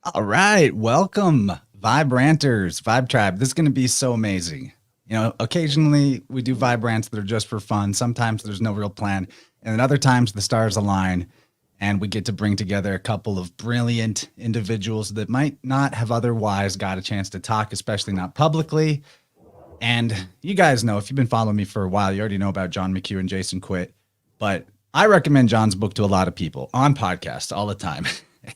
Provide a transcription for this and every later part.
All right, welcome, Vibranters, Vibe Tribe. This is going to be so amazing. Occasionally we do Vibrants that are just for fun. Sometimes there's no real plan, and then other times the stars align, and we get to bring together a couple of brilliant individuals that might not have otherwise got a chance to talk, especially not publicly. And you guys know, if you've been following me for a while, you already know about John McHugh and Jason Quitt. But I recommend John's book to a lot of people on podcasts all the time.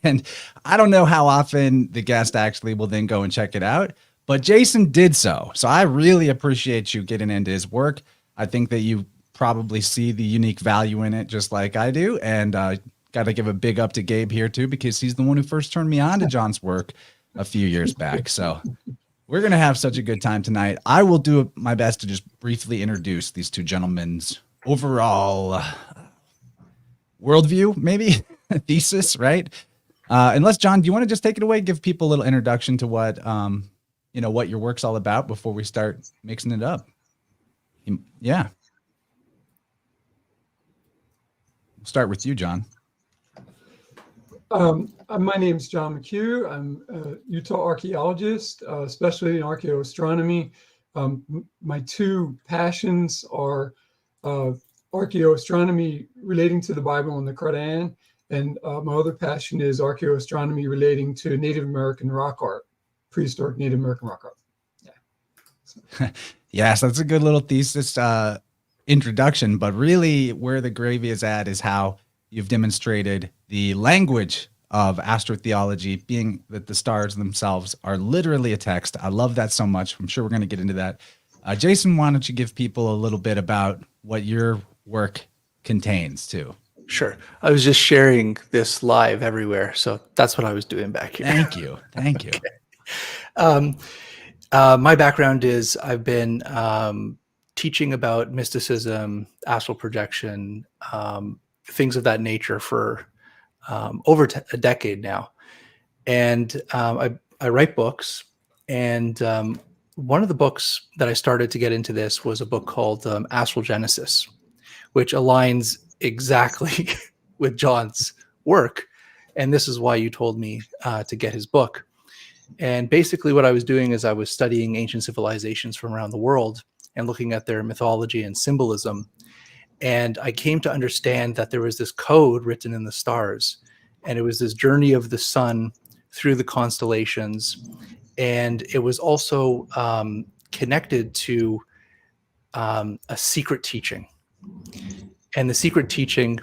And I don't know how often the guest actually will then go and check it out, but Jason did so. So I really appreciate you getting into his work. I think that you probably see the unique value in it just like I do. And got to give a big up to Gabe here too, because he's the one who first turned me on to John's work a few years back. So we're going to have such a good time tonight. I will do my best to just briefly introduce these two gentlemen's overall worldview, maybe thesis, right? Unless, John, do you want to just take it away, give people a little introduction to what, what your work's all about before we start mixing it up? Yeah. We'll start with you, John. My name's John McHugh. I'm a Utah archaeologist, especially in archaeoastronomy. My two passions are archaeoastronomy relating to the Bible and the Quran, and my other passion is archaeoastronomy relating to Native American rock art, prehistoric Native American rock art. Yeah. So. Yes, that's a good little thesis introduction, but really where the gravy is at is how you've demonstrated the language of astrotheology, being that the stars themselves are literally a text. I love that so much. I'm sure we're going to get into that. Jason, why don't you give people a little bit about what your work contains too? Sure. I was just sharing this live everywhere. So that's what I was doing back here. Thank you. Thank you. Okay. My background is I've been teaching about mysticism, astral projection, things of that nature for over a decade now. And I write books. And one of the books that I started to get into this was a book called Astral Genesis, which aligns exactly with John's work. And this is why you told me to get his book. And basically what I was doing is I was studying ancient civilizations from around the world and looking at their mythology and symbolism. And I came to understand that there was this code written in the stars, and it was this journey of the sun through the constellations. And it was also connected to a secret teaching. And the secret teaching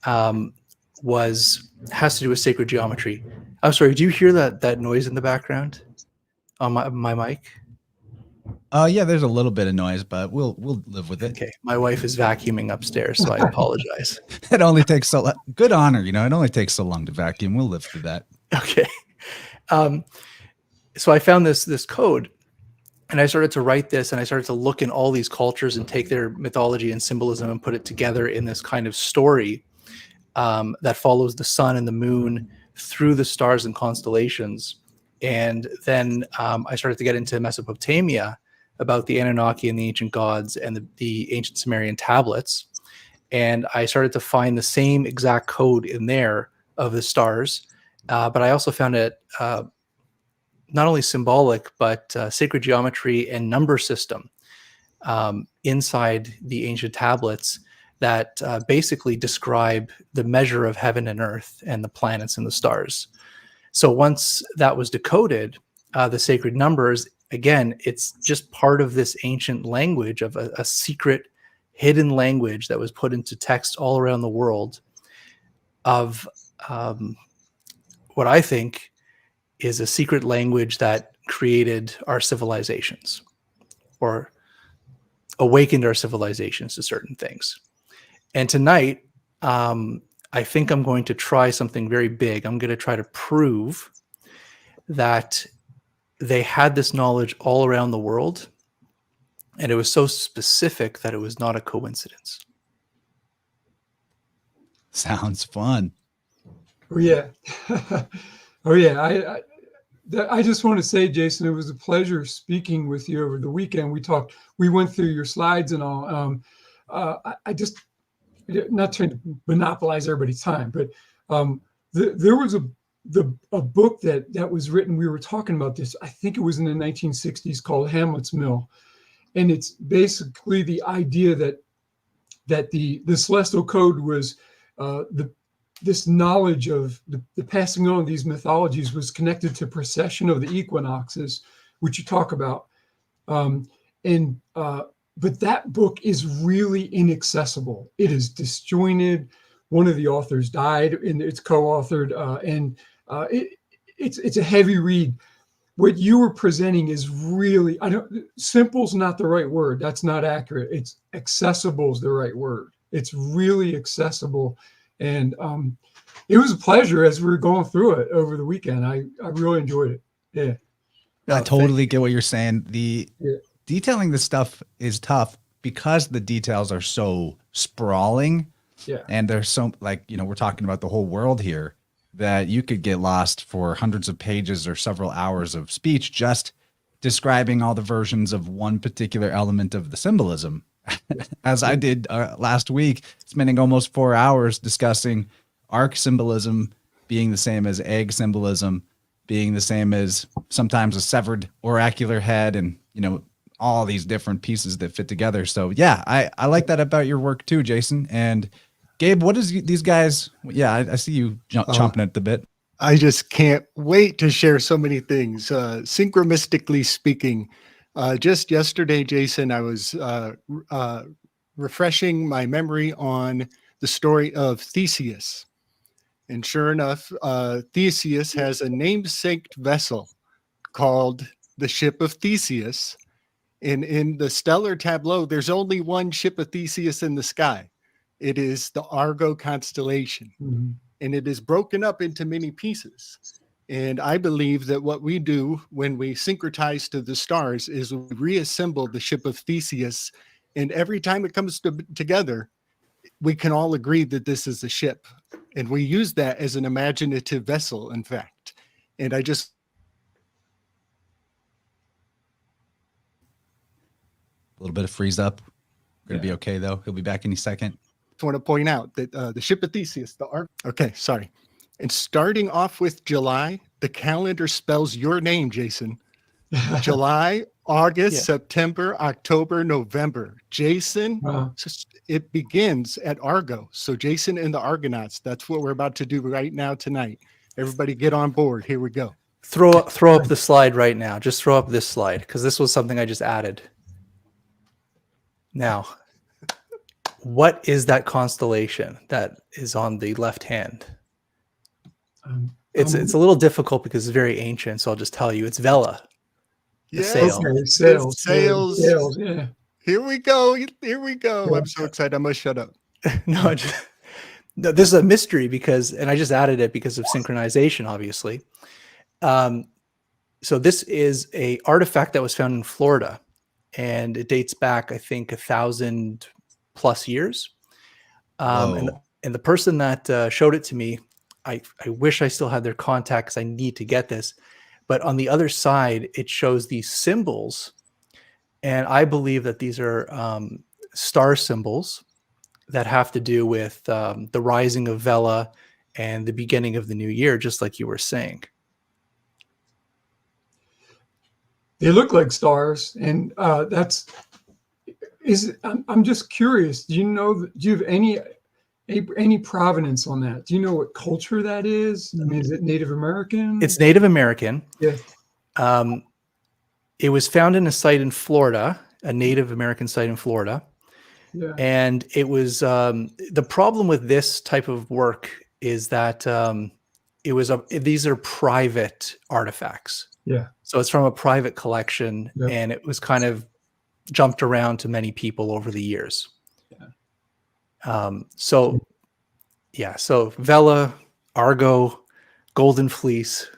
has to do with sacred geometry. I'm sorry, do you hear that noise in the background on my mic? Yeah, there's a little bit of noise, but we'll live with it. Okay, my wife is vacuuming upstairs, so I apologize. It only takes good honor, it only takes so long to vacuum. We'll live through that. Okay. So I found this code, and I started to write this, and I started to look in all these cultures and take their mythology and symbolism and put it together in this kind of story that follows the sun and the moon through the stars and constellations. And then I started to get into Mesopotamia, about the Anunnaki and the ancient gods and the ancient Sumerian tablets. And I started to find the same exact code in there of the stars. But I also found it not only symbolic, but sacred geometry and number system inside the ancient tablets that basically describe the measure of heaven and earth and the planets and the stars. So once that was decoded, the sacred numbers, again, it's just part of this ancient language of a secret hidden language that was put into text all around the world of what I think is a secret language that created our civilizations or awakened our civilizations to certain things. And tonight, I think I'm going to try something very big. I'm going to try to prove that they had this knowledge all around the world, and it was so specific that it was not a coincidence. Sounds fun. Oh yeah. Oh yeah. I just want to say, Jason, it was a pleasure speaking with you over the weekend. We went through your slides and all. I just, not trying to monopolize everybody's time, but there was a book that was written, we were talking about this, I think it was in the 1960s, called Hamlet's Mill. And it's basically the idea that the celestial code was this knowledge of the passing on of these mythologies was connected to precession of the equinoxes, which you talk about. But that book is really inaccessible. It is disjointed. One of the authors died, and it's co-authored, it's a heavy read. What you were presenting is really, simple's not the right word. That's not accurate. It's accessible is the right word. It's really accessible. And it was a pleasure as we were going through it over the weekend. I really enjoyed it. Yeah. I totally get what you're saying. Detailing this stuff is tough because the details are so sprawling. Yeah. And there's so, like, we're talking about the whole world here, that you could get lost for hundreds of pages or several hours of speech just describing all the versions of one particular element of the symbolism. As I did last week, spending almost 4 hours discussing arc symbolism being the same as egg symbolism, being the same as sometimes a severed oracular head, and all these different pieces that fit together. So yeah, I like that about your work too, Jason. And Gabe, what is these guys? Yeah, I see you chomping at the bit. I just can't wait to share so many things. Synchronistically speaking, just yesterday, Jason, I was refreshing my memory on the story of Theseus. And sure enough, Theseus has a namesake vessel called the Ship of Theseus. And in the stellar tableau, there's only one ship of Theseus in the sky. It is the Argo constellation. Mm-hmm. And it is broken up into many pieces. And I believe that what we do when we syncretize to the stars is we reassemble the ship of Theseus. And every time it comes together, we can all agree that this is a ship. And we use that as an imaginative vessel, in fact. And I just... A little bit of freeze up. Going to be okay, though. He'll be back any second. Want to point out that the ship of Theseus, the ark. Okay, sorry. And starting off with July, the calendar spells your name, Jason. July, August, September, October, November. Jason, it begins at Argo. So Jason and the Argonauts, that's what we're about to do right now tonight. Everybody get on board. Here we go. Throw up the slide right now. Just throw up this slide, because this was something I just added. Now, what is that constellation that is on the left hand? It's a little difficult because it's very ancient, so I'll just tell you. It's Vela. Sail. Okay, sails. Yeah. Here we go. I'm so excited. I must shut up. No, this is a mystery and I just added it because of synchronization, obviously. So this is a artifact that was found in Florida, and it dates back, I think, 1,000+ years. And the person that showed it to me, I wish I still had their contact because I need to get this. But on the other side, it shows these symbols. And I believe that these are star symbols that have to do with the rising of Vela and the beginning of the new year, just like you were saying. They look like stars. And I'm just curious. Do you have any provenance on that? Do you know what culture that is? I mean, is it Native American? It's Native American. Yeah. It was found in a site in Florida, a Native American site in Florida. Yeah. And it was the problem with this type of work is that these are private artifacts. Yeah. So it's from a private collection, and it was kind of jumped around to many people over the years. So Vela, Argo, Golden Fleece,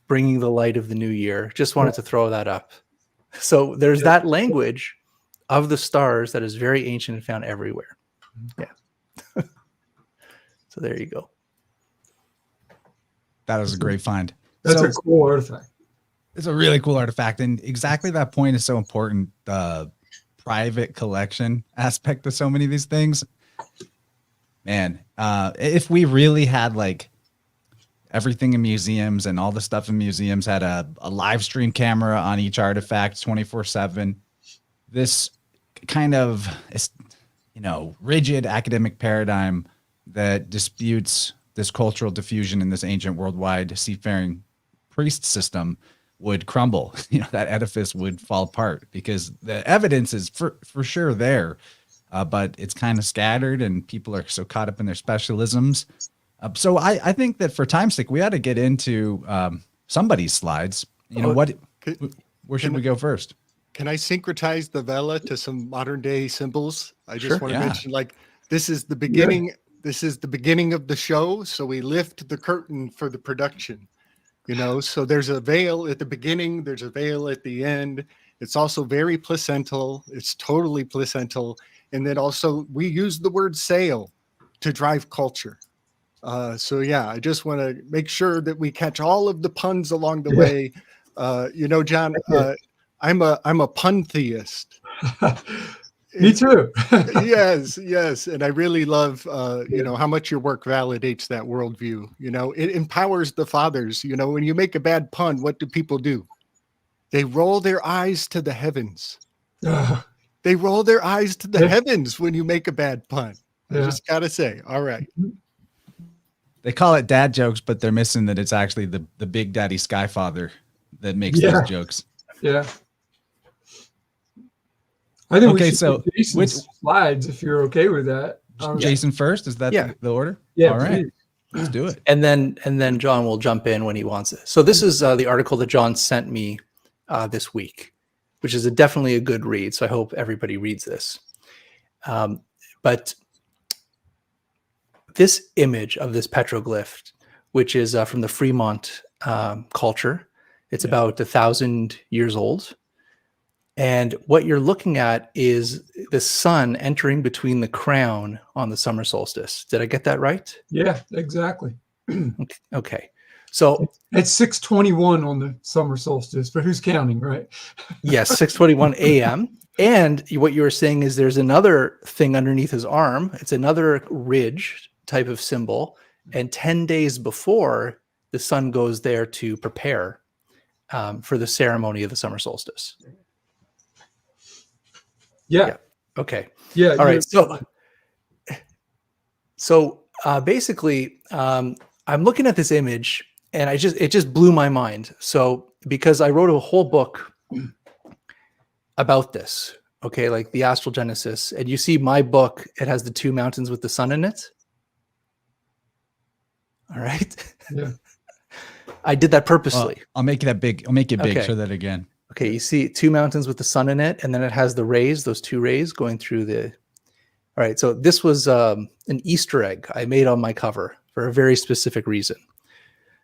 bringing the light of the new year. Just wanted to throw that up. So there's that language of the stars that is very ancient and found everywhere. Yeah. So there you go. That was a great find. That's a cool artifact. It's a really cool artifact. And exactly that point is so important. The private collection aspect of so many of these things. Man, if we really had everything in museums and all the stuff in museums had a live stream camera on each artifact 24/7. This kind of, rigid academic paradigm that disputes this cultural diffusion in this ancient worldwide seafaring priest system would crumble. That edifice would fall apart because the evidence is for sure there, but it's kind of scattered and people are so caught up in their specialisms. So I think that for time's sake, we ought to get into somebody's slides. Where should we go first? Can I syncretize the vela to some modern day symbols? I just want to mention, this is the beginning. Yeah. This is the beginning of the show. So we lift the curtain for the production, so there's a veil at the beginning. There's a veil at the end. It's also very placental. It's totally placental. And then also we use the word sail to drive culture. I just want to make sure that we catch all of the puns along the way. John, I'm a pun theist. Me too. Yes. And I really love, how much your work validates that worldview. It empowers the fathers. When you make a bad pun, what do people do? They roll their eyes to the heavens. They roll their eyes to the heavens when you make a bad pun. I just got to say, all right. They call it dad jokes, but they're missing that it's actually the Big Daddy Skyfather that makes those jokes. Yeah. I think we should do Jason's slides if you're okay with that. Jason first? Is that the order? Yeah. All right. Let's do it. And then John will jump in when he wants it. So this is the article that John sent me this week, which is definitely a good read. So I hope everybody reads this. But this image of this petroglyph, which is from the Fremont culture, it's about 1,000 years old. And what you're looking at is the sun entering between the crown on the summer solstice. Did I get that right? Yeah, exactly. Okay. So it's 6:21 on the summer solstice, but who's counting, right? Yes, 6:21 a.m. And what you were saying is there's another thing underneath his arm. It's another ridge type of symbol. And 10 days before, the sun goes there to prepare for the ceremony of the summer solstice. Yeah. Okay. Yeah. All right. So basically, I'm looking at this image, and it just blew my mind. So because I wrote a whole book about this, okay, like the Astral Genesis, and you see my book, it has the two mountains with the sun in it. All right. Yeah. I did that purposely. Well, I'll make it big. I'll make it big. Okay. Show that again. Okay, you see two mountains with the sun in it, and then it has the rays, those two rays going through the... All right, so this was an Easter egg I made on my cover for a very specific reason.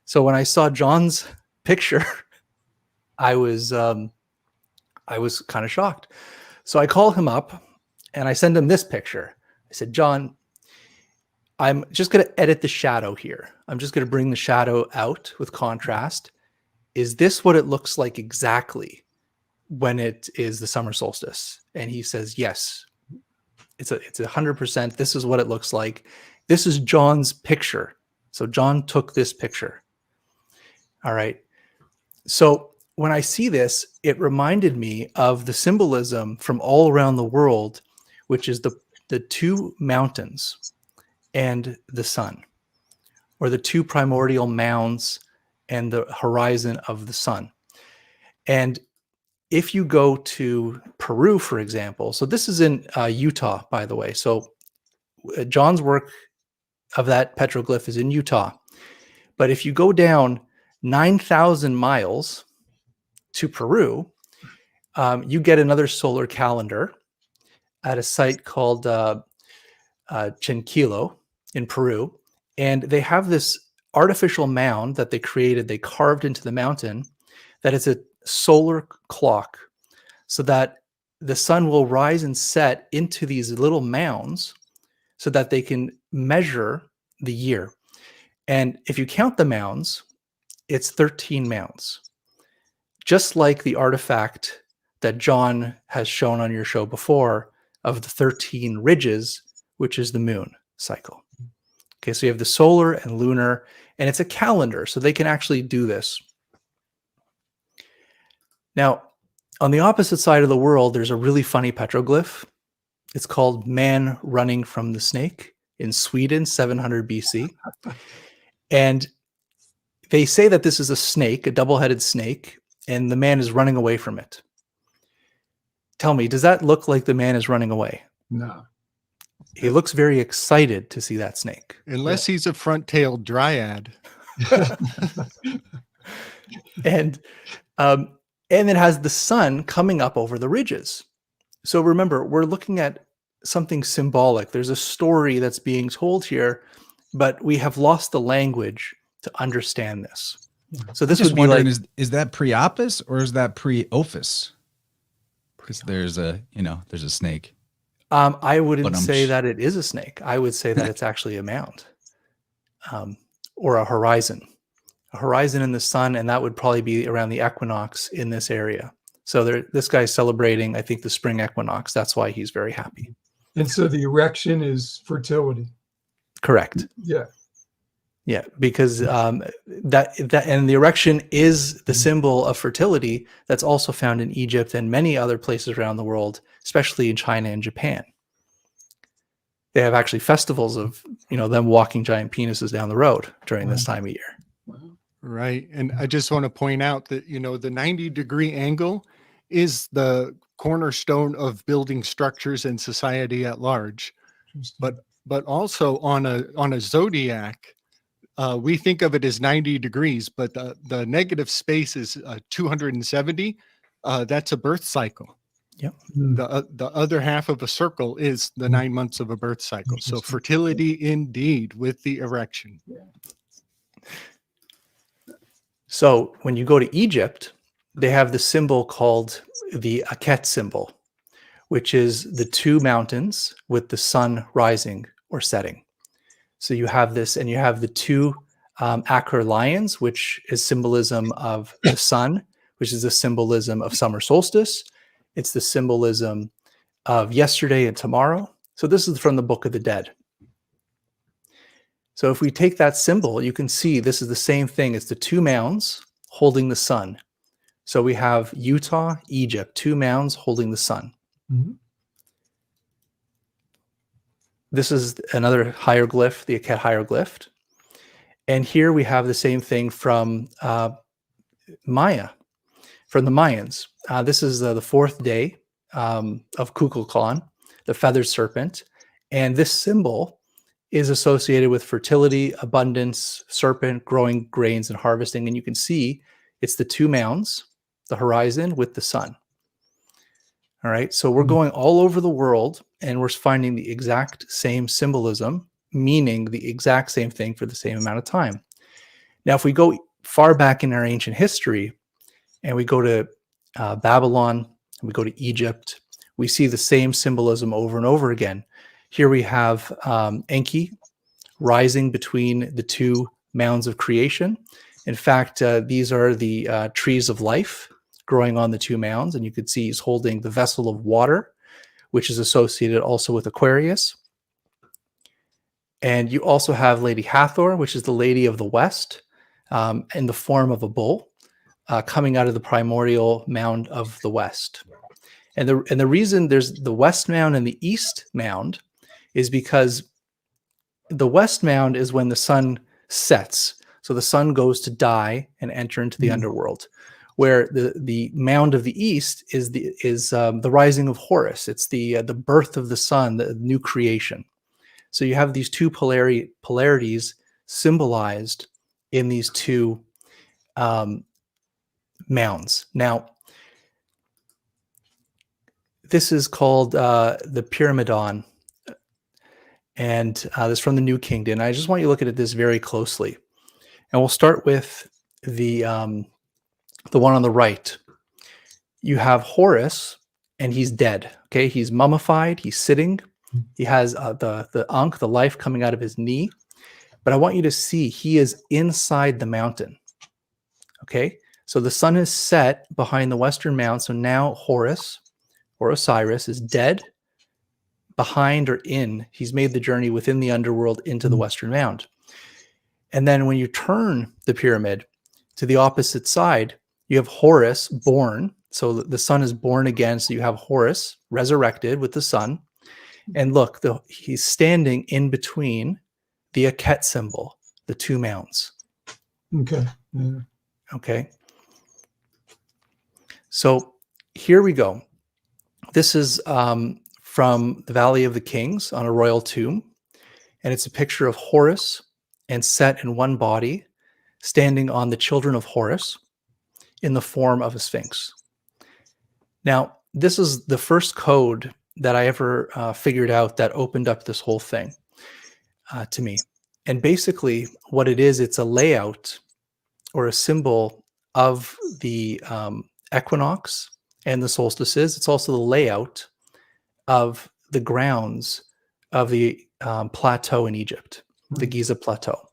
So when I saw John's picture, I was kind of shocked. So I call him up, and I send him this picture. I said, John, I'm just going to edit the shadow here. I'm just going to bring the shadow out with contrast. Is this what it looks like exactly when it is the summer solstice? And he says, yes, it's 100%. This is what it looks like. This is John's picture. So John took this picture. All right. So when I see this, it reminded me of the symbolism from all around the world, which is the two mountains and the sun, or the two primordial mounds and the horizon of the sun. And if you go to Peru, for example, so this is in Utah, by the way. So John's work of that petroglyph is in Utah. But if you go down 9,000 miles to Peru, you get another solar calendar at a site called Chinquilo in Peru. And they have this artificial mound that they created, they carved into the mountain, that is a solar clock, so that the sun will rise and set into these little mounds so that they can measure the year. And if you count the mounds, it's 13 mounds, just like the artifact that John has shown on your show before of the 13 ridges, which is the moon cycle. Okay, so you have the solar and lunar, And it's a calendar, so they can actually do this. Now, on the opposite side of the world, there's a really funny petroglyph. It's called Man Running from the Snake in Sweden, 700 BC. And they say that this is a snake, a double-headed snake, and the man is running away from it. Tell me, does that look like the man is running away? No. He looks very excited to see that snake. Unless he's a front-tailed dryad. And it has the sun coming up over the ridges. So remember, we're looking at something symbolic. There's a story that's being told here, but we have lost the language to understand this. So this would be like, is that pre-opus or is that pre-ophis? Because there's a snake. I wouldn't say that it is a snake. I would say that it's actually a mound, or a horizon in the sun, and that would probably be around the equinox in this area. So this guy's celebrating, I think, the spring equinox. That's why he's very happy. And so the erection is fertility. Correct. Yeah. Yeah, because that and the erection is the symbol of fertility that's also found in Egypt and many other places around the world, especially in China and Japan. They have actually festivals of them walking giant penises down the road during this time of year. Right. And I just want to point out that, the 90-degree angle is the cornerstone of building structures and society at large. But also on a zodiac, we think of it as 90 degrees, but the negative space is 270. That's a birth cycle. Yep. The other half of a circle is the 9 months of a birth cycle. So fertility indeed with the erection. So when you go to Egypt, they have the symbol called the Akhet symbol, which is the two mountains with the sun rising or setting. So you have this, and you have the two Aker lions, which is symbolism of the sun, which is the symbolism of summer solstice. It's the symbolism of yesterday and tomorrow. So this is from the Book of the Dead. So if we take that symbol, you can see this is the same thing. It's the two mounds holding the sun. So we have Utah, Egypt, two mounds holding the sun. Mm-hmm. This is another hieroglyph, the Akhet hieroglyph. And here we have the same thing from Maya, from the Mayans. This is the fourth day of Kukulkan, the feathered serpent. And this symbol is associated with fertility, abundance, serpent, growing grains, and harvesting. And you can see it's the two mounds, the horizon with the sun. All right, so we're going all over the world and we're finding the exact same symbolism, meaning the exact same thing for the same amount of time. Now, if we go far back in our ancient history and we go to Babylon, and we go to Egypt, we see the same symbolism over and over again. Here we have Enki rising between the two mounds of creation. In fact, these are the trees of life growing on the two mounds, and you can see he's holding the vessel of water, which is associated also with Aquarius. And you also have Lady Hathor, which is the Lady of the West, in the form of a bull, coming out of the primordial mound of the West. And the reason there's the West mound and the East mound is because the West mound is when the sun sets. So the sun goes to die and enter into the underworld, where the mound of the East is the rising of Horus. It's the birth of the sun, the new creation. So you have these two polarities symbolized in these two mounds. Now, this is called the pyramidon, and this is from the New Kingdom. I just want you to look at this very closely, and we'll start with the one on the right. You have Horus, and he's dead. Okay, he's mummified. He's sitting. He has the ankh, the life coming out of his knee. But I want you to see he is inside the mountain. Okay, so the sun is set behind the western mount. So now Horus or Osiris is dead, behind or in. He's made the journey within the underworld into the western mound. And then when you turn the pyramid to the opposite side, you have Horus born. So the sun is born again. So you have Horus resurrected with the sun. And look, he's standing in between the Aket symbol, the two mounds. Okay. Yeah. Okay. So here we go. This is from the Valley of the Kings on a royal tomb. And it's a picture of Horus and Set in one body, standing on the children of Horus in the form of a sphinx. Now, this is the first code that I ever figured out that opened up this whole thing to me. And basically what it is, it's a layout or a symbol of the equinox and the solstices. It's also the layout of the grounds of the plateau in Egypt, the Giza Plateau.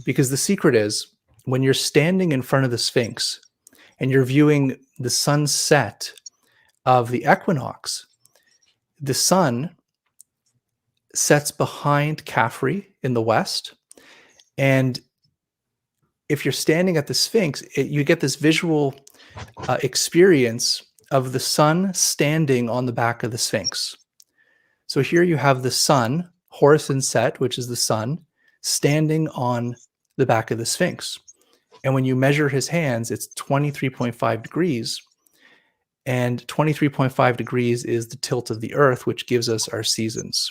Because the secret is, when you're standing in front of the Sphinx and you're viewing the sunset of the equinox, the sun sets behind Khafre in the west. And if you're standing at the Sphinx, you get this visual experience of the sun standing on the back of the Sphinx. So here you have the sun, Horus and Set, which is the sun, standing on the back of the Sphinx. And when you measure his hands, it's 23.5 degrees. And 23.5 degrees is the tilt of the earth, which gives us our seasons.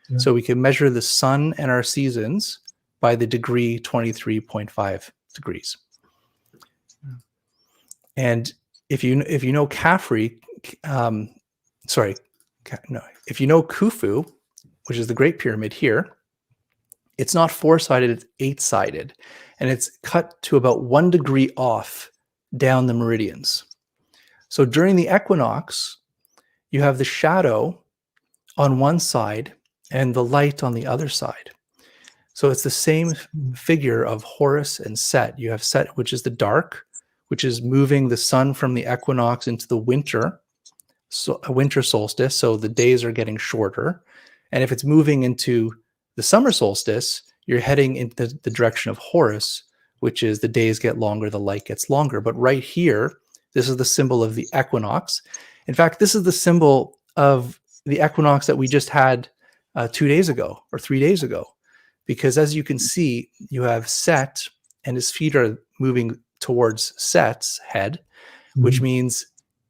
Yeah. So we can measure the sun and our seasons by the degree 23.5 degrees. Yeah. And if you know Khafre, if you know Khufu, which is the Great Pyramid here, it's not 4-sided, it's 8-sided. And it's cut to about 1 degree off down the meridians. So during the equinox, you have the shadow on one side and the light on the other side. So it's the same figure of Horus and Set. You have Set, which is the dark, which is moving the sun from the equinox into the winter, so a winter solstice. So the days are getting shorter. And if it's moving into the summer solstice, you're heading into the direction of Horus, which is the days get longer, the light gets longer. But right here, this is the symbol of the equinox. In fact, this is the symbol of the equinox that we just had 2 days ago or 3 days ago. Because as you can see, you have Set and his feet are moving towards Set's head, which means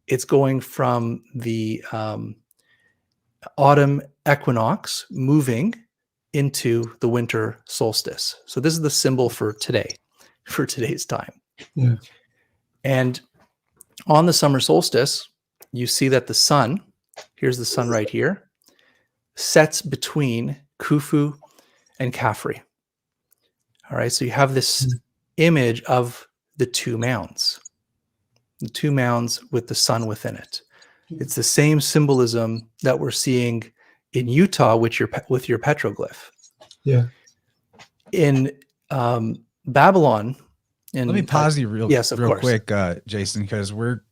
it's going from the autumn equinox moving into the winter solstice. So this is the symbol for today, for today's time. Yeah. And on the summer solstice, you see that the sun, here's the sun right here, sets between Khufu and Khafre. All right, so you have this image of the two mounds with the sun within it. It's the same symbolism that we're seeing in Utah with your petroglyph. Yeah. In Babylon. Let me pause you real quick, Jason, because we're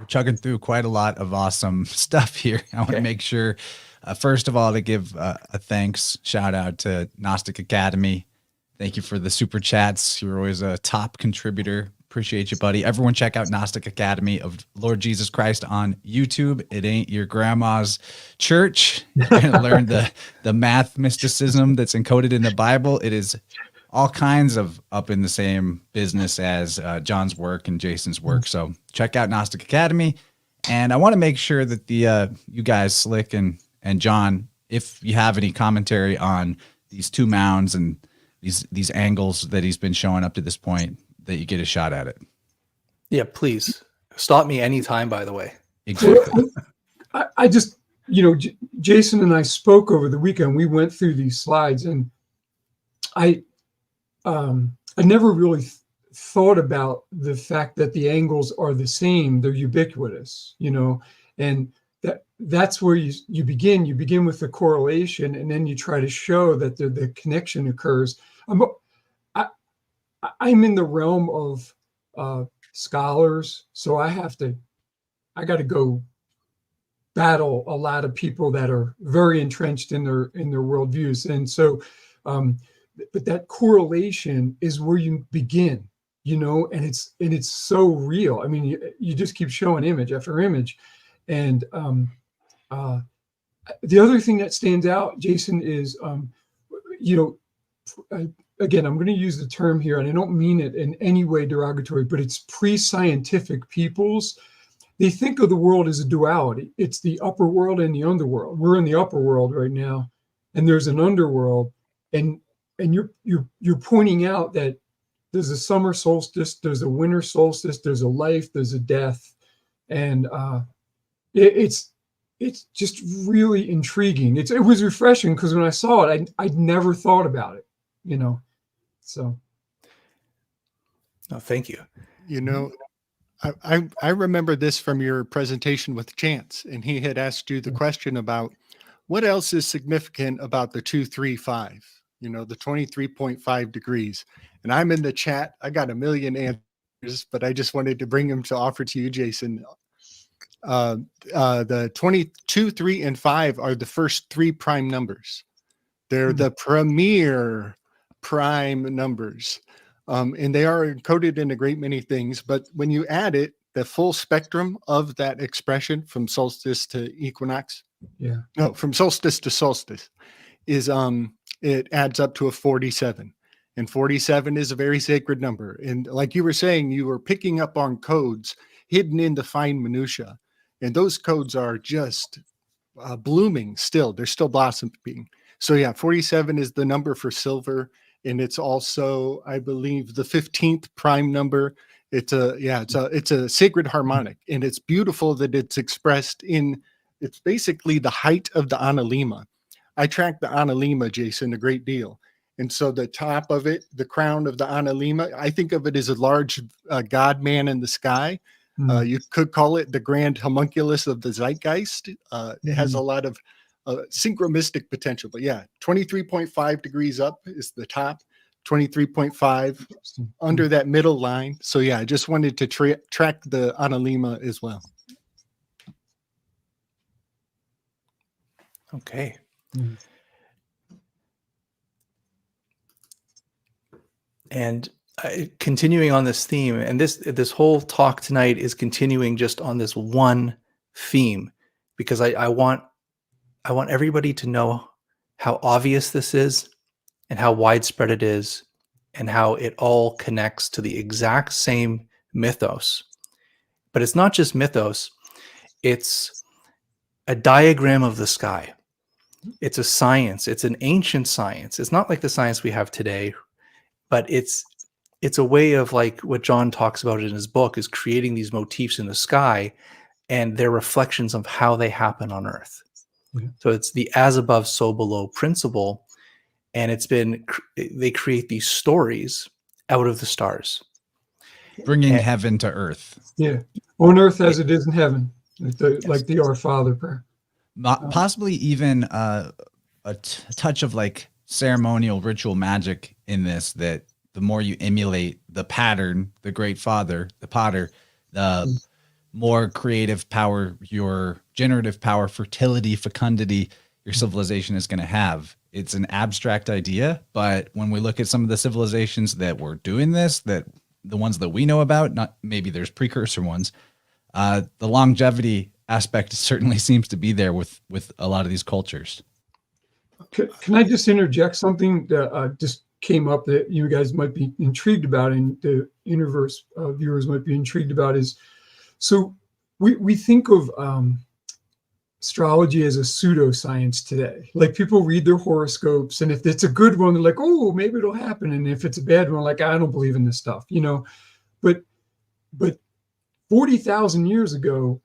chugging through quite a lot of awesome stuff here. I want to make sure, first of all, to give a thanks, shout out to Gnostic Academy. Thank you for the super chats. You're always a top contributor. Appreciate you, buddy. Everyone check out Gnostic Academy of Lord Jesus Christ on YouTube. It ain't your grandma's church. You're going to learn the math mysticism that's encoded in the Bible. It is all kinds of up in the same business as John's work and Jason's work. So check out Gnostic Academy. And I want to make sure that you guys, Slick and John, if you have any commentary on these two mounds and these angles that he's been showing up to this point, that you get a shot at it. Yeah, please stop me anytime, by the way. Exactly. I just, Jason and I spoke over the weekend. We went through these slides, and I never really thought about the fact that the angles are the same. They're ubiquitous, and that's where you begin. You begin with the correlation, and then you try to show that the connection occurs. I'm in the realm of scholars, so I got to go battle a lot of people that are very entrenched in their worldviews. And so but that correlation is where you begin, and it's so real. I mean, you just keep showing image after image. And the other thing that stands out, Jason, is, again, I'm going to use the term here, and I don't mean it in any way derogatory, but it's pre-scientific peoples. They think of the world as a duality. It's the upper world and the underworld. We're in the upper world right now, and there's an underworld. And you're pointing out that there's a summer solstice, there's a winter solstice, there's a life, there's a death, and it's just really intriguing. It was refreshing because when I saw it, I'd never thought about it, So. No, thank you. I remember this from your presentation with Chance, and he had asked you the question about what else is significant about the 235, the 23.5 degrees. And I'm in the chat. I got a million answers, but I just wanted to bring them to offer to you, Jason. The 22, 3, and 5 are the first 3 prime numbers. They're the premier prime numbers. And they are encoded in a great many things, but when you add it, the full spectrum of that expression from solstice to equinox, from solstice to solstice, is it adds up to a 47. And 47 is a very sacred number. And like you were saying, you were picking up on codes hidden in the fine minutia, and those codes are just blooming still. They're still blossoming. So yeah, 47 is the number for silver. And it's also, I believe, the 15th prime number. It's a sacred harmonic, and it's beautiful that it's expressed it's basically the height of the Analemma. I track the Analemma, Jason, a great deal. And so the top of it, the crown of the Analemma, I think of it as a large God man in the sky. You could call it the grand homunculus of the zeitgeist. It has a lot of synchromistic potential, but 23.5 degrees up is the top, 23.5 under that middle line. So I just wanted to track the Analemma as well. Okay. And continuing on this theme, and this whole talk tonight is continuing just on this one theme, because I want everybody to know how obvious this is and how widespread it is and how it all connects to the exact same mythos. But it's not just mythos, it's a diagram of the sky. It's a science. It's an ancient science. It's not like the science we have today, but it's a way of, like what John talks about in his book, is creating these motifs in the sky and their reflections of how they happen on Earth. So it's the as above, so below principle. And they create these stories out of the stars. Bringing heaven to earth. Yeah. On earth as it is in heaven, like the Our Father prayer. Possibly even a touch of like ceremonial ritual magic in this, that the more you emulate the pattern, the great father, the potter, the more creative power, your generative power, fertility, fecundity, your civilization is going to have. It's an abstract idea, but when we look at some of the civilizations that were doing this, that the ones that we know about, not maybe there's precursor ones, the longevity aspect certainly seems to be there with a lot of these cultures. Can I just interject something that just came up that you guys might be intrigued about, and the universe viewers might be intrigued about? Is, so we think of astrology as a pseudoscience today. Like, people read their horoscopes, and if it's a good one, they're like, oh, maybe it'll happen. And if it's a bad one, like, I don't believe in this stuff, But 40,000 years ago,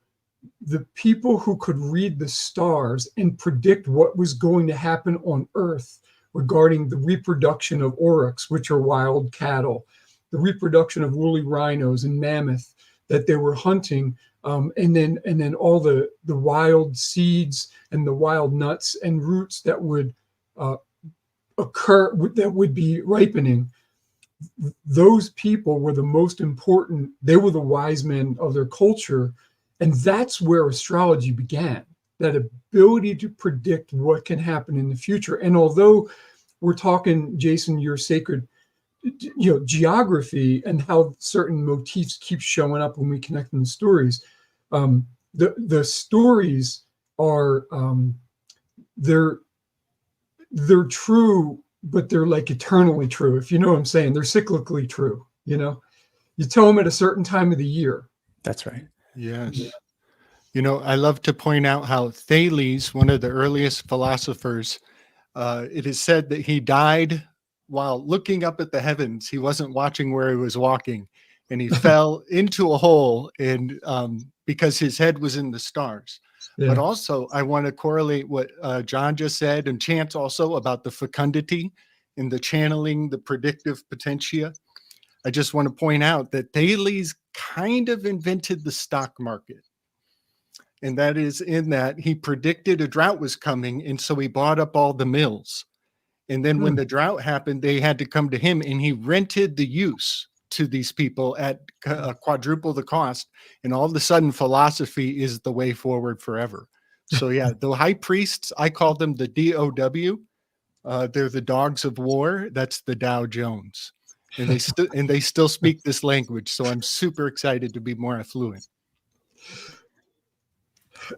the people who could read the stars and predict what was going to happen on Earth regarding the reproduction of aurochs, which are wild cattle, the reproduction of woolly rhinos and mammoth that they were hunting, and then all the wild seeds and the wild nuts and roots that would occur, that would be ripening. Those people were the most important. They were the wise men of their culture. And that's where astrology began, that ability to predict what can happen in the future. And although we're talking, Jason, your sacred, geography and how certain motifs keep showing up when we connect them to stories. The stories are they're true, but they're like eternally true. If you know what I'm saying, they're cyclically true. You tell them at a certain time of the year. That's right. Yes. I love to point out how Thales, one of the earliest philosophers, it is said that he died while looking up at the heavens. He wasn't watching where he was walking, and he fell into a hole, and because his head was in the stars. Yeah. But also, I want to correlate what John just said, and Chance also, about the fecundity and the channeling, the predictive potentia. I just want to point out that Thales kind of invented the stock market. And that is in that he predicted a drought was coming, and so he bought up all the mills. And then when the drought happened, they had to come to him, and he rented the use to these people at quadruple the cost. And all of a sudden, philosophy is the way forward forever. So yeah, the high priests, I call them the DOW. They're the dogs of war. That's the Dow Jones. And they still speak this language. So I'm super excited to be more affluent.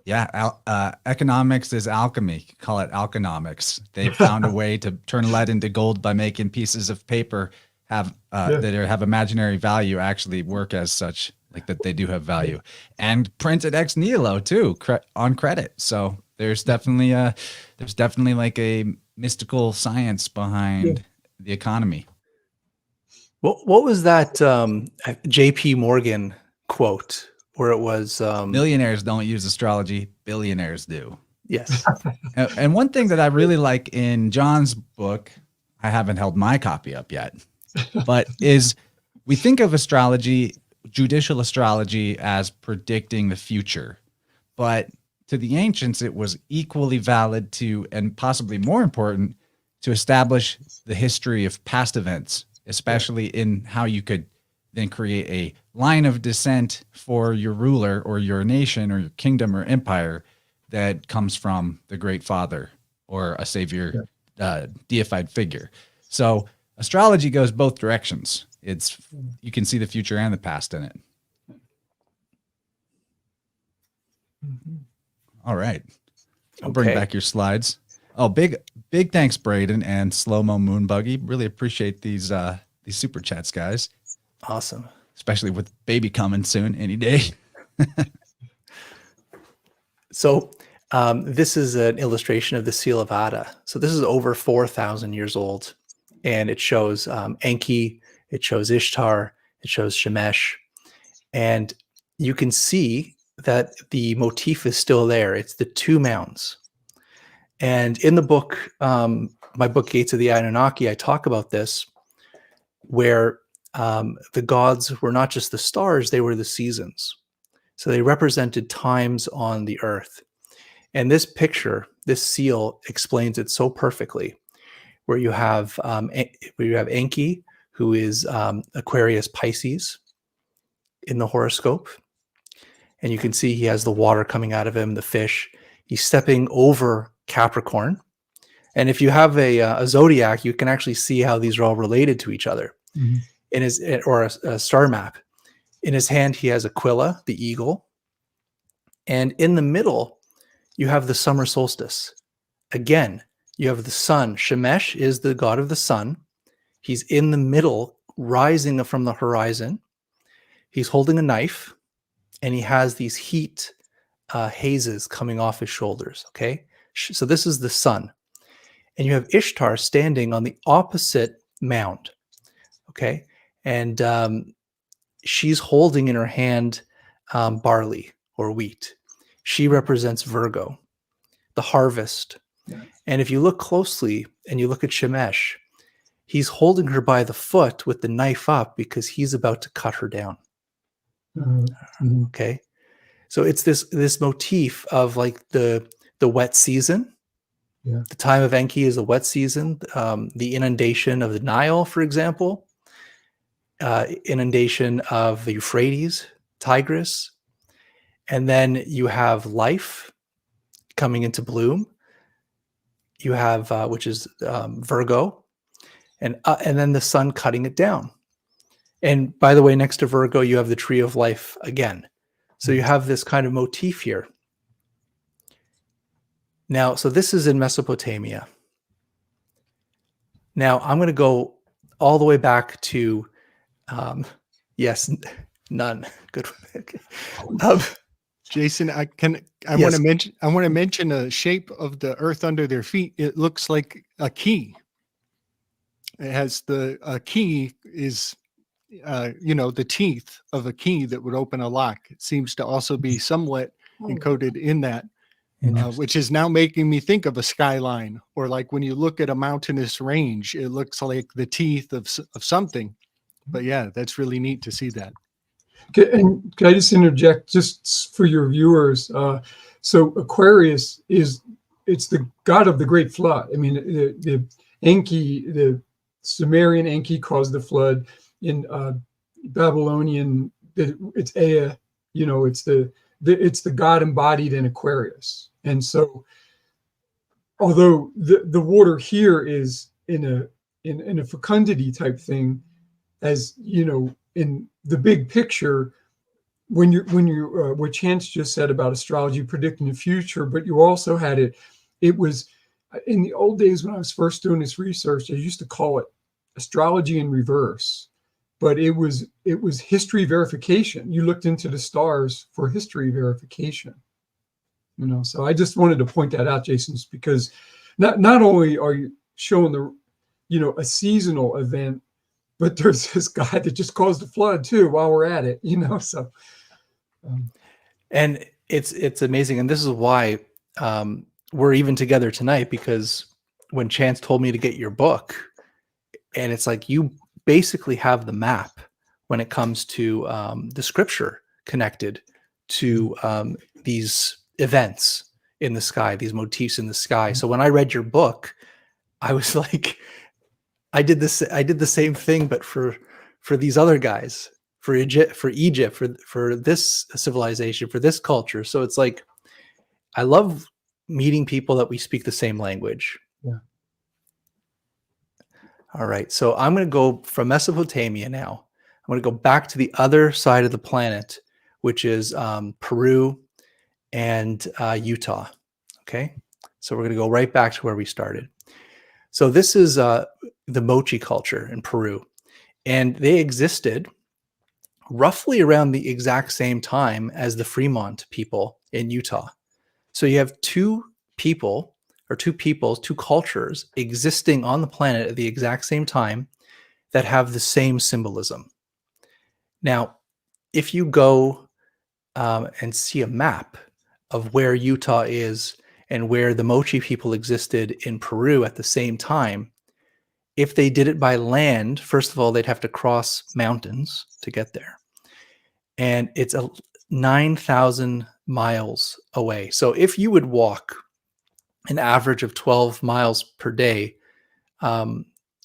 Yeah, economics is alchemy. Call it alchonomics. They found a way to turn lead into gold by making pieces of paper that have imaginary value actually work as such, like that they do have value, and printed ex nihilo too on credit. So there's definitely like a mystical science behind the economy. What was that J.P. Morgan quote? Where it was millionaires don't use astrology, billionaires do. Yes. And one thing that I really like in John's book, I haven't held my copy up yet, but is we think of astrology, judicial astrology, as predicting the future. But to the ancients, it was equally valid to, and possibly more important, to establish the history of past events, especially in how you could then create a line of descent for your ruler or your nation or your kingdom or empire that comes from the great father or a savior, deified figure. So astrology goes both directions. You can see the future and the past in it. All right. I'll bring back your slides. Oh, big thanks, Braden and Slow-Mo Moonbuggy. Really appreciate these super chats, guys. Awesome. Especially with baby coming soon, any day. So this is an illustration of the Seal of Ada. So this is over 4,000 years old. And it shows Enki, it shows Ishtar, it shows Shemesh. And you can see that the motif is still there. It's the two mounds. And in the book, my book, Gates of the Anunnaki, I talk about this, where the gods were not just the stars, they were the seasons. So they represented times on the earth. And this picture, this seal, explains it so perfectly, where you have Enki, who is Aquarius Pisces in the horoscope. And you can see he has the water coming out of him, the fish. He's stepping over Capricorn. And if you have a zodiac, you can actually see how these are all related to each other. Mm-hmm. Or a star map. In his hand, he has Aquila, the eagle. And in the middle, you have the summer solstice. Again, you have the sun. Shemesh is the god of the sun. He's in the middle, rising from the horizon. He's holding a knife, and he has these heat hazes coming off his shoulders, okay? So this is the sun. And you have Ishtar standing on the opposite mound, okay? And she's holding in her hand barley or wheat. She represents Virgo, the harvest. Yeah. And if you look closely and you look at Shemesh, he's holding her by the foot with the knife up because he's about to cut her down. Mm-hmm. Okay. So it's this motif of like the wet season. Yeah. The time of Enki is the wet season. The inundation of the Nile, for example. Inundation of the Euphrates, Tigris, and then you have life coming into bloom. you have which is Virgo, and then the sun cutting it down. And by the way, next to Virgo, you have the tree of life again. So you have this kind of motif here. Now, so this is in Mesopotamia. Now I'm going to go all the way back to, yes, none. Good. Okay. Jason, I Yes. want to mention a shape of the earth under their feet. It looks like a key. It has a key is, the teeth of a key that would open a lock. It seems to also be somewhat encoded in that, which is now making me think of a skyline, or like when you look at a mountainous range, it looks like the teeth of something. But yeah, that's really neat to see that. And can I just interject, just for your viewers? So Aquarius it's the god of the great flood. I mean, the Enki, the Sumerian Enki caused the flood. In Babylonian, it's Ea. It's the god embodied in Aquarius. And so, although the water here is in a fecundity type thing, as in the big picture, when you what Chance just said about astrology predicting the future, but you also had it was in the old days when I was first doing this research, I used to call it astrology in reverse, but it was history verification. You looked into the stars for history verification. So I just wanted to point that out, Jason, because not only are you showing a seasonal event, but there's this guy that just caused a flood too while we're at it, so. And it's amazing. And this is why we're even together tonight, because when Chance told me to get your book, and it's like, you basically have the map when it comes to the scripture connected to these events in the sky, these motifs in the sky. So when I read your book, I was like, I did the same thing, but for these other guys, for Egypt, for this civilization, for this culture. So it's like, I love meeting people that we speak the same language. Yeah. All right. So I'm going to go from Mesopotamia now. I'm going to go back to the other side of the planet, which is Peru and Utah. Okay. So we're going to go right back to where we started. So this is the Mochi culture in Peru, and they existed roughly around the exact same time as the Fremont people in Utah. So you have two cultures existing on the planet at the exact same time that have the same symbolism. Now, if you go and see a map of where Utah is and where the Mochi people existed in Peru at the same time, if they did it by land, first of all, they'd have to cross mountains to get there. And it's 9,000 miles away. So if you would walk an average of 12 miles per day,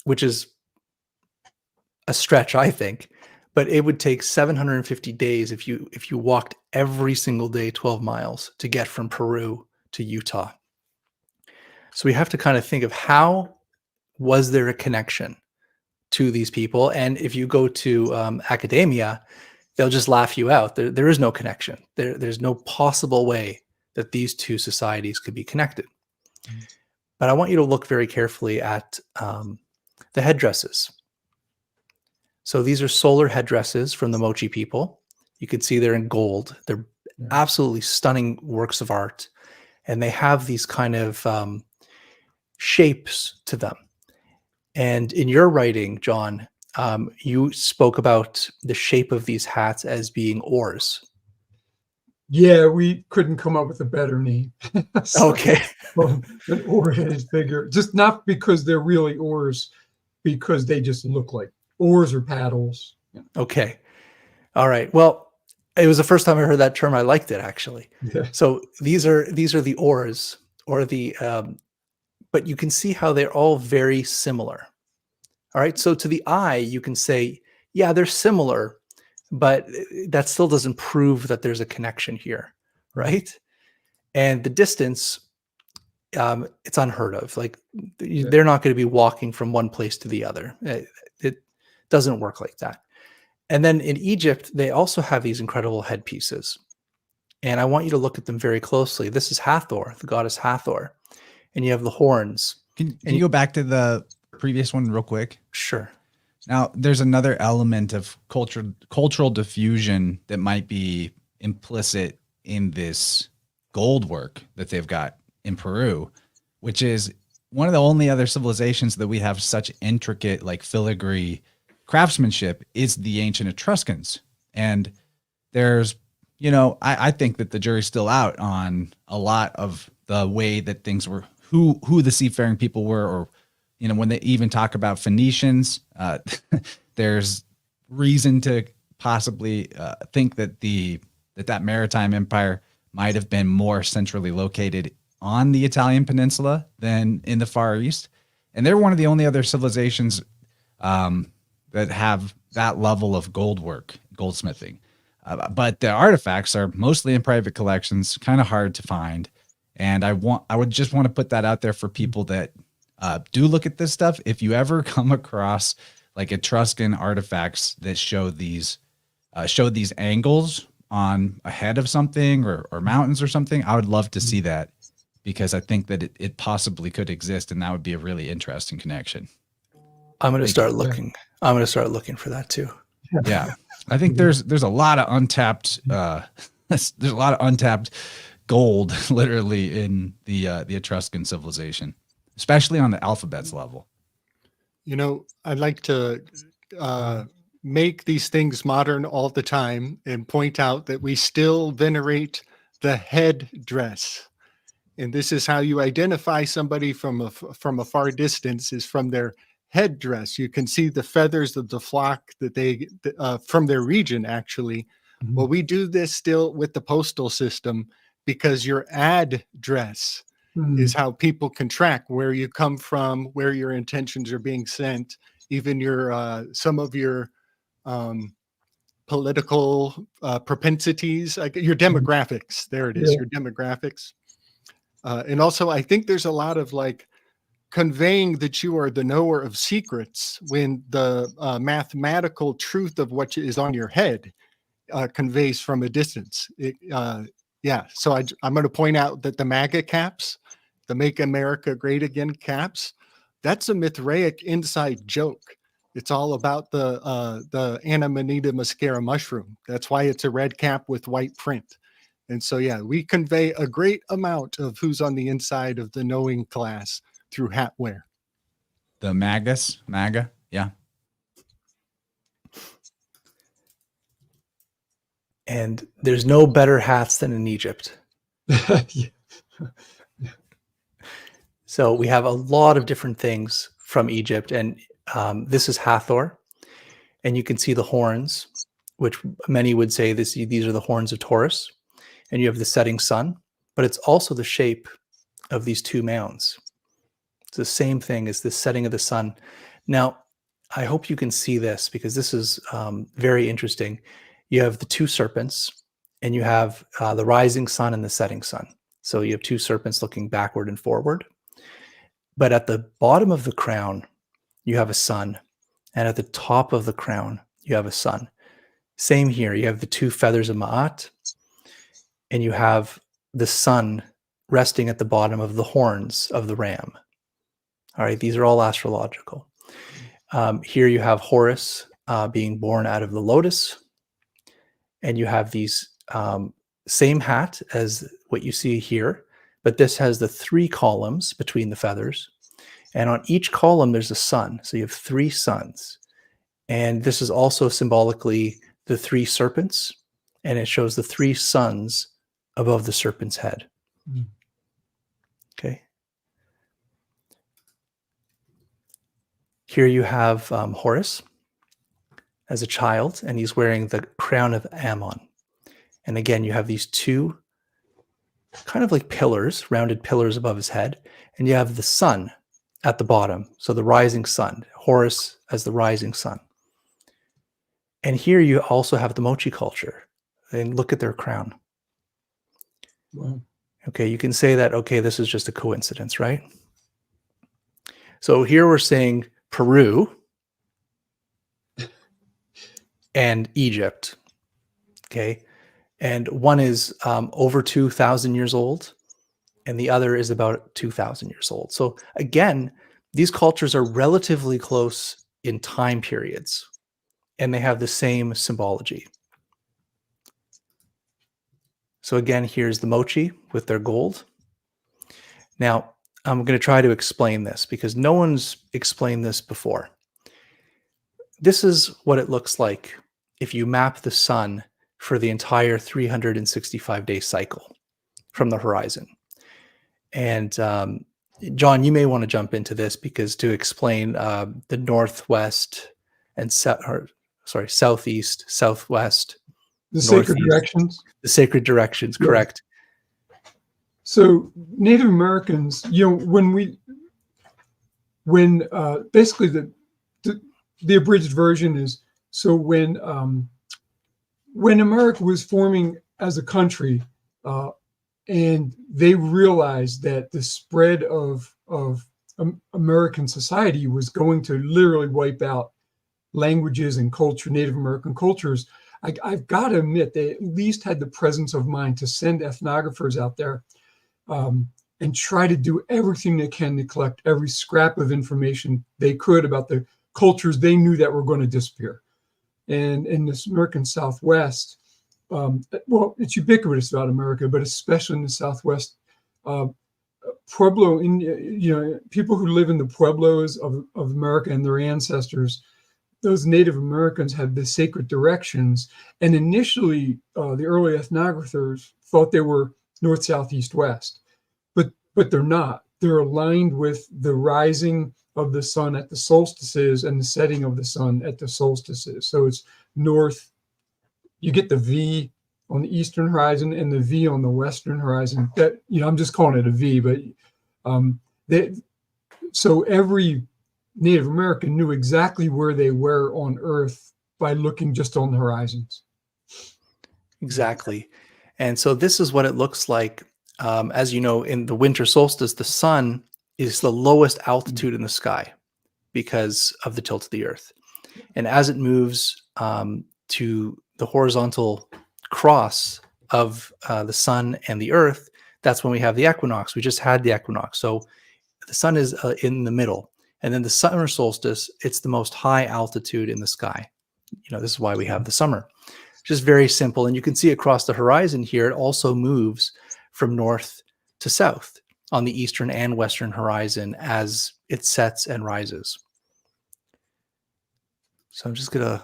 which is a stretch, I think, but it would take 750 days if you walked every single day 12 miles to get from Peru to Utah. So we have to kind of think of, how was there a connection to these people? And if you go to academia, they'll just laugh you out. There is no connection. There's no possible way that these two societies could be connected. Mm-hmm. But I want you to look very carefully at the headdresses. So these are solar headdresses from the Mochi people. You can see they're in gold. They're absolutely stunning works of art. And they have these kind of shapes to them. And in your writing, John, you spoke about the shape of these hats as being oars. Yeah, we couldn't come up with a better name. Okay. Well, an oar head is bigger, just not because they're really oars, because they just look like oars or paddles. Okay. All right. Well, it was the first time I heard that term. I liked it, actually. Yeah. So these are the oars, or the but you can see how they're all very similar. All right. So to the eye, you can say, yeah, they're similar, but that still doesn't prove that there's a connection here, right? And the distance it's unheard of. Like they're not going to be walking from one place to the other. It doesn't work like that. And then in Egypt, they also have these incredible headpieces. And I want you to look at them very closely. This is Hathor, the goddess Hathor. And you have the horns. Can you go back to the previous one real quick? Sure. Now, there's another element of cultural diffusion that might be implicit in this gold work that they've got in Peru, which is one of the only other civilizations that we have such intricate, like filigree craftsmanship is the ancient Etruscans. And there's, I think that the jury's still out on a lot of the way that things were, who the seafaring people were, or, when they even talk about Phoenicians, there's reason to possibly think that that maritime empire might have been more centrally located on the Italian peninsula than in the Far East. And they're one of the only other civilizations that have that level of goldsmithing. But the artifacts are mostly in private collections, kind of hard to find. And I would just want to put that out there for people that do look at this stuff. If you ever come across like Etruscan artifacts that show these angles on a head of something or mountains or something, I would love to see that, because I think that it possibly could exist, and that would be a really interesting connection. I'm going to start looking. I'm going to start looking for that too. Yeah. I think there's a lot of untapped there's a lot of untapped gold literally in the Etruscan civilization, especially on the alphabets level. I'd like to make these things modern all the time and point out that we still venerate the headdress. And this is how you identify somebody from a far distance, is from their headdress. You can see the feathers of the flock that they from their region, actually. Mm-hmm. Well, we do this still with the postal system, because your address is how people can track where you come from, where your intentions are being sent, even your some of your political propensities, like your demographics. There it is, your demographics. And also, I think there's a lot of like conveying that you are the knower of secrets, when the mathematical truth of what is on your head conveys from a distance. So I'm going to point out that the MAGA caps, the Make America Great Again caps, that's a Mithraic inside joke. It's all about the Amanita muscaria mushroom. That's why it's a red cap with white print. And so, we convey a great amount of who's on the inside of the knowing class through hat wear. The MAGA, yeah. And there's no better hats than in Egypt. So we have a lot of different things from Egypt. And this is Hathor. And you can see the horns, which many would say these are the horns of Taurus. And you have the setting sun. But it's also the shape of these two mounds. It's the same thing as the setting of the sun. Now, I hope you can see this, because this is very interesting. You have the two serpents, and you have the rising sun and the setting sun. So you have two serpents looking backward and forward. But at the bottom of the crown, you have a sun. And at the top of the crown, you have a sun. Same here. You have the two feathers of Ma'at, and you have the sun resting at the bottom of the horns of the ram. All right, these are all astrological. Here you have Horus being born out of the lotus, and you have these same hat as what you see here, but this has the 3 columns between the feathers, and on each column there's a sun. So you have 3 suns, and this is also symbolically the 3 serpents, and it shows the 3 suns above the serpent's head. Okay. Here you have Horus as a child, and he's wearing the crown of Ammon. And again, you have these 2 kind of like pillars, rounded pillars above his head, and you have the sun at the bottom. So the rising sun, Horus as the rising sun. And here you also have the Mochi culture. And look at their crown. Wow. Okay, you can say that, okay, this is just a coincidence, right? So here we're saying Peru and Egypt, okay? And one is over 2,000 years old, and the other is about 2,000 years old. So again, these cultures are relatively close in time periods, and they have the same symbology. So again, here's the mochi with their gold. Now, I'm going to try to explain this because no one's explained this before. This is what it looks like if you map the sun for the entire 365-day cycle from the horizon. And John, you may want to jump into this because to explain the northwest and southeast, southwest, The sacred northeast, directions. the sacred directions, Yeah. correct? So Native Americans, when basically the abridged version is, so when America was forming as a country, and they realized that the spread of American society was going to literally wipe out languages and culture, Native American cultures, I've got to admit they at least had the presence of mind to send ethnographers out there and try to do everything they can to collect every scrap of information they could about the cultures they knew that were going to disappear. And in this American Southwest, well, it's ubiquitous throughout America, but especially in the Southwest, Pueblo, people who live in the Pueblos of America and their ancestors, those Native Americans have the sacred directions. And initially, the early ethnographers thought they were north, south, east, west, but they're not. They're aligned with the rising of the sun at the solstices and the setting of the sun at the solstices. So it's north. You get the V on the eastern horizon and the V on the western horizon. That, I'm just calling it a V, but so every Native American knew exactly where they were on Earth by looking just on the horizons. Exactly. And so this is what it looks like. As you know, in the winter solstice, the sun is the lowest altitude in the sky because of the tilt of the Earth. And as it moves to the horizontal cross of the sun and the Earth, that's when we have the equinox. We just had the equinox. So the sun is in the middle. And then the summer solstice, it's the most high altitude in the sky. This is why we have the summer. Just very simple. And you can see across the horizon here, it also moves from north to south on the eastern and western horizon as it sets and rises. So I'm just going to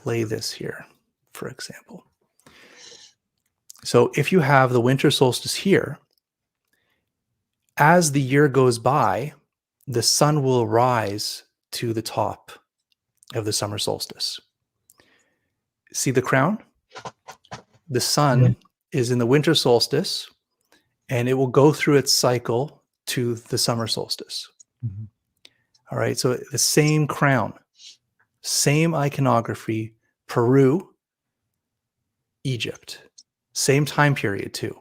lay this here, for example. So if you have the winter solstice here, as the year goes by, the sun will rise to the top of the summer solstice. See the crown? The sun is in the winter solstice, and it will go through its cycle to the summer solstice. Mm-hmm. All right, so the same crown, same iconography, Peru, Egypt, same time period too.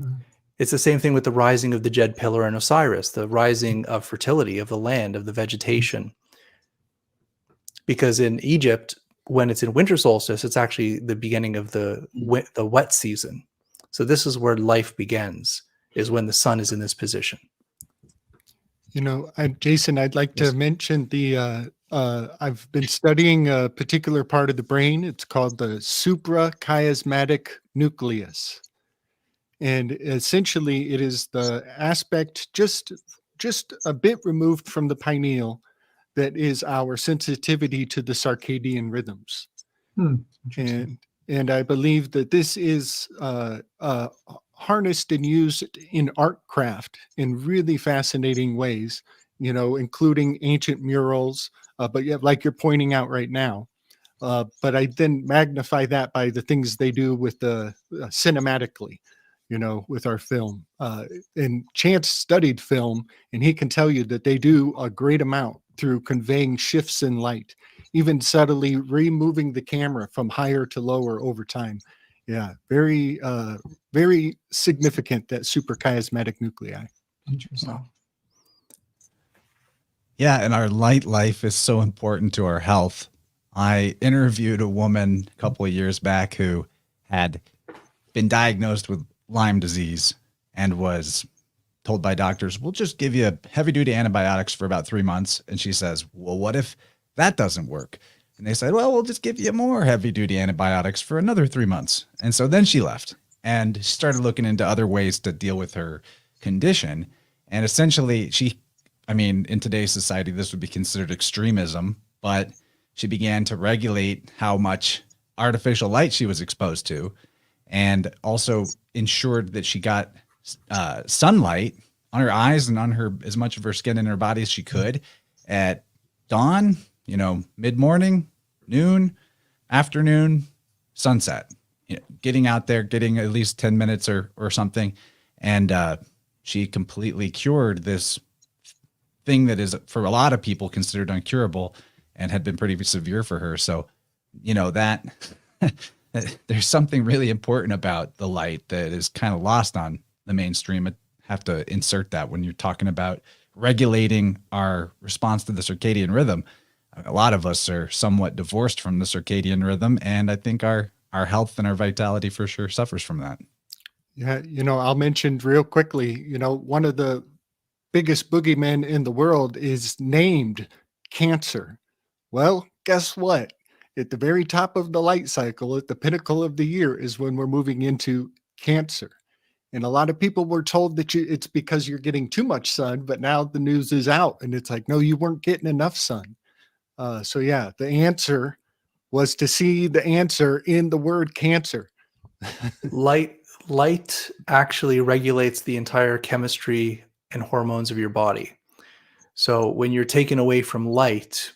Mm-hmm. It's the same thing with the rising of the Jed Pillar and Osiris, the rising of fertility of the land, of the vegetation. Because in Egypt, when it's in winter solstice, it's actually the beginning of the wet season. So this is where life begins, is when the sun is in this position. Jason, I'd like to mention I've been studying a particular part of the brain. It's called the suprachiasmatic nucleus. And essentially it is the aspect just a bit removed from the pineal that is our sensitivity to the circadian rhythms. And I believe that this is harnessed and used in art craft in really fascinating ways, including ancient murals, but yeah, like you're pointing out right now. But I then magnify that by the things they do with the cinematically, with our film. And Chance studied film, and he can tell you that they do a great amount through conveying shifts in light, even subtly removing the camera from higher to lower over time. Yeah, very significant, that superchiasmatic nuclei. Interesting. Yeah, and our light life is so important to our health. I interviewed a woman a couple of years back who had been diagnosed with Lyme disease and was told by doctors, we'll just give you heavy duty antibiotics for about 3 months. And she says, well, what if that doesn't work? And they said, well, we'll just give you more heavy duty antibiotics for another 3 months. And so then she left and she started looking into other ways to deal with her condition. And essentially in today's society, this would be considered extremism, but she began to regulate how much artificial light she was exposed to, and also ensured that she got sunlight on her eyes and on her, as much of her skin and her body as she could, at dawn, mid-morning, noon, afternoon, sunset, getting out there, getting at least 10 minutes or something. And she completely cured this thing that is, for a lot of people, considered incurable and had been pretty severe for her. So, that there's something really important about the light that is kind of lost on the mainstream. I have to insert that when you're talking about regulating our response to the circadian rhythm. A lot of us are somewhat divorced from the circadian rhythm, and I think our health and our vitality for sure suffers from that. Yeah, I'll mention real quickly, one of the biggest boogeymen in the world is named Cancer. Well, guess what? At the very top of the light cycle, at the pinnacle of the year, is when we're moving into Cancer. And a lot of people were told that it's because you're getting too much sun, but now the news is out and it's like, no, you weren't getting enough sun. So yeah, the answer was to see the answer in the word Cancer. Light actually regulates the entire chemistry and hormones of your body. So when you're taken away from light,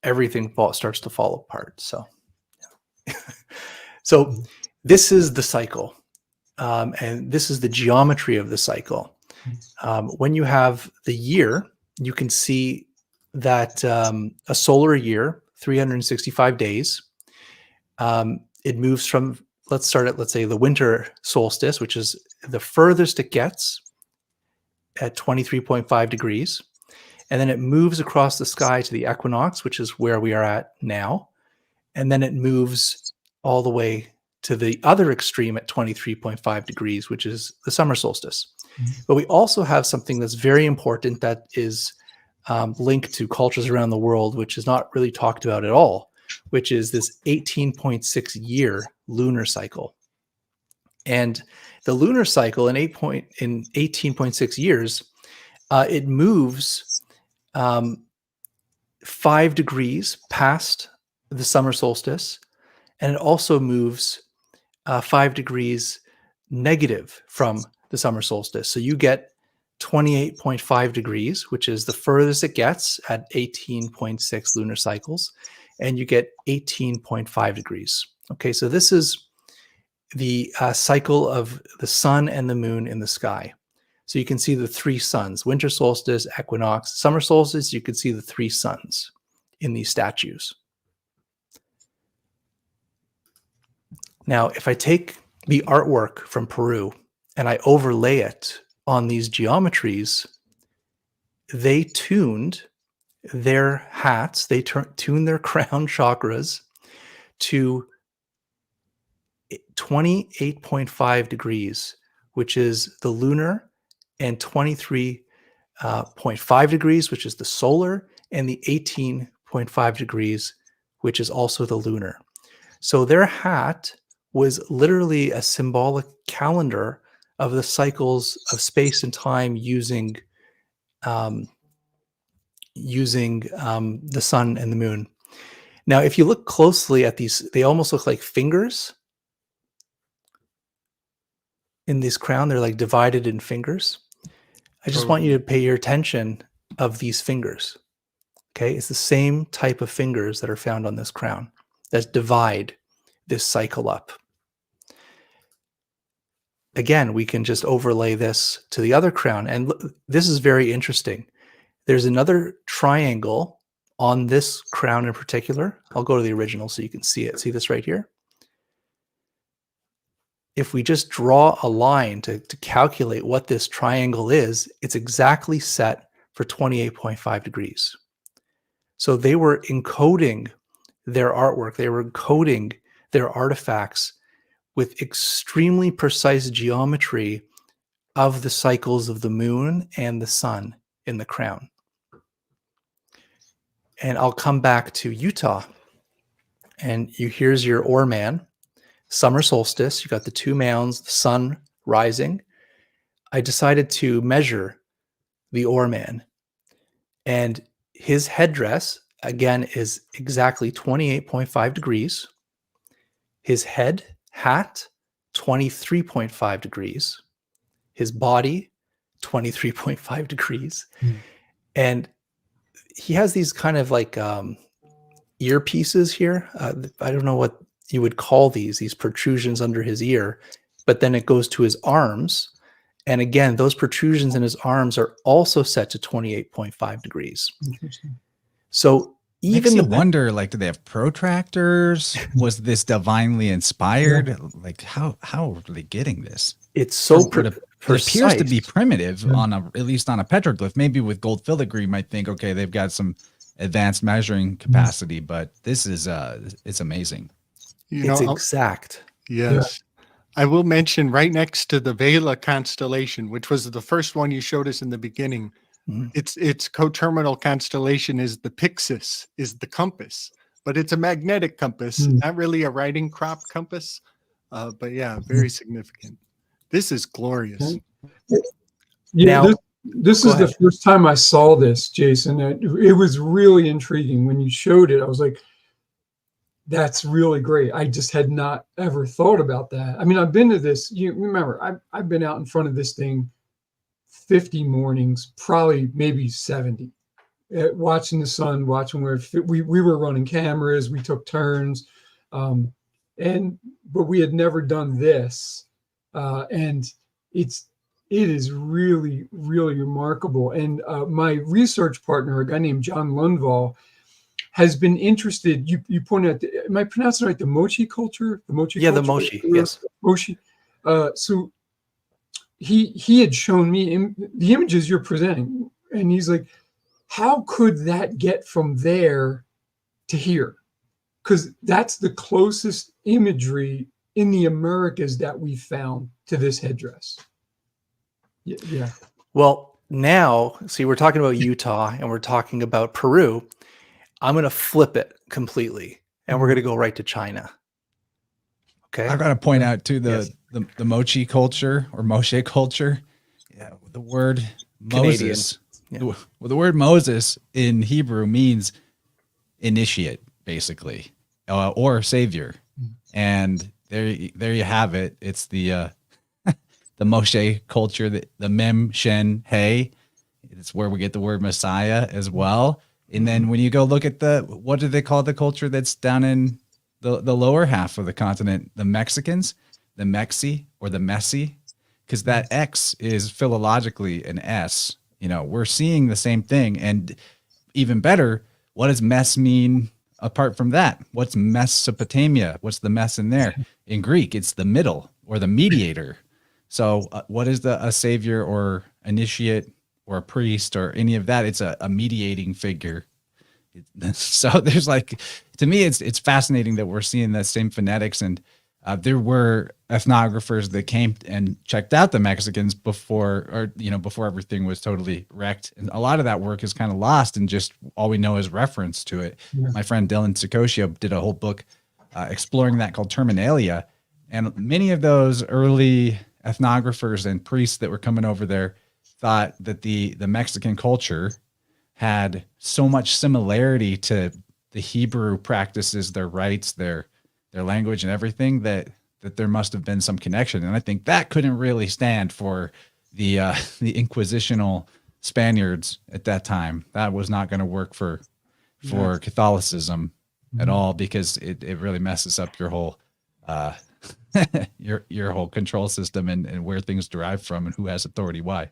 everything starts to fall apart. So, so this is the cycle, and this is the geometry of the cycle. When you have the year, you can see that a solar year, 365 days, it moves from, let's say the winter solstice, which is the furthest it gets at 23.5 degrees. And then it moves across the sky to the equinox, which is where we are at now. And then it moves all the way to the other extreme at 23.5 degrees, which is the summer solstice. But we also have something that's very important that is linked to cultures around the world, which is not really talked about at all, which is this 18.6 year lunar cycle. And the lunar cycle in 18.6 years, it moves 5 degrees past the summer solstice, and it also moves 5 degrees negative from the summer solstice. So you get 28.5 degrees, which is the furthest it gets at 18.6 lunar cycles, and you get 18.5 degrees. Okay, so this is the cycle of the sun and the moon in the sky. So you can see the 3 suns: winter solstice, equinox, summer solstice. You can see the 3 suns in these statues. Now, if I take the artwork from Peru and I overlay it on these geometries, they tuned their hats, they tuned their crown chakras to 28.5 degrees, which is the lunar, and 23.5 degrees, which is the solar, and the 18.5 degrees, which is also the lunar. So their hat was literally a symbolic calendar of the cycles of space and time using the sun and the moon. Now, if you look closely at these, they almost look like fingers in this crown. They're like divided in fingers. I just want you to pay your attention of these fingers. Okay, it's the same type of fingers that are found on this crown that divide this cycle up. Again, we can just overlay this to the other crown, and this is very interesting. There's another triangle on this crown in particular. I'll go to the original so you can see it. See this right here? if we just draw a line to calculate what this triangle is, it's exactly set for 28.5 degrees. So they were encoding their artwork, they were encoding their artifacts with extremely precise geometry of the cycles of the moon and the sun in the crown. And I'll come back to Utah. And here's your Oar Man, summer solstice. You got the two mounds, the sun rising. I decided to measure the Oar Man. And his headdress, again, is exactly 28.5 degrees. His head, hat, 23.5 degrees. His body, 23.5 degrees. And he has these kind of like earpieces here. I don't know what you would call these protrusions under his ear, but then it goes to his arms. And again, those protrusions in his arms are also set to 28.5 degrees. Interesting. So Even even the wonder, like, do they have protractors? Was this divinely inspired? Like, how are they getting this? it's so It appears to be primitive on at least on a petroglyph. Maybe with gold filigree, you might think, okay, they've got some advanced measuring capacity, but this is it's amazing. it's exact. Yes. I will mention right next to the Vela constellation, which was the first one you showed us in the beginning. Mhm. Its coterminal constellation is the Pyxis, is the compass, but it's a magnetic compass, not really a writing crop compass. But yeah, very significant. This is glorious. Yeah, Now- this Go is the ahead. first time I saw this, Jason. It was really intriguing when you showed it. I was like, that's really great. I just had not ever thought about that. I mean, I've been to this. You remember, I've been out in front of this thing 50 mornings, probably maybe 70, watching the sun, watching where we were running cameras, we took turns, but we had never done this, and it is really, really remarkable. And my research partner, a guy named John Lundvall, has been interested. You pointed out, am I pronouncing it right? The Mochi culture, the Mochi. Yeah, culture? the Mochi, yes. Mochi. So he had shown me the images you're presenting, and he's like, how could that get from there to here? Because that's the closest imagery in the Americas that we found to this headdress. Yeah. Well, now, see, we're talking about Utah and we're talking about Peru. I'm going to flip it completely and we're going to go right to China. Okay. I've got to point out too the Mochi culture or Moshe culture. Yeah, the word Canadian. Moses. Yeah. Well, the word Moses in Hebrew means initiate, basically, or savior. And there you have it. It's the Moshe culture, the Mem Shen He. It's where we get the word Messiah as well. And then when you go look at what do they call the culture that's down in the lower half of the continent, the Mexicans, the Mexi or the Messi, because that X is philologically an S. You know, we're seeing the same thing. And even better, what does mess mean apart from that? What's Mesopotamia? What's the mess in there? In Greek, it's the middle or the mediator. So what is a savior or initiate or a priest or any of that? It's a mediating figure. So there's like, to me, it's fascinating that we're seeing that same phonetics. And there were ethnographers that came and checked out the Mexicans before everything was totally wrecked. And a lot of that work is kind of lost and just all we know is reference to it. Yeah. My friend Dylan Sicosio did a whole book exploring that called Terminalia. And many of those early ethnographers and priests that were coming over there thought that the Mexican culture had so much similarity to the Hebrew practices, their rites, their language and everything that there must have been some connection. And I think that couldn't really stand for the inquisitional Spaniards at that time. That was not going to work for Catholicism at all, because it really messes up your whole your whole control system and where things derive from and who has authority why.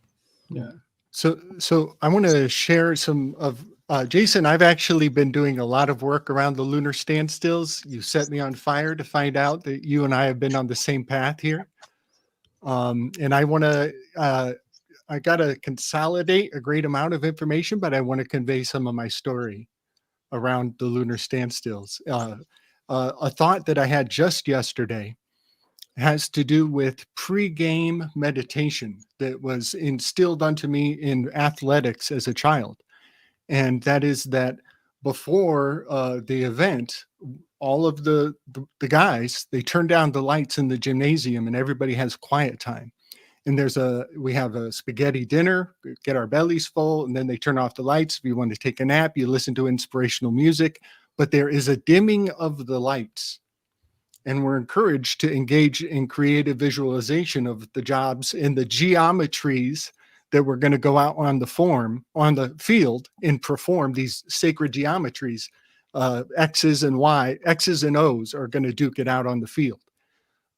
Yeah. So I want to share some of Jason. I've actually been doing a lot of work around the lunar standstills. You set me on fire to find out that you and I have been on the same path here. And I want to, I got to consolidate a great amount of information, but I want to convey some of my story around the lunar standstills. A thought that I had just yesterday has to do with pre-game meditation that was instilled unto me in athletics as a child. And that is that before the event, all of the guys, they turn down the lights in the gymnasium and everybody has quiet time. And we have a spaghetti dinner, get our bellies full, and then they turn off the lights. If you want to take a nap, you listen to inspirational music, but there is a dimming of the lights. And we're encouraged to engage in creative visualization of the jobs and the geometries that we're going to go out on the field and perform these sacred geometries. X's and Y, X's and O's are going to duke it out on the field.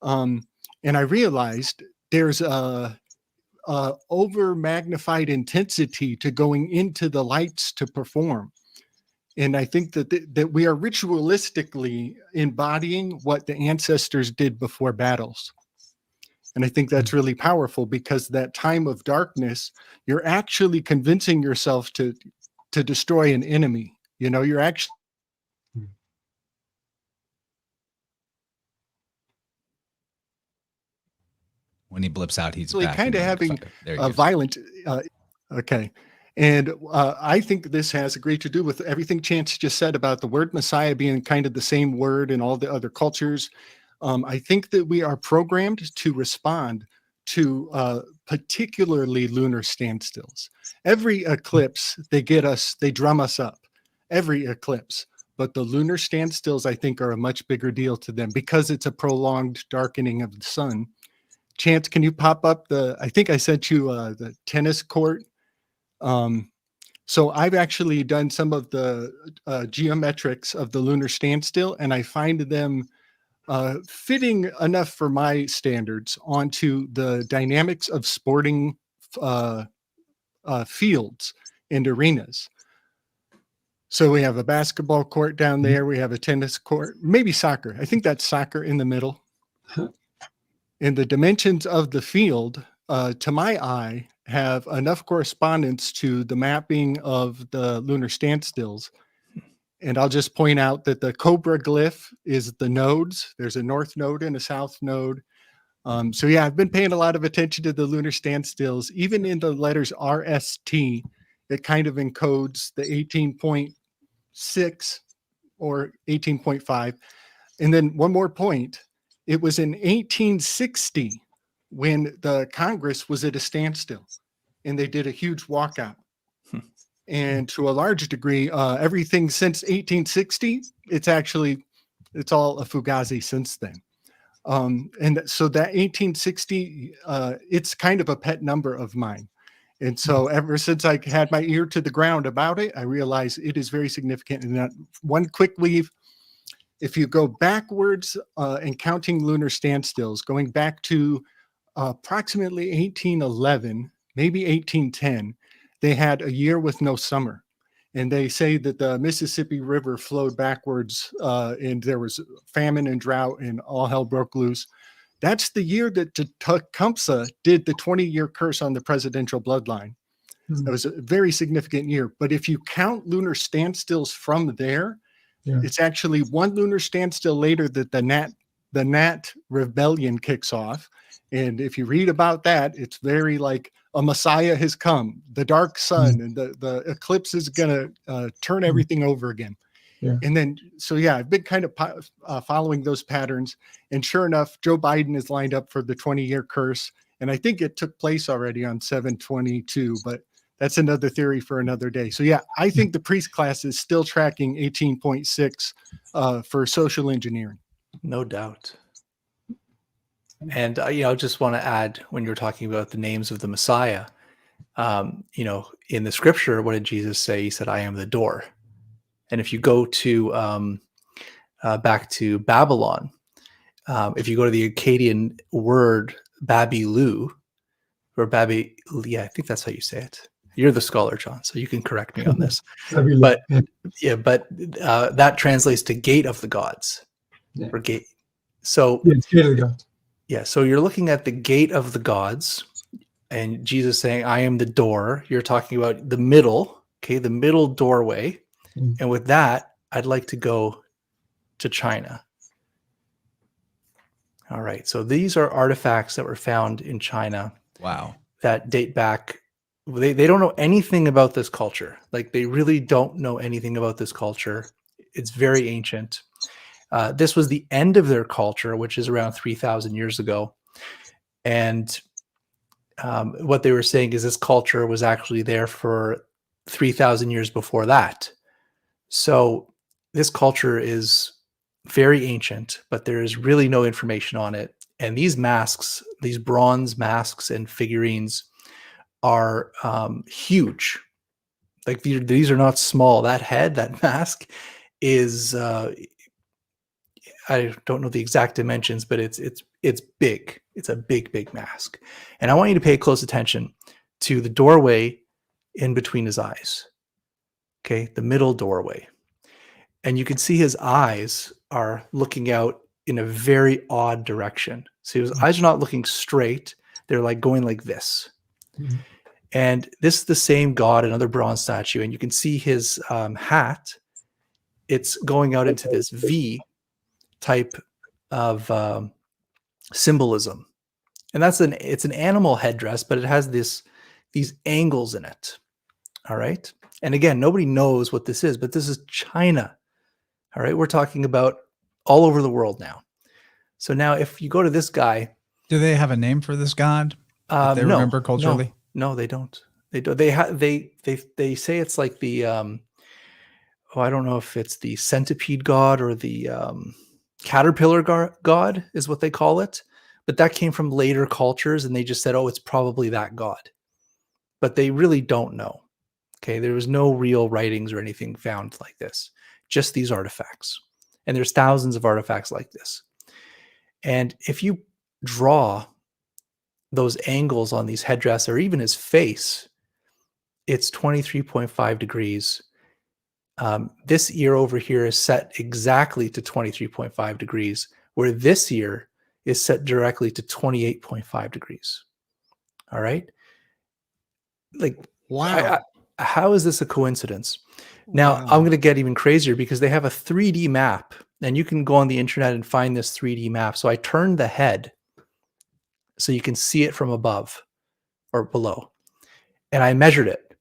And I realized there's a over magnified intensity to going into the lights to perform. And I think that we are ritualistically embodying what the ancestors did before battles. And I think that's really powerful, because that time of darkness, you're actually convincing yourself to destroy an enemy. You know, you're actually When he blips out, he's really back kind of in the having fire. There he a goes. violent. Okay. And I think this has a great to do with everything Chance just said about the word Messiah being kind of the same word in all the other cultures. I think that we are programmed to respond to particularly lunar standstills. Every eclipse, they drum us up. Every eclipse. But the lunar standstills, I think, are a much bigger deal to them because it's a prolonged darkening of the sun. Chance, can you pop up I think I sent you the tennis court. So I've actually done some of the geometrics of the lunar standstill, and I find them fitting enough for my standards onto the dynamics of sporting fields and arenas. So we have a basketball court down there. We have a tennis court, maybe soccer. I think that's soccer in the middle. And the dimensions of the field, to my eye, have enough correspondence to the mapping of the lunar standstills. And I'll just point out that the cobra glyph is the nodes. There's a north node and a south node. So yeah, I've been paying a lot of attention to the lunar standstills. Even in the letters RST, it kind of encodes the 18.6 or 18.5. And then one more point. It was in 1860 when the Congress was at a standstill and they did a huge walkout. And to a large degree, everything since 1860, it's all a fugazi since then. And so that 1860, it's kind of a pet number of mine. And so ever since I had my ear to the ground about it, I realized it is very significant. And that one quick leave, if you go backwards and counting lunar standstills, going back to approximately 1811, maybe 1810, they had a year with no summer. And they say that the Mississippi River flowed backwards and there was famine and drought and all hell broke loose. That's the year that Tecumseh did the 20-year curse on the presidential bloodline. That was a very significant year. But if you count lunar standstills from there, it's actually one lunar standstill later that the Nat rebellion kicks off. And if you read about that, it's very like a Messiah has come, the dark sun, and the eclipse is going to turn everything over again. And then, so yeah, I've been kind of following those patterns. And sure enough, Joe Biden is lined up for the 20-year curse. And I think it took place already on 7/22, but that's another theory for another day. So yeah, I think the priest class is still tracking 18.6 for social engineering. No doubt. And just want to add, when you're talking about the names of the Messiah, in the scripture, what did Jesus say? He said, "I am the door." And if you go to back to Babylon, if you go to the Akkadian word Babilu, or Babi, yeah, I think that's how you say it. You're the scholar, John, so you can correct me on this. But that translates to gate of the gods, or gate. So it's gate of the gods. Yeah, so you're looking at the gate of the gods, and Jesus saying, I am the door. You're talking about the middle, okay, the middle doorway. Mm. And with that, I'd like to go to China. All right, so these are artifacts that were found in China Wow. that date back. They don't know anything about this culture. Like, they really don't know anything about this culture. It's very ancient. This was the end of their culture, which is around 3,000 years ago. And what they were saying is this culture was actually there for 3,000 years before that. So this culture is very ancient, but there is really no information on it. And these masks, these bronze masks and figurines are huge. Like, these are not small. That head, that mask is I don't know the exact dimensions, but it's big. It's a big mask. And I want you to pay close attention to the doorway in between his eyes. Okay, the middle doorway. And you can see his eyes are looking out in a very odd direction. So his eyes are not looking straight. They're like going like this. Mhm. And this is the same god, another bronze statue. And you can see his hat. It's going out into this V type of symbolism. And it's an animal headdress, but it has these angles in it. All right. And again, nobody knows what this is, but this is China. All right. We're talking about all over the world now. So now if you go to this guy, Do they have a name for this god? If they remember culturally? No, they don't. They don't. They say it's like the I don't know if it's the centipede god or the caterpillar god is what they call it. But that came from later cultures, and they just said, oh, it's probably that god. But they really don't know. Okay, there was no real writings or anything found like this, just these artifacts. And there's thousands of artifacts like this. And if you draw those angles on these headdress or even his face, it's 23.5 degrees. This ear over here is set exactly to 23.5 degrees, where this ear is set directly to 28.5 degrees. All right. Like, Wow. how is this a coincidence? Now, Wow. I'm going to get even crazier because they have a 3D map, and you can go on the internet and find this 3D map. So I turned the head so you can see it from above or below, and I measured it.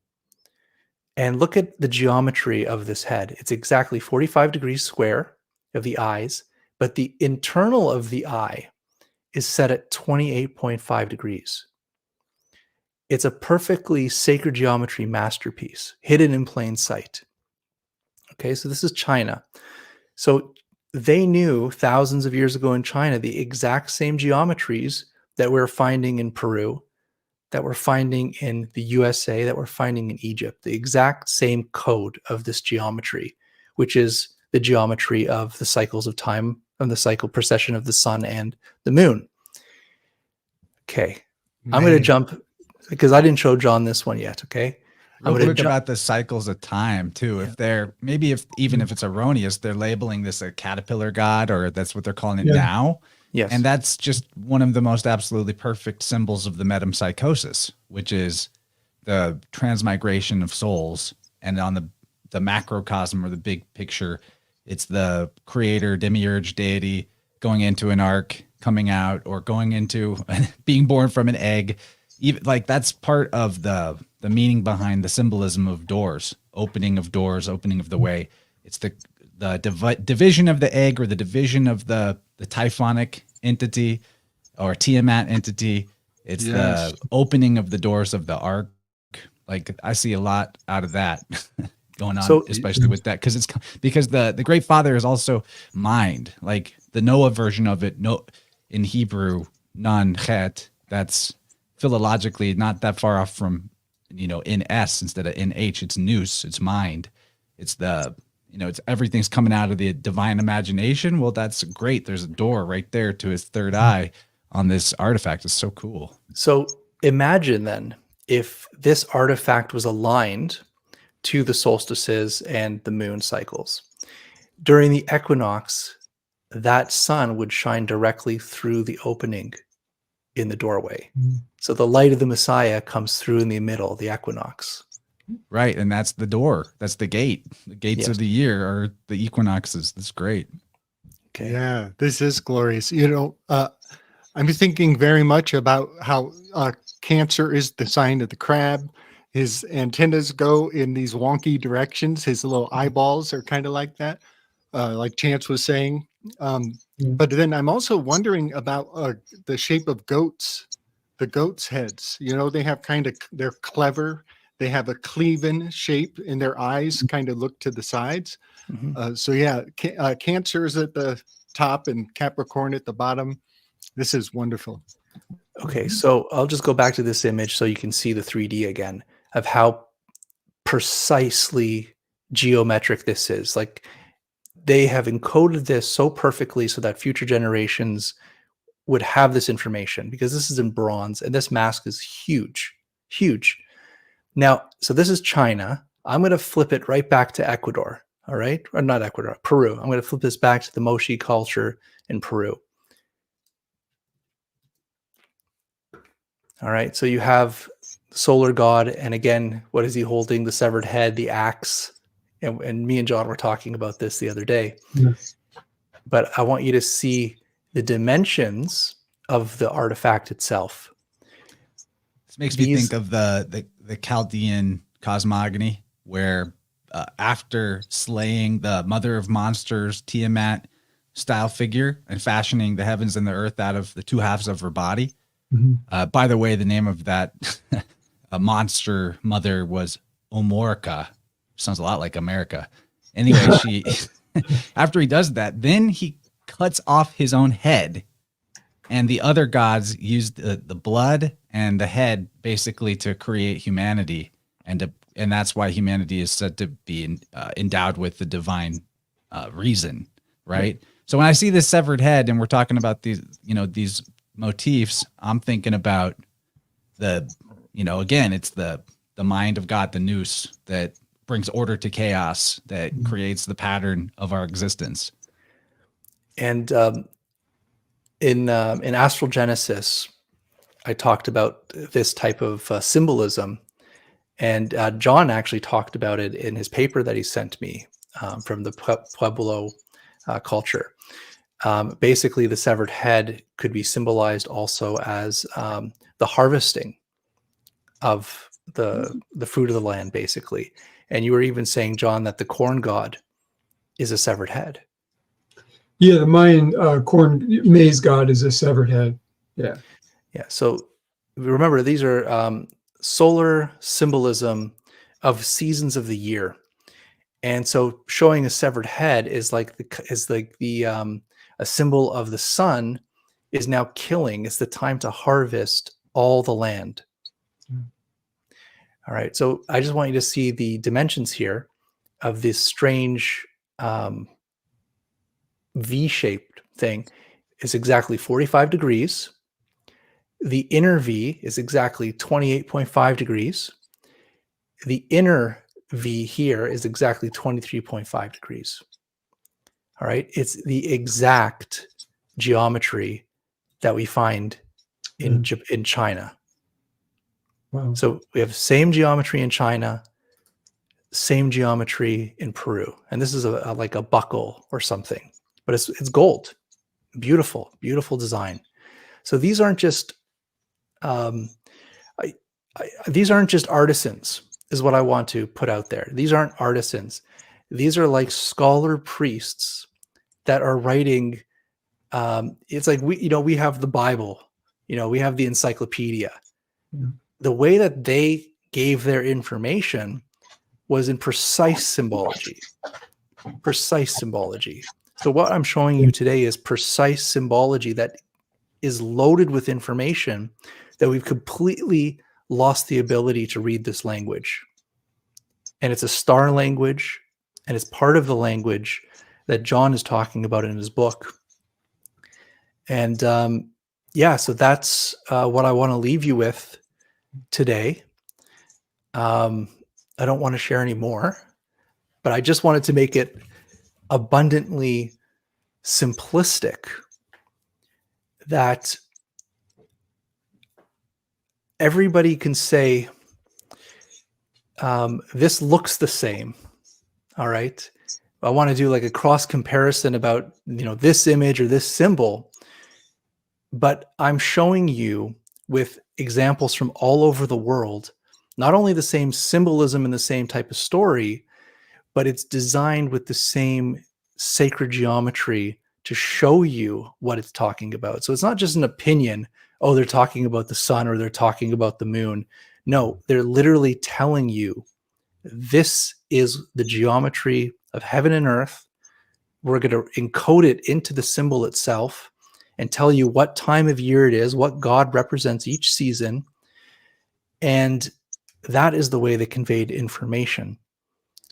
And look at the geometry of this head. It's exactly 45 degrees square of the eyes, but the internal of the eye is set at 28.5 degrees. It's a perfectly sacred geometry masterpiece, hidden in plain sight. Okay, so this is China. So they knew thousands of years ago in China the exact same geometries that we're finding in Peru, that we're finding in the USA, that we're finding in Egypt, the exact same code of this geometry, which is the geometry of the cycles of time, of the cycle precession of the sun and the moon. Okay, I'm going to jump because I didn't show John this one yet. Okay, I'm Real going quick to about the cycles of time too. If they're even if it's erroneous, they're labeling this a caterpillar god, or that's what they're calling it Yeah. now. Yes, And that's just one of the most absolutely perfect symbols of the metempsychosis, which is the transmigration of souls. And on the macrocosm, or the big picture, it's the creator, demiurge, deity going into an ark, coming out, or going into being born from an egg. Even like that's part of the meaning behind the symbolism of doors, opening of the way. It's the division of the egg, or the division of the typhonic entity or Tiamat entity. It's Yes. the opening of the doors of the ark. Like, I see a lot out of that going on, So- especially with that, because the Great Father is also mind, like the Noah version of it. No, in Hebrew, non chet. That's philologically not that far off from, in S instead of in H. It's nous. It's mind. It's it's everything's coming out of the divine imagination. Well, that's great. There's a door right there to his third eye on this artifact. It's so cool. So imagine then if this artifact was aligned to the solstices and the moon cycles. During the equinox, that sun would shine directly through the opening in the doorway. Mhm. So the light of the Messiah comes through in the middle, the equinox. Right. And that's the door. That's the gate. The gates Yes. of the year are the equinoxes. That's great. Okay. Yeah, this is glorious. I'm thinking very much about how Cancer is the sign of the crab. His antennas go in these wonky directions. His little eyeballs are kind of like that, like Chance was saying. But then I'm also wondering about the shape of goats, the goats' heads. They have they're clever. They have a cleaven shape in their eyes, kind of look to the sides. So yeah, Cancer is at the top and Capricorn at the bottom. This is wonderful. Okay, so I'll just go back to this image so you can see the 3D again of how precisely geometric this is. Like, they have encoded this so perfectly so that future generations would have this information, because this is in bronze and this mask is huge, huge. Now, so this is China. I'm going to flip it right back to Ecuador. All right. Or not Ecuador, Peru. I'm going to flip this back to the Moshi culture in Peru. All right. So you have the solar god. And again, what is he holding? The severed head, the axe. And me and John were talking about this the other day. Yes. But I want you to see the dimensions of the artifact itself. This makes me think of the Chaldean cosmogony, where after slaying the mother of monsters, Tiamat style figure, and fashioning the heavens and the earth out of the two halves of her body. Mhm. By the way, the name of that monster mother was Omorka. Sounds a lot like America. Anyway, she after he does that, then he cuts off his own head, and the other gods used the blood and the head basically to create humanity, and that's why humanity is said to be endowed with the divine reason, right? So when I see this severed head, and we're talking about these motifs, I'm thinking about again, it's the mind of God, the nous, that brings order to chaos, that creates the pattern of our existence. And in Astral Genesis, I talked about this type of symbolism, and John actually talked about it in his paper that he sent me from the Pueblo culture. Basically, the severed head could be symbolized also as the harvesting of the fruit of the land, basically. And you were even saying, John, that the corn god is a severed head. Yeah, the Mayan maize god is a severed head. Yeah. Yeah. So remember, these are solar symbolism of seasons of the year. And so showing a severed head is like a symbol of the sun is now killing. It's the time to harvest all the land. All right. So I just want you to see the dimensions here of this strange V-shaped thing. Is exactly 45 degrees. The inner V is exactly 28.5 degrees. The inner V here is exactly 23.5 degrees. All right. It's the exact geometry that we find in China. Wow. So we have same geometry in China, same geometry in Peru. And this is like a buckle or something, but it's gold. Beautiful, beautiful design. So these aren't just these aren't just artisans, is what I want to put out there. These aren't artisans. These are like scholar priests that are writing. It's like we have the Bible, we have the encyclopedia. Yeah. The way that they gave their information was in precise symbology. Precise symbology. So what I'm showing you today is precise symbology that is loaded with information that we've completely lost the ability to read this language. And it's a star language, and it's part of the language that John is talking about in his book. And so that's what I want to leave you with today. I don't want to share any more, but I just wanted to make it abundantly simplistic that everybody can say, this looks the same. All right. I want to do like a cross comparison about, this image or this symbol, but I'm showing you with examples from all over the world, not only the same symbolism and the same type of story, but it's designed with the same sacred geometry to show you what it's talking about. So it's not just an opinion. Oh, they're talking about the sun or they're talking about the moon. No, they're literally telling you this is the geometry of heaven and earth. We're going to encode it into the symbol itself and tell you what time of year it is, what God represents each season. And that is the way they conveyed information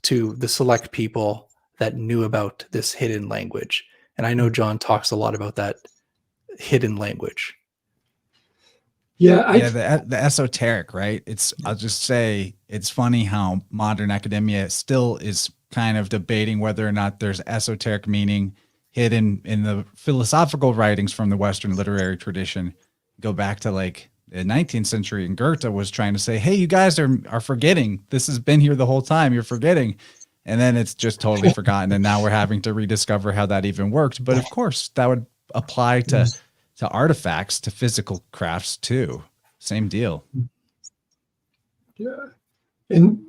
to the select people that knew about this hidden language. And I know John talks a lot about that hidden language. Yeah, the esoteric, right? I'll just say it's funny how modern academia still is kind of debating whether or not there's esoteric meaning hidden in the philosophical writings from the Western literary tradition. Go back to like the 19th century, and Goethe was trying to say, hey, you guys are forgetting. This has been here the whole time. You're forgetting. And then it's just totally forgotten. And now we're having to rediscover how that even worked. But of course, that would apply to artifacts, to physical crafts too. Same deal. Yeah. And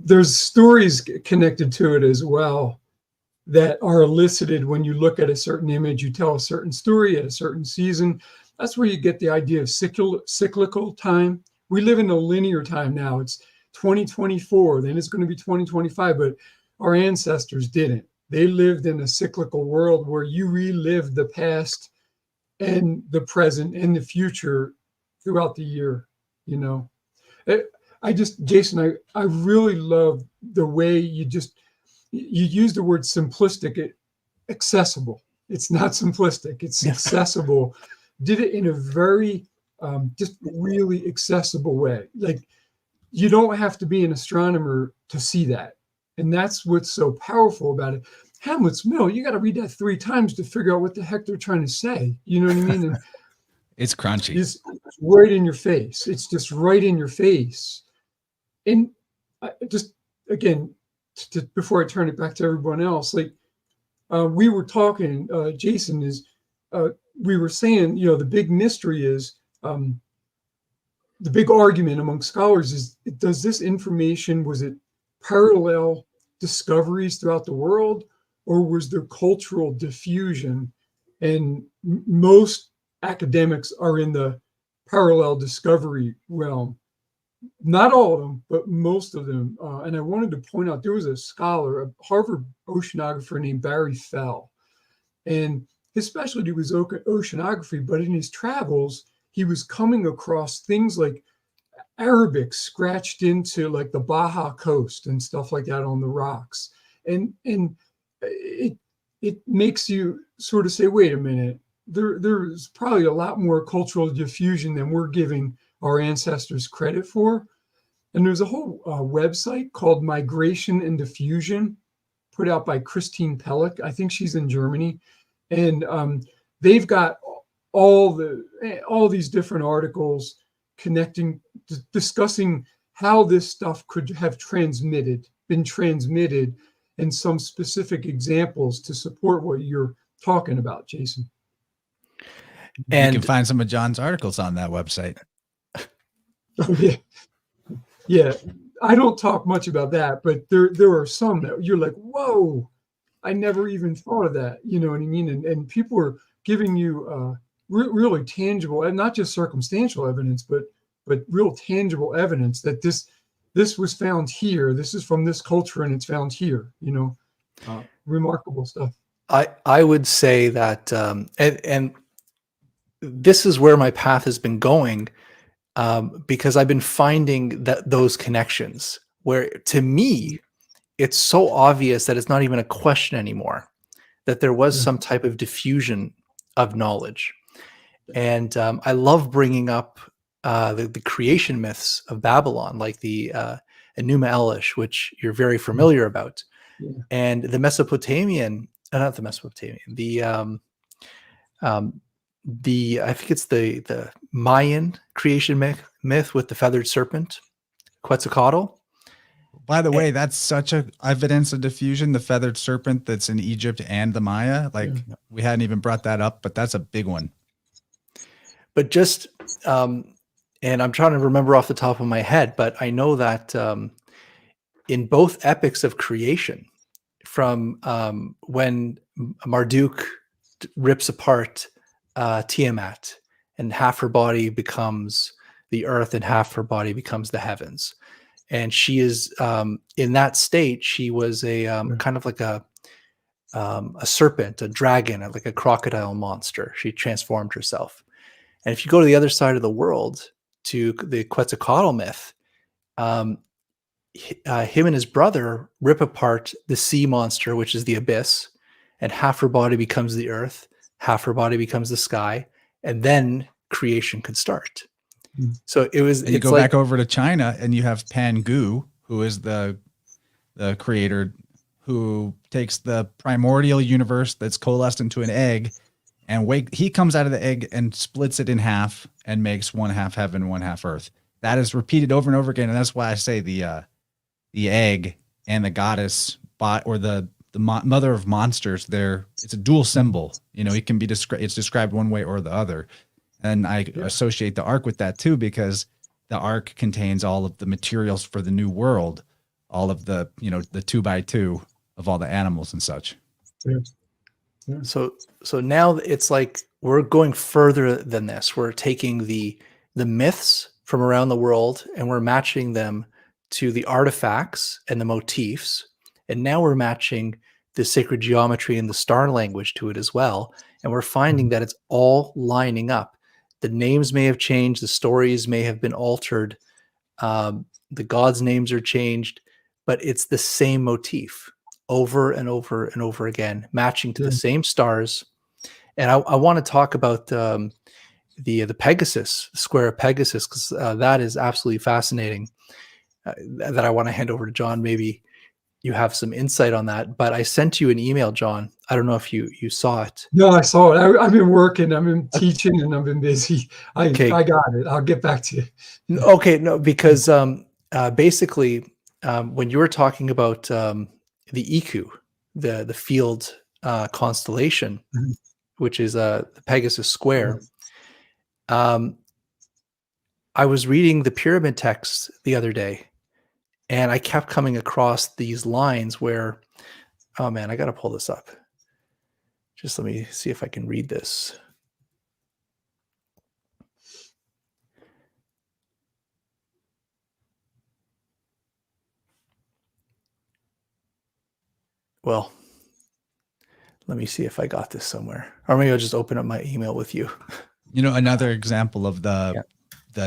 there's stories connected to it as well that are elicited when you look at a certain image. You tell a certain story at a certain season. That's where you get the idea of cyclical time. We live in a linear time now. It's 2024, then it's going to be 2025, but our ancestors didn't. They lived in a cyclical world where you relive the past and the present and the future throughout the year. Jason, I really love the way you use the word simplistic, accessible. It's not simplistic, it's accessible. Did it in a very just really accessible way. Like, you don't have to be an astronomer to see that. And that's what's so powerful about it. Hamlet's Mill, you got to read that 3 times to figure out what the heck they're trying to say. You know what I mean? And it's crunchy. It's right in your face. It's just right in your face. And just, again, before I turn it back to everyone else, like we were talking, Jason, we were saying, the big mystery is, the big argument among scholars is, does this information, was it parallel discoveries throughout the world, or was there cultural diffusion? And most academics are in the parallel discovery realm. Not all of them, but most of them. And I wanted to point out, there was a scholar, a Harvard oceanographer named Barry Fell. And his specialty was oceanography, but in his travels, he was coming across things like Arabic scratched into like the Baja coast and stuff like that on the rocks. And it makes you sort of say, wait a minute, there's probably a lot more cultural diffusion than we're giving our ancestors credit for. And there's a whole website called Migration and Diffusion, put out by Christine Pellick. I think she's in Germany. And they've got all these different articles discussing how this stuff could have been transmitted, and some specific examples to support what you're talking about, Jason. And you can find some of John's articles on that website. Oh, yeah. Yeah. I don't talk much about that, but there are some that you're like, whoa, I never even thought of that. You know what I mean? And people are giving you really tangible, and not just circumstantial evidence, but real tangible evidence that this was found here. This is from this culture, and it's found here. Remarkable stuff. I would say that, and this is where my path has been going, because I've been finding those connections where, to me, it's so obvious that it's not even a question anymore, that there was some type of diffusion of knowledge. And I love bringing up the creation myths of Babylon, like the Enuma Elish, which you're very familiar about. Yeah. And the Mesopotamian not the Mesopotamian, I think it's the Mayan creation myth with the feathered serpent, Quetzalcoatl. By the way, that's such a evidence of diffusion, the feathered serpent that's in Egypt and the Maya. Like we hadn't even brought that up, but that's a big one. But just, and I'm trying to remember off the top of my head, but I know that in both epics of creation, from when Marduk rips apart Tiamat, and half her body becomes the earth and half her body becomes the heavens. And she is in that state. She was a kind of like a serpent, a dragon, like a crocodile monster. She transformed herself. And if you go to the other side of the world to the Quetzalcoatl myth, him and his brother rip apart the sea monster, which is the abyss, and half her body becomes the earth, half her body becomes the sky, and then creation could start. So it was. And you go back over to China, and you have Pan Gu, who is the creator, who takes the primordial universe that's coalesced into an egg, and he comes out of the egg and splits it in half and makes one half heaven, one half earth. That is repeated over and over again, and that's why I say the egg and the goddess or the mother of monsters. It's a dual symbol. You know, it can be it's described one way or the other. And I associate the ark with that too, because the ark contains all of the materials for the new world, all of the, the 2x2 of all the animals and such. Yeah. So now it's like we're going further than this. We're taking the myths from around the world and we're matching them to the artifacts and the motifs. And now we're matching the sacred geometry and the star language to it as well. And we're finding that it's all lining up. The names may have changed. The stories may have been altered. The gods' names are changed, but it's the same motif over and over and over again, matching to the same stars. And I want to talk about the Pegasus, the square of Pegasus, because that is absolutely fascinating. That I want to hand over to John. Maybe you have some insight on that. But I sent you an email, John. I don't know if you saw it. No, I saw it. I've been working, I've been teaching, and I've been busy. I got it. I'll get back to you. Okay, no, because basically, when you were talking about the Iku, the field constellation, which is the Pegasus square, I was reading the pyramid text the other day, and I kept coming across these lines where, oh man, I got to pull this up. Just let me see if I can read this. Well, let me see if I got this somewhere. Or maybe I'll just open up my email with you. Another example of the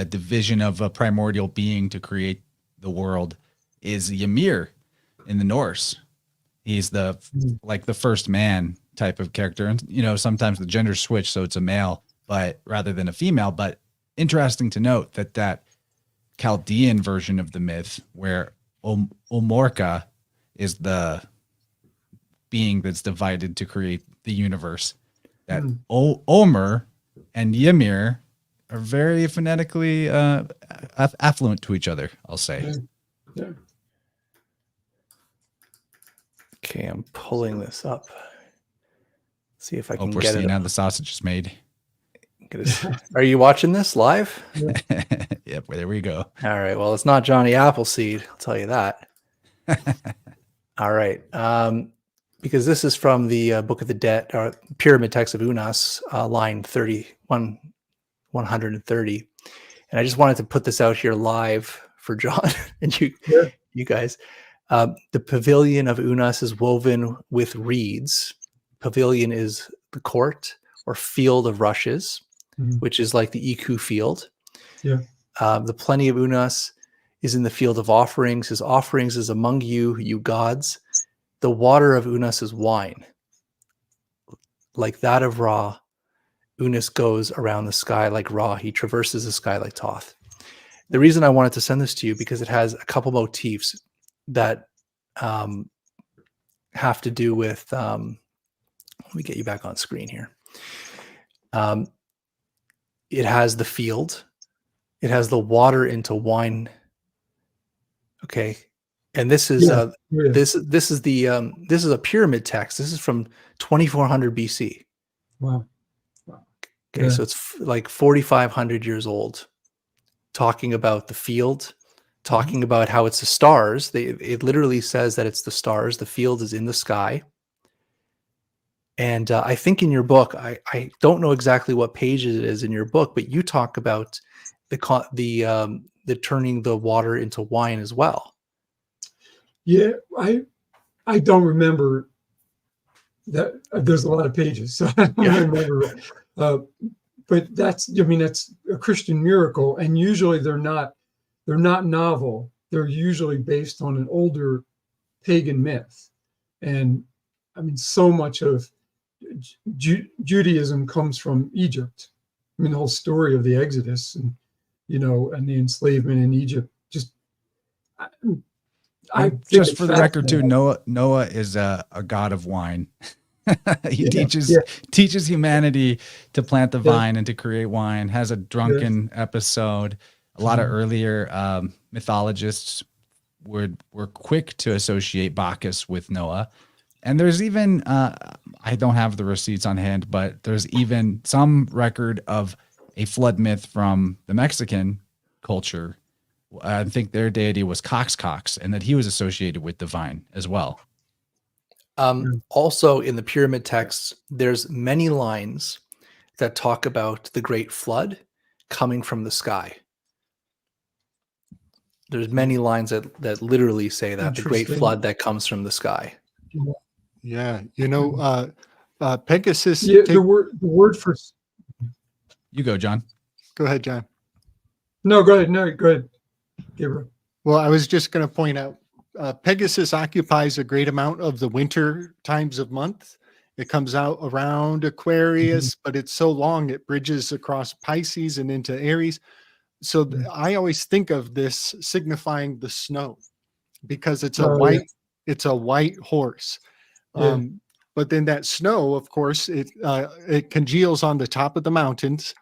division of a primordial being to create the world is Ymir in the Norse. He's the first man type of character. And, sometimes the gender switch, so it's a male, but rather than a female. But interesting to note that Chaldean version of the myth, where Omorka is the being that's divided to create the universe, that Omer and Ymir are very phonetically affluent to each other, I'll say. Yeah. Okay, I'm pulling this up. See if I can we're get seeing it. how the sausage is made. Are you watching this live? Yep, there we go. All right. Well, it's not Johnny Appleseed, I'll tell you that. All right. Because this is from the Book of the Dead, or Pyramid Text of Unas, line 130. And I just wanted to put this out here live for John and you guys. The pavilion of Unas is woven with reeds. Pavilion is the court or field of rushes, which is like the Iku field. Yeah. The plenty of Unas is in the field of offerings. His offerings is among you, you gods. The water of Unas is wine. Like that of Ra, Unas goes around the sky like Ra. He traverses the sky like Thoth. The reason I wanted to send this to you, because it has a couple motifs that have to do with Let me get you back on screen here. It has the field. It has the water into wine. Okay. And this is this is a pyramid text. This is from 2400 BC. Wow. Okay, so it's like 4,500 years old, talking about the field, talking about how it's the stars. It literally says that it's the stars. The field is in the sky. And I think in your book, I don't know exactly what page it is in your book, but you talk about the turning the water into wine as well. Yeah, I don't remember that. There's a lot of pages, so I don't remember. But that's a Christian miracle, and usually they're not novel. They're usually based on an older pagan myth, and I mean, so much of Judaism comes from Egypt. I mean, the whole story of the Exodus and and the enslavement in Egypt. Just for the record too, Noah is a god of wine. He teaches humanity to plant the vine and to create wine. Has a drunken episode. A lot of earlier mythologists were quick to associate Bacchus with Noah. And there's even, I don't have the receipts on hand, but there's even some record of a flood myth from the Mexican culture. I think their deity was Cox, and that he was associated with the vine as well. Also, in the pyramid texts, there's many lines that talk about the great flood coming from the sky. There's many lines that literally say that, the great flood that comes from the sky. Yeah, Pegasus. Yeah, the word for. You go, John. Go ahead, John. No, go ahead. No, go ahead, Gabriel. Well, I was just going to point out, Pegasus occupies a great amount of the winter times of month. It comes out around Aquarius, but it's so long it bridges across Pisces and into Aries. So I always think of this signifying the snow, because it's it's a white horse. But then that snow, of course, it congeals on the top of the mountains.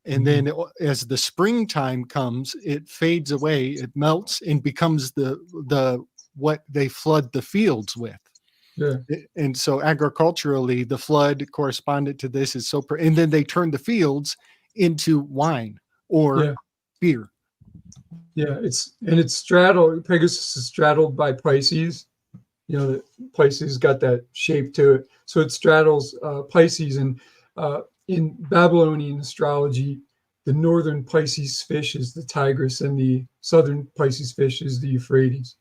And then as the springtime comes, it fades away, it melts and becomes the what they flood the fields with. Yeah. And so agriculturally, the flood corresponded to this is and then they turn the fields into wine or beer. Yeah, it's straddled. Pegasus is straddled by Pisces. Pisces got that shape to it, so it straddles Pisces. And in Babylonian astrology, the northern Pisces fish is the Tigris, and the southern Pisces fish is the Euphrates,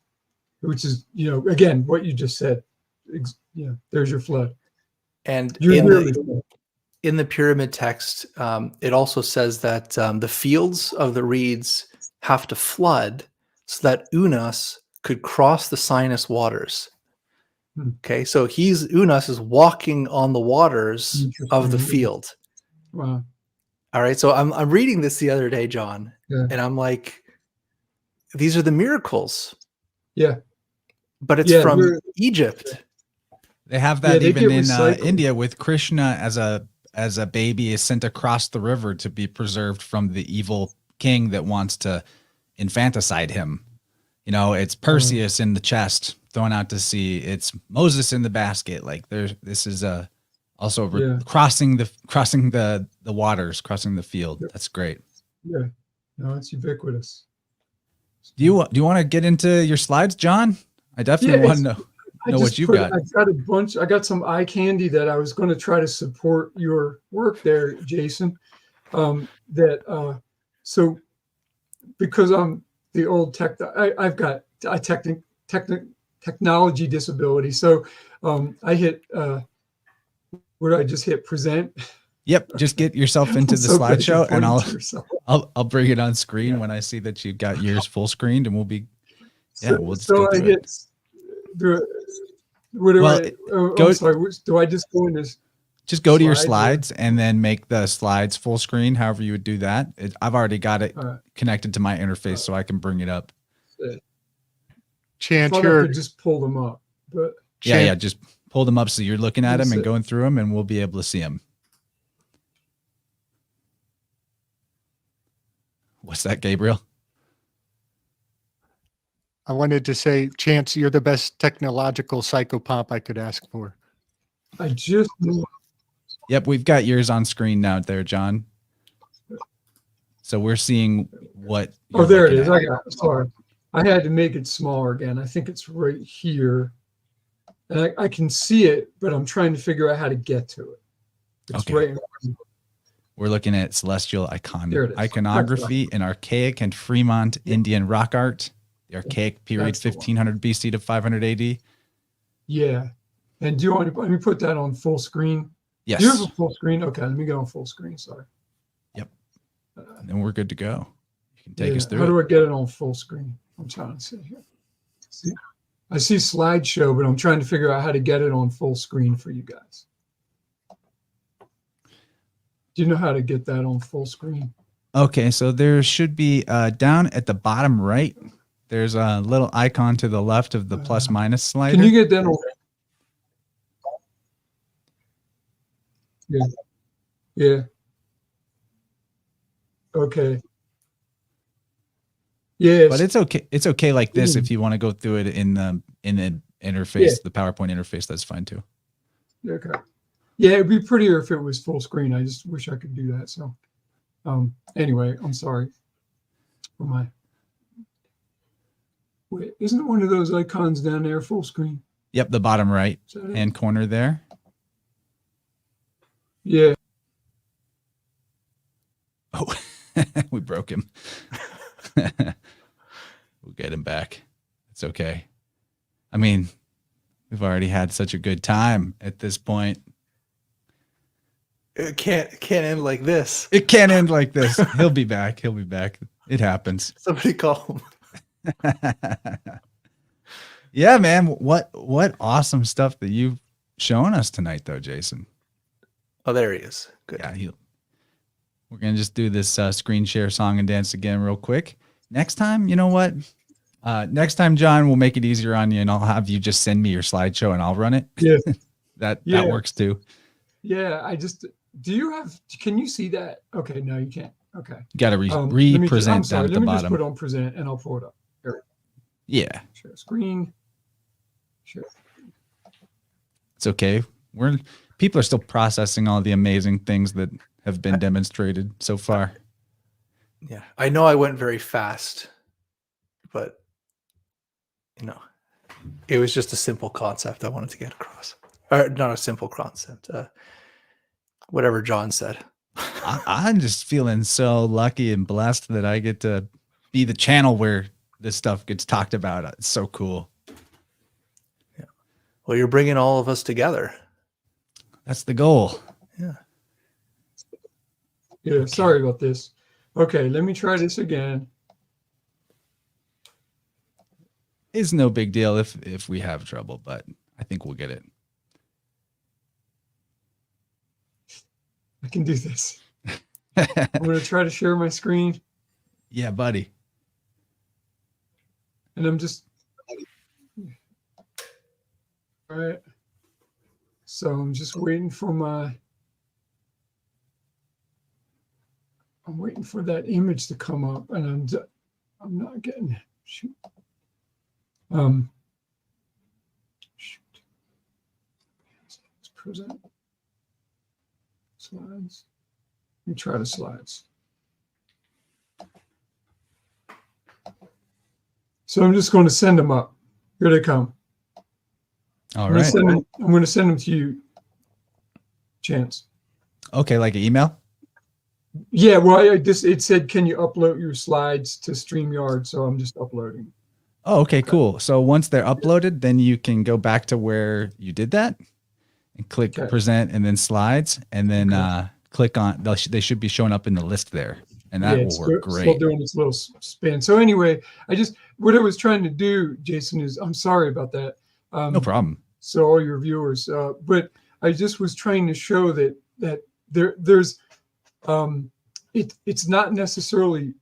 which is again what you just said. There's your flood. And in the pyramid text, it also says that the fields of the reeds have to flood so that Unas could cross the Sinus waters. Okay, so Unas is walking on the waters of the field. Wow. All right, so I'm reading this the other day, John, and I'm like, these are the miracles. Yeah. But it's from Egypt. They have that even in India, with Krishna as a baby is sent across the river to be preserved from the evil king that wants to infanticide him. It's Perseus in the chest thrown out to sea. It's Moses in the basket. Like this is also crossing the waters, crossing the field. That's great. Yeah, no, it's ubiquitous. Do you want to get into your slides, John? I definitely want to know what you got. I got a bunch. I got some eye candy that I was going to try to support your work there, Jason. So because I'm the old tech, I've got a technology disability. So I hit. What did I just hit? Present. Yep. Just get yourself into the slideshow, and I'll bring it on screen when I see that you've got yours full screened, and we'll be. We'll just go through it. Do I just go in this? Just go to your slides and then make the slides full screen. However you would do that. I've already got it connected to my interface, so I can bring it up. Chant here. Just pull them up, but just pull them up so you're looking at them and Set. going through them, and we'll be able to see them. What's that, Gabriel? I wanted to say, Chance, you're the best technological psychopomp I could ask for. I just Yep, we've got yours on screen now there, John. So we're seeing what. oh, there it you're is. looking I got it. Sorry. I had to make it smaller again. I think it's right here. And I can see it, but I'm trying to figure out how to get to it. It's Okay. right. We're looking at celestial There it is. iconography in archaic and Fremont Indian rock art. The archaic period, That's the one. 1500 BC to 500 AD. Yeah. And do you want to let me put that on full screen? Yes. Do you have a full screen? Okay, let me go on full screen. Sorry. Yep. And then we're good to go. You can take us How through do it. I get it on full screen? I'm trying to see here. See, I see slideshow, but I'm trying to figure out how to get it on full screen for you guys. Do you know how to get that on full screen? Okay, so there should be down at the bottom right, there's a little icon to the left of the plus minus slider. Can you get that on? Yeah. Yeah. Okay. Yeah. But it's okay. It's okay like this. Mm. If you want to go through it in the interface, Yeah. the PowerPoint interface, that's fine too. Okay. Yeah, it'd be prettier if it was full screen. I just wish I could do that. So, anyway, I'm sorry for my. Wait, isn't one of those icons down there full screen? Yep, the bottom right Is that it? hand corner there. Yeah. Oh, we broke him. We'll get him back. It's okay. I mean, we've already had such a good time at this point. It can't end like this. It can't end like this. He'll be back. He'll be back. It happens. Somebody call him. Yeah, man. What awesome stuff that you've shown us tonight, though, Jason. Oh, there he is. Good. Yeah, we're gonna just do this screen share song and dance again real quick. Next time, you know what? Next time, John, we'll make it easier on you, and I'll have you just send me your slideshow, and I'll run it. Yeah. that Yeah. works too. Yeah. Can you see that? Okay. No, you can't. Okay. You got to Let me re-present down at the Let me just bottom. put on present and I'll pull it up. Yeah, Share screen. Share. it's okay. People are still processing all the amazing things that have been demonstrated so far. Yeah. I know I went very fast, but it was just a simple concept I wanted to get across. Or not a simple concept. Whatever John said. I'm just feeling so lucky and blessed that I get to be the channel where this stuff gets talked about. It's so cool. Yeah. Well, you're bringing all of us together. That's the goal. Yeah. Yeah. Sorry about this. Okay. Let me try this again. It's no big deal if we have trouble, but I think we'll get it. I can do this. I'm going to try to share my screen. Yeah, buddy. And I'm just, all right. So I'm just waiting for I'm waiting for that image to come up, and I'm not getting it. Shoot. Shoot. Let's present slides. Let me try the slides. So I'm just going to send them up. Here they come. All I'm right. going to send them to you, Chance. Okay, like an email? Yeah, well, it said, can you upload your slides to StreamYard? So I'm just uploading. Oh, okay, cool. So once they're uploaded, then you can go back to where you did that and click Okay. present and then slides, and then Okay. click on, they should be showing up in the list there, and that it's will work still great. doing its little spin. So anyway, what I was trying to do, Jason, is I'm sorry about that. No problem. So all your viewers, but I just was trying to show that there's it's not necessarily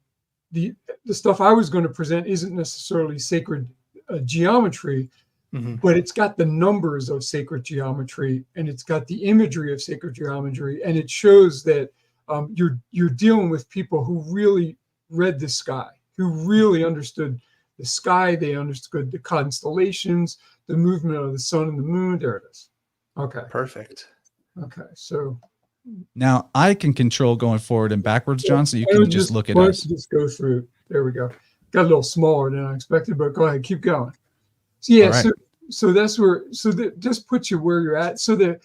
the stuff I was going to present isn't necessarily sacred geometry, but it's got the numbers of sacred geometry, and it's got the imagery of sacred geometry, and it shows that you're dealing with people who really read the sky, who really understood the sky. They understood the constellations, the movement of the sun and the moon. There it is. Okay. Perfect. Okay. So Now I can control going forward and backwards, John, so you can just look at us. Just go through. There we go. Got a little smaller than I expected, but go ahead, keep going. So yeah, All right. so that's where, just puts you where you're at. So the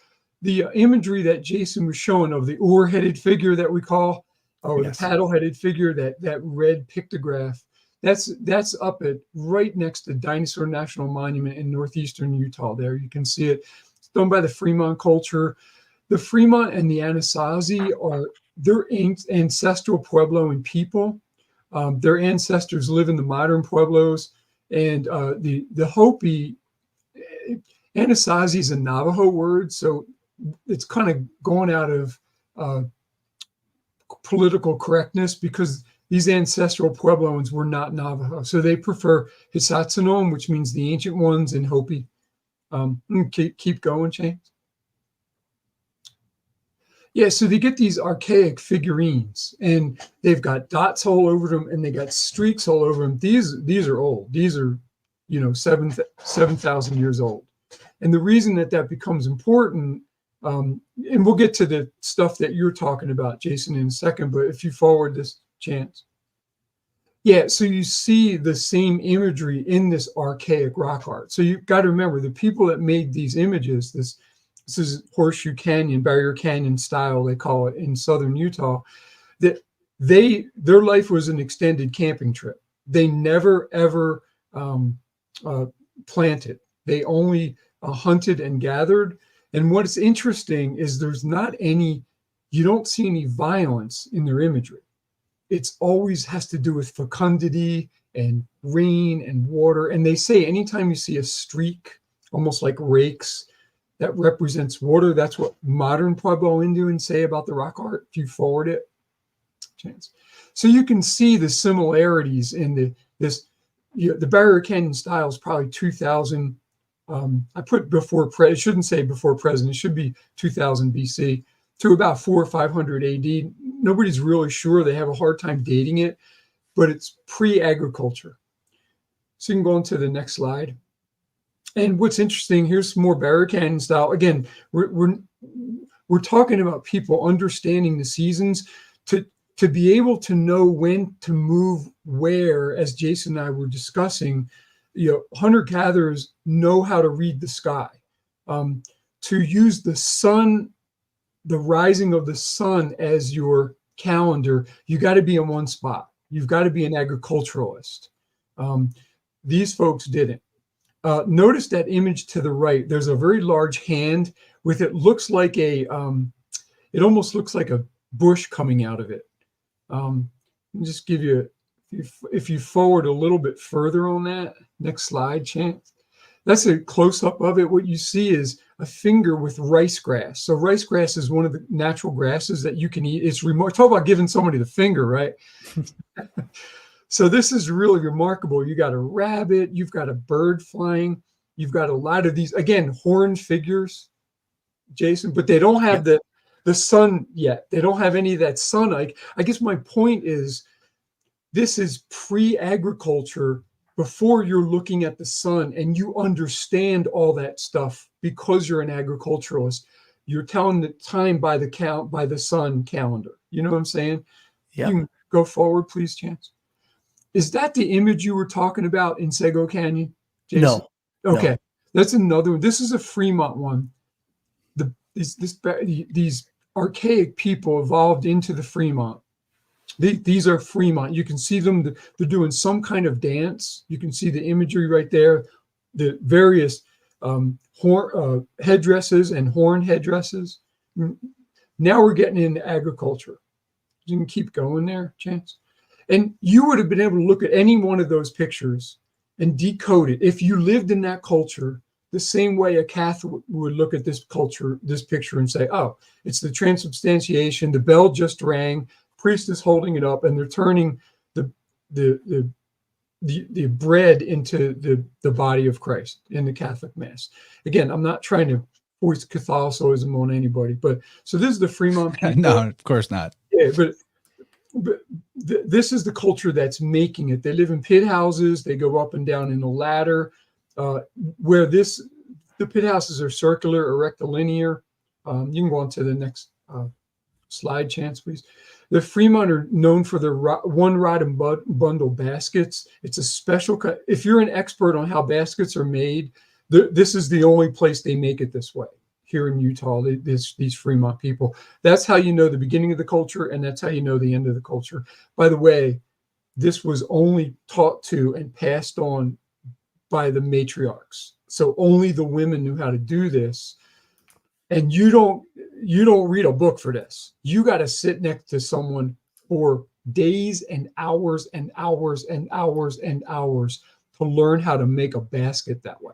imagery that Jason was showing of the oar-headed figure that we call, or Yes. the paddle-headed figure, that red pictograph, that's up at right next to Dinosaur National Monument in northeastern Utah. There you can see it. It's done by the Fremont culture. The Fremont and the Anasazi they're ancestral Puebloan people. Their ancestors live in the modern Pueblos, and the Hopi, Anasazi is a Navajo word, so it's kind of going out of political correctness, because these ancestral Puebloans were not Navajo, so they prefer Hisatsinom, which means the ancient ones, and Hopi. Keep going, James. Yeah, so they get these archaic figurines, and they've got dots all over them, and they got streaks all over them. These are old. These are, 7,000 years old. And the reason that becomes important, and we'll get to the stuff that you're talking about, Jason, in a second, but if you forward this, Chance. Yeah, so you see the same imagery in this archaic rock art. So you've got to remember, the people that made these images, this is Horseshoe Canyon, Barrier Canyon style, they call it in southern Utah, that their life was an extended camping trip. They never, ever planted. They only hunted and gathered. And what's interesting is you don't see any violence in their imagery. It's always has to do with fecundity and rain and water. And they say anytime you see a streak, almost like rakes, that represents water. That's what modern Pueblo Indians say about the rock art, if you forward it. Chance. So you can see the similarities in the Barrier Canyon style is probably 2000. I put it shouldn't say before present, it should be 2000 BC to about 400 or 500 AD. Nobody's really sure. They have a hard time dating it, but it's pre-agriculture. So you can go on to the next slide. And what's interesting, here's some more Barrier Canyon style. Again, we're talking about people understanding the seasons to be able to know when to move where, as Jason and I were discussing. Hunter-gatherers know how to read the sky. To use the sun, the rising of the sun as your calendar, you got to be in one spot. You've got to be an agriculturalist. These folks didn't. Notice that image to the right. There's a very large hand with it almost looks like a bush coming out of it. I'll just give you, if you forward a little bit further on that, next slide, Chance. That's a close-up of it. What you see is a finger with rice grass. So rice grass is one of the natural grasses that you can eat. It's talk about giving somebody the finger, right? So this is really remarkable. You got a rabbit, you've got a bird flying, you've got a lot of these, again, horned figures, Jason, but they don't have the sun yet. They don't have any of that sun. I guess my point is, this is pre-agriculture, before you're looking at the sun, and you understand all that stuff because you're an agriculturalist. You're telling the time by the sun calendar. You know what I'm saying? Yeah. You can go forward, please, Chance. Is that the image you were talking about in Sego Canyon, Jason? No. Okay, no. That's another one. This is a Fremont one. These archaic people evolved into the Fremont. These are Fremont. You can see them. They're doing some kind of dance. You can see the imagery right there. The various headdresses and horn headdresses. Now we're getting into agriculture. You can keep going there, Chance. And you would have been able to look at any one of those pictures and decode it. If you lived in that culture, the same way a Catholic would look at this picture and say, oh, it's the transubstantiation. The bell just rang. Priest is holding it up, and they're turning the the bread into the body of Christ in the Catholic Mass. Again, I'm not trying to force Catholicism on anybody, but so this is the Fremont people. No, of course not. Yeah, but this is the culture that's making it. They live in pit houses. They go up and down in a ladder. Where the pit houses are circular or rectilinear. You can go on to the next slide, Chance, please. The Fremont are known for their one rod and bundle baskets. It's a special kind. If you're an expert on how baskets are made, this is the only place they make it this way here in Utah. These Fremont people. That's how you know the beginning of the culture, and that's how you know the end of the culture. By the way, this was only taught to and passed on by the matriarchs. So only the women knew how to do this. And you don't read a book for this. You got to sit next to someone for days and hours and hours and hours and hours to learn how to make a basket that way.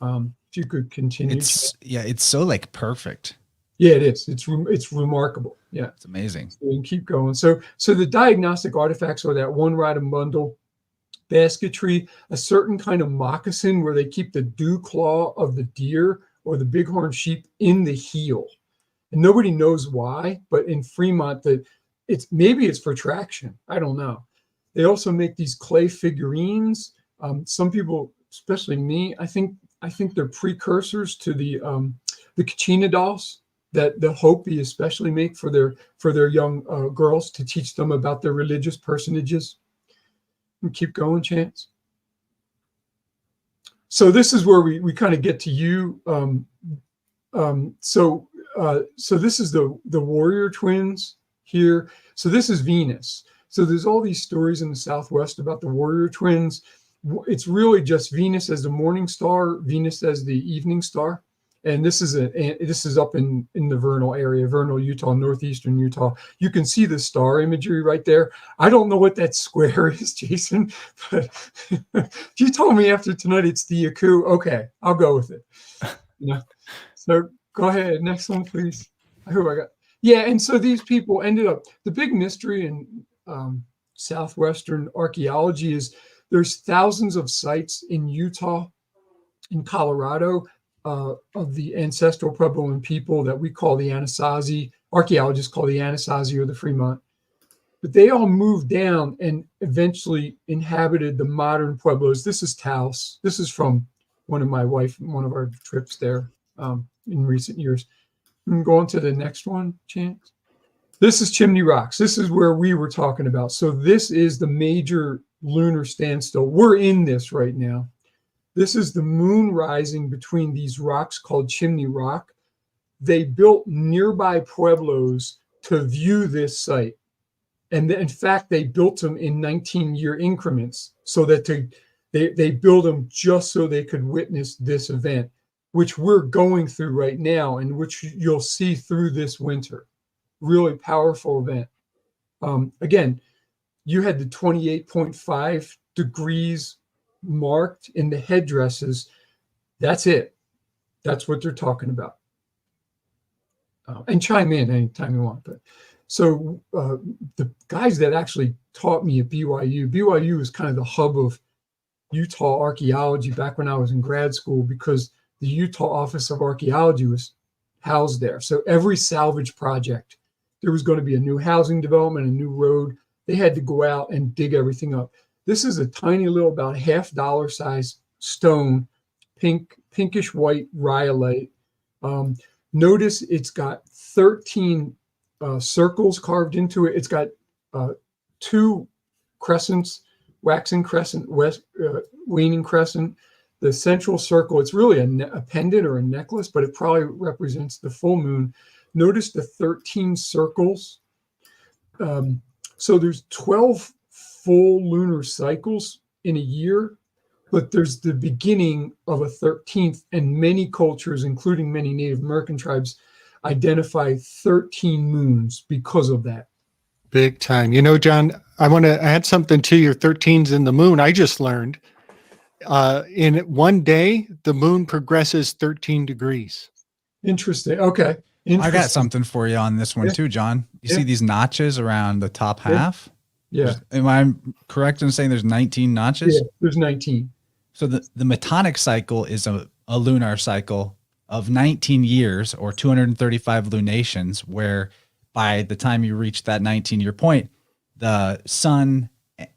If you could continue. It's so like perfect. Yeah, it is. It's remarkable. Yeah, it's amazing. So you can keep going. So the diagnostic artifacts are that one rod and bundle basketry, a certain kind of moccasin where they keep the dew claw of the deer or the bighorn sheep in the heel. And nobody knows why, but in Fremont, it's for traction. I don't know. They also make these clay figurines. Some people, especially me, I think they're precursors to the Kachina dolls that the Hopi especially make for their young girls to teach them about their religious personages. And keep going, Chance. So this is where we kind of get to you. So this is the warrior twins here. So this is Venus. So there's all these stories in the Southwest about the warrior twins. It's really just Venus as the morning star, Venus as the evening star. And this is up in the Vernal area, Vernal, Utah, northeastern Utah. You can see the star imagery right there. I don't know what that square is, Jason, but if you told me after tonight it's the Yaku, okay, I'll go with it. So go ahead, next one, please. Who I got? Yeah, and so these people ended up. The big mystery in southwestern archaeology is there's thousands of sites in Utah, in Colorado. Of the ancestral Puebloan people that we call the Anasazi, archaeologists call the Anasazi or the Fremont. But they all moved down and eventually inhabited the modern Pueblos. This is Taos. This is from one of our trips there in recent years. And go on to the next one, Chance. This is Chimney Rocks. This is where we were talking about. So this is the major lunar standstill. We're in this right now. This is the moon rising between these rocks called Chimney Rock. They built nearby pueblos to view this site. And in fact, they built them in 19-year increments so that they built them just so they could witness this event, which we're going through right now and which you'll see through this winter. Really powerful event. Again, you had the 28.5 degrees marked in the headdresses. That's it. That's what they're talking about. And chime in anytime you want. But so the guys that actually taught me at BYU is kind of the hub of Utah archaeology back when I was in grad school, because the Utah Office of Archaeology was housed there. So every salvage project, there was going to be a new housing development, a new road. They had to go out and dig everything up. This is a tiny little, about $half size stone, pinkish white rhyolite. Notice it's got 13 circles carved into it. It's got 2 crescents, waxing crescent, waning crescent. The central circle, it's really a pendant or a necklace, but it probably represents the full moon. Notice the 13 circles. So there's 12 full lunar cycles in a year, but there's the beginning of a 13th, and many cultures, including many Native American tribes, identify 13 moons because of that. Big time. John, I want to add something to your 13s in the moon. I just learned in one day, the moon progresses 13 degrees. Interesting. Okay. I got something for you on this one too, John. You see these notches around the top half? Yeah. Am I correct in saying there's 19 notches? Yeah, there's 19. So the Metonic cycle is a lunar cycle of 19 years or 235 lunations, where by the time you reach that 19-year point, the sun,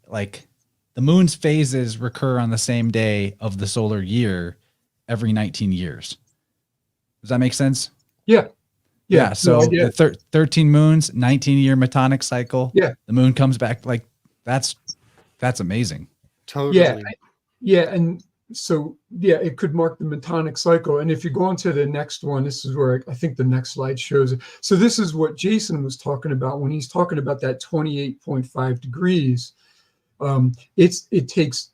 like the moon's phases recur on the same day of the solar year every 19 years. Does that make sense? Yeah. Yeah. So no, yeah. the 13 moons, 19-year Metonic cycle. Yeah. The moon comes back. Like that's amazing. Totally. Yeah. And so, yeah, it could mark the Metonic cycle. And if you go on to the next one, this is where I think the next slide shows it. So this is what Jason was talking about when he's talking about that 28.5 degrees. It takes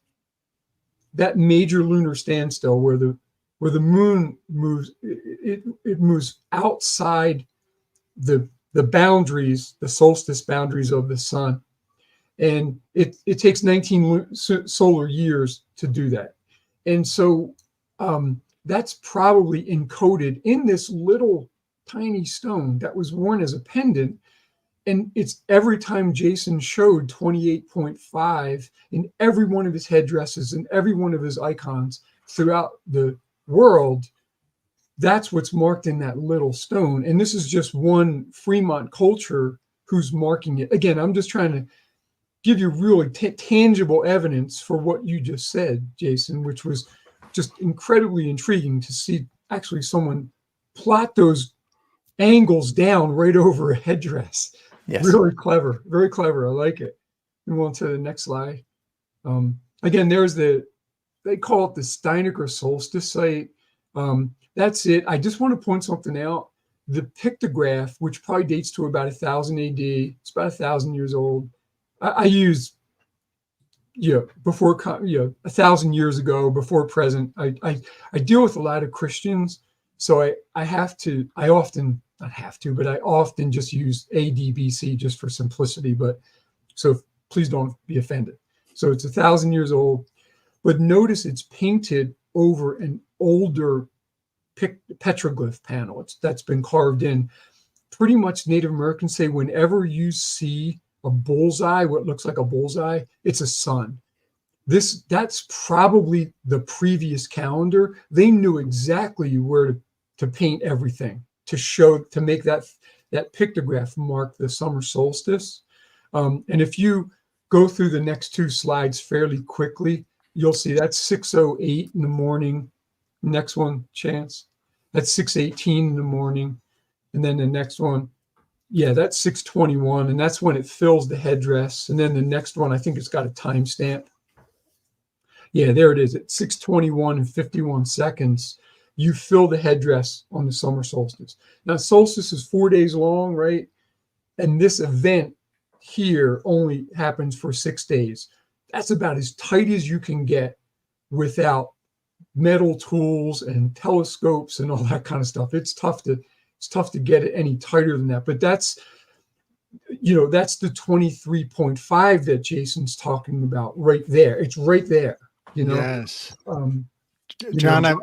that major lunar standstill where the moon moves, it moves outside the boundaries, the solstice boundaries of the sun. And it takes 19 solar years to do that. And so that's probably encoded in this little tiny stone that was worn as a pendant. And it's every time Jason showed 28.5 in every one of his headdresses and every one of his icons throughout the world, that's what's marked in that little stone. And this is just one Fremont culture who's marking it. Again, I'm just trying to give you really tangible evidence for what you just said, Jason, which was just incredibly intriguing to see actually someone plot those angles down right over a headdress. Yes. Really clever, very clever. I like it. Move on to the next slide. Again, there's they call it the Steinecker Solstice site. That's it. I just want to point something out. The pictograph, which probably dates to about 1000 AD, it's about 1000 years old. I use, before, 1,000 years ago, before present. I deal with a lot of Christians, so I often just use AD/BC just for simplicity. But so please don't be offended. So it's 1,000 years old, but notice it's painted over an older petroglyph panel. That's been carved in. Pretty much Native Americans say whenever you see a bullseye, what looks like a bullseye, it's a sun. That's probably the previous calendar. They knew exactly where to paint everything to make that pictograph mark the summer solstice. And if you go through the next two slides fairly quickly, you'll see that's 6:08 in the morning. Next one, Chance, that's 6:18 in the morning. And then the next one, yeah, that's 6:21, and that's when it fills the headdress. And then the next one, I think it's got a timestamp. Yeah, there it is. At 6:21 and 51 seconds, you fill the headdress on the summer solstice. Now, solstice is 4 days long, right? And this event here only happens for 6 days. That's about as tight as you can get without metal tools and telescopes and all that kind of stuff. It's tough to get it any tighter than that. But that's the 23.5 that Jason's talking about right there. It's right there. Yes. John, I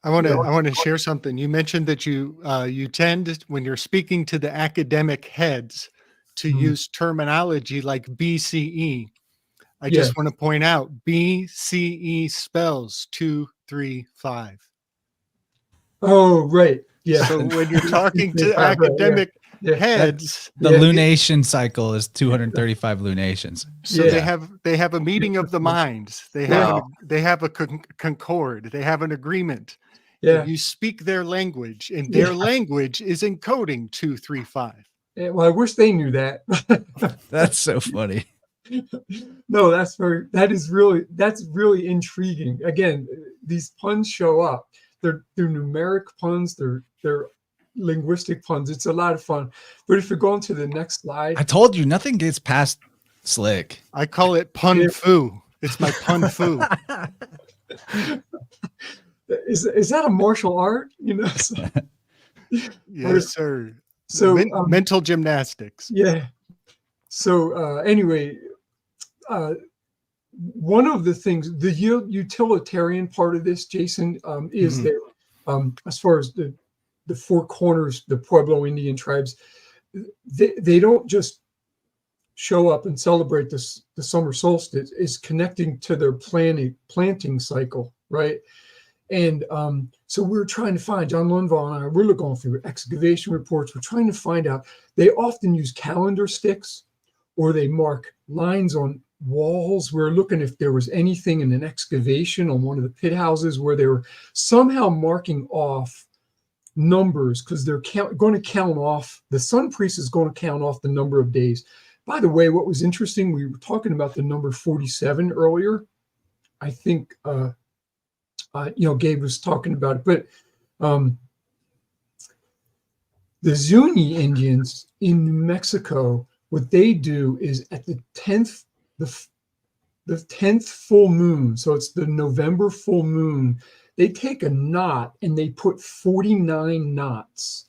want to share something. You mentioned that you tend, when you're speaking to the academic heads, to use terminology like BCE. I just want to point out BCE spells 2, 3, 5. Oh, right. Yeah. So when you're talking to academic heads, the lunation cycle is 235 lunations. So they have a meeting of the minds. They have a concord. They have an agreement. Yeah. You speak their language, and their language is encoding 2, 3, 5. Yeah, well, I wish they knew that. That's so funny. No, that's really intriguing. Again, these puns show up. They're numeric puns. They're linguistic puns. It's a lot of fun. But if you go on to the next slide, I told you nothing gets past Slick. I call it pun fu. It's my pun fu. Is that a martial art? Yes, sir. So mental gymnastics. Yeah. So anyway, one of the things, the utilitarian part of this, Jason, is that as far as the four corners, the Pueblo Indian tribes, they don't just show up and celebrate the summer solstice is connecting to their planting cycle, right? And so we're trying to find, John Lundvall and I, we're going through excavation reports. We're trying to find out. They often use calendar sticks, or they mark lines on walls. We're looking if there was anything in an excavation on one of the pit houses where they were somehow marking off numbers, because they're going to count off, the sun priest is going to count off the number of days. By the way, what was interesting, we were talking about the number 47 earlier. I think, Gabe was talking about it, but the Zuni Indians in New Mexico, what they do is at the 10th, the 10th full moon, so it's the November full moon, they take a knot and they put 49 knots,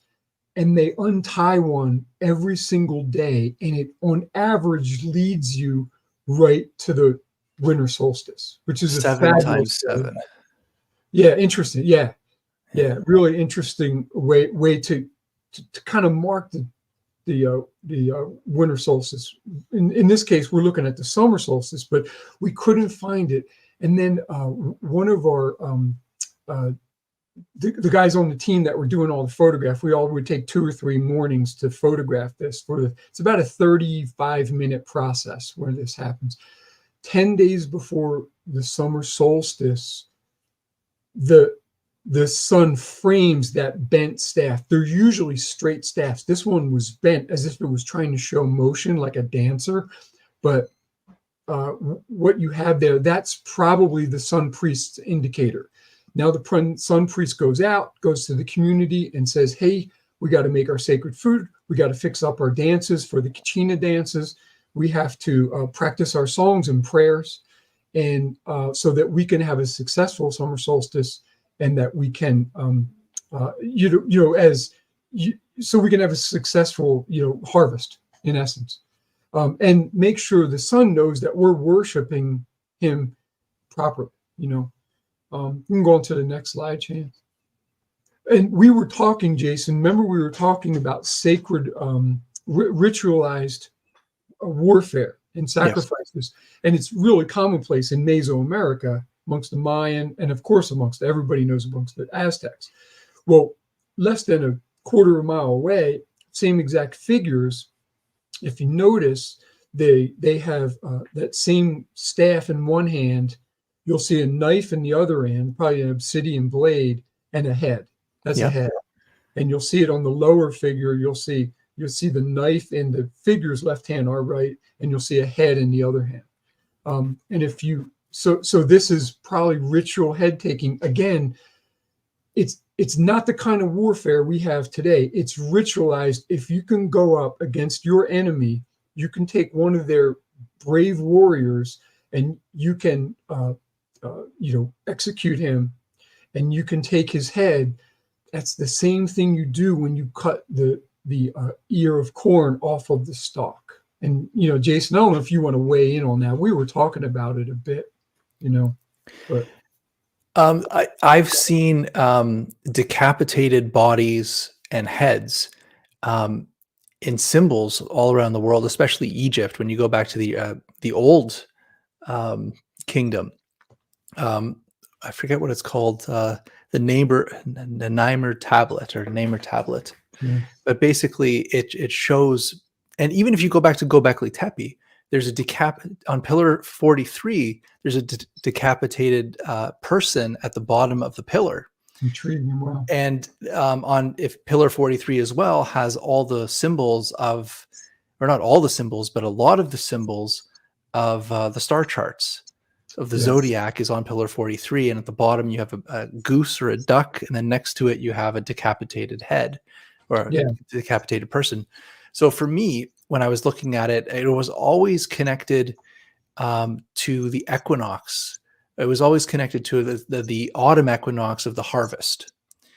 and they untie one every single day, and it on average leads you right to the winter solstice, which is 7 times 7. Yeah, interesting. Yeah, really interesting way to kind of mark the winter solstice. In this case, we're looking at the summer solstice, but we couldn't find it. And then one of our the guys on the team that were doing all the photograph, we all would take 2 or 3 mornings to photograph this. It's about a 35-minute process where this happens. 10 days before the summer solstice, the sun frames that bent staff. They're usually straight staffs. This one was bent as if it was trying to show motion like a dancer. But what you have there, that's probably the sun priest's indicator. Now the sun priest goes to the community and says, hey, we got to make our sacred food. We got to fix up our dances for the Kachina dances. We have to practice our songs and prayers, and so that we can have a successful summer solstice, and that we can, so we can have a successful, harvest in essence, and make sure the sun knows that we're worshiping him properly. You can go on to the next slide, Chance. And we were talking, Jason, remember we were talking about sacred, ritualized warfare and sacrifices. Yes. And it's really commonplace in Mesoamerica amongst the Mayan, and of course amongst everybody knows amongst the Aztecs. Well, less than a quarter of a mile away, same exact figures. If you notice, they have that same staff in one hand. You'll see a knife in the other hand, probably an obsidian blade, and a head. That's a head. And you'll see it on the lower figure. You'll see the knife in the figure's left hand or right, and you'll see a head in the other hand. And if you so this is probably ritual head taking. Again, it's not the kind of warfare we have today. It's ritualized. If you can go up against your enemy, you can take one of their brave warriors, and you can execute him, and you can take his head. That's the same thing you do when you cut the ear of corn off of the stalk. And Jason, I don't know if you want to weigh in on that. We were talking about it a bit, but I've seen decapitated bodies and heads in symbols all around the world, especially Egypt. When you go back to the old kingdom, I forget what it's called, the Naimer tablet. Yeah. But basically it shows, and even if you go back to Göbekli Tepe, there's on pillar 43, there's a decapitated person at the bottom of the pillar. Intriguing. Wow. And if pillar 43 as well has all the symbols of, or not all the symbols, but a lot of the symbols of the star charts of the zodiac is on pillar 43, and at the bottom you have a goose or a duck, and then next to it you have a decapitated head or a decapitated person. So for me, when I was looking at it, it was always connected to the equinox. It was always connected to the autumn equinox of the harvest.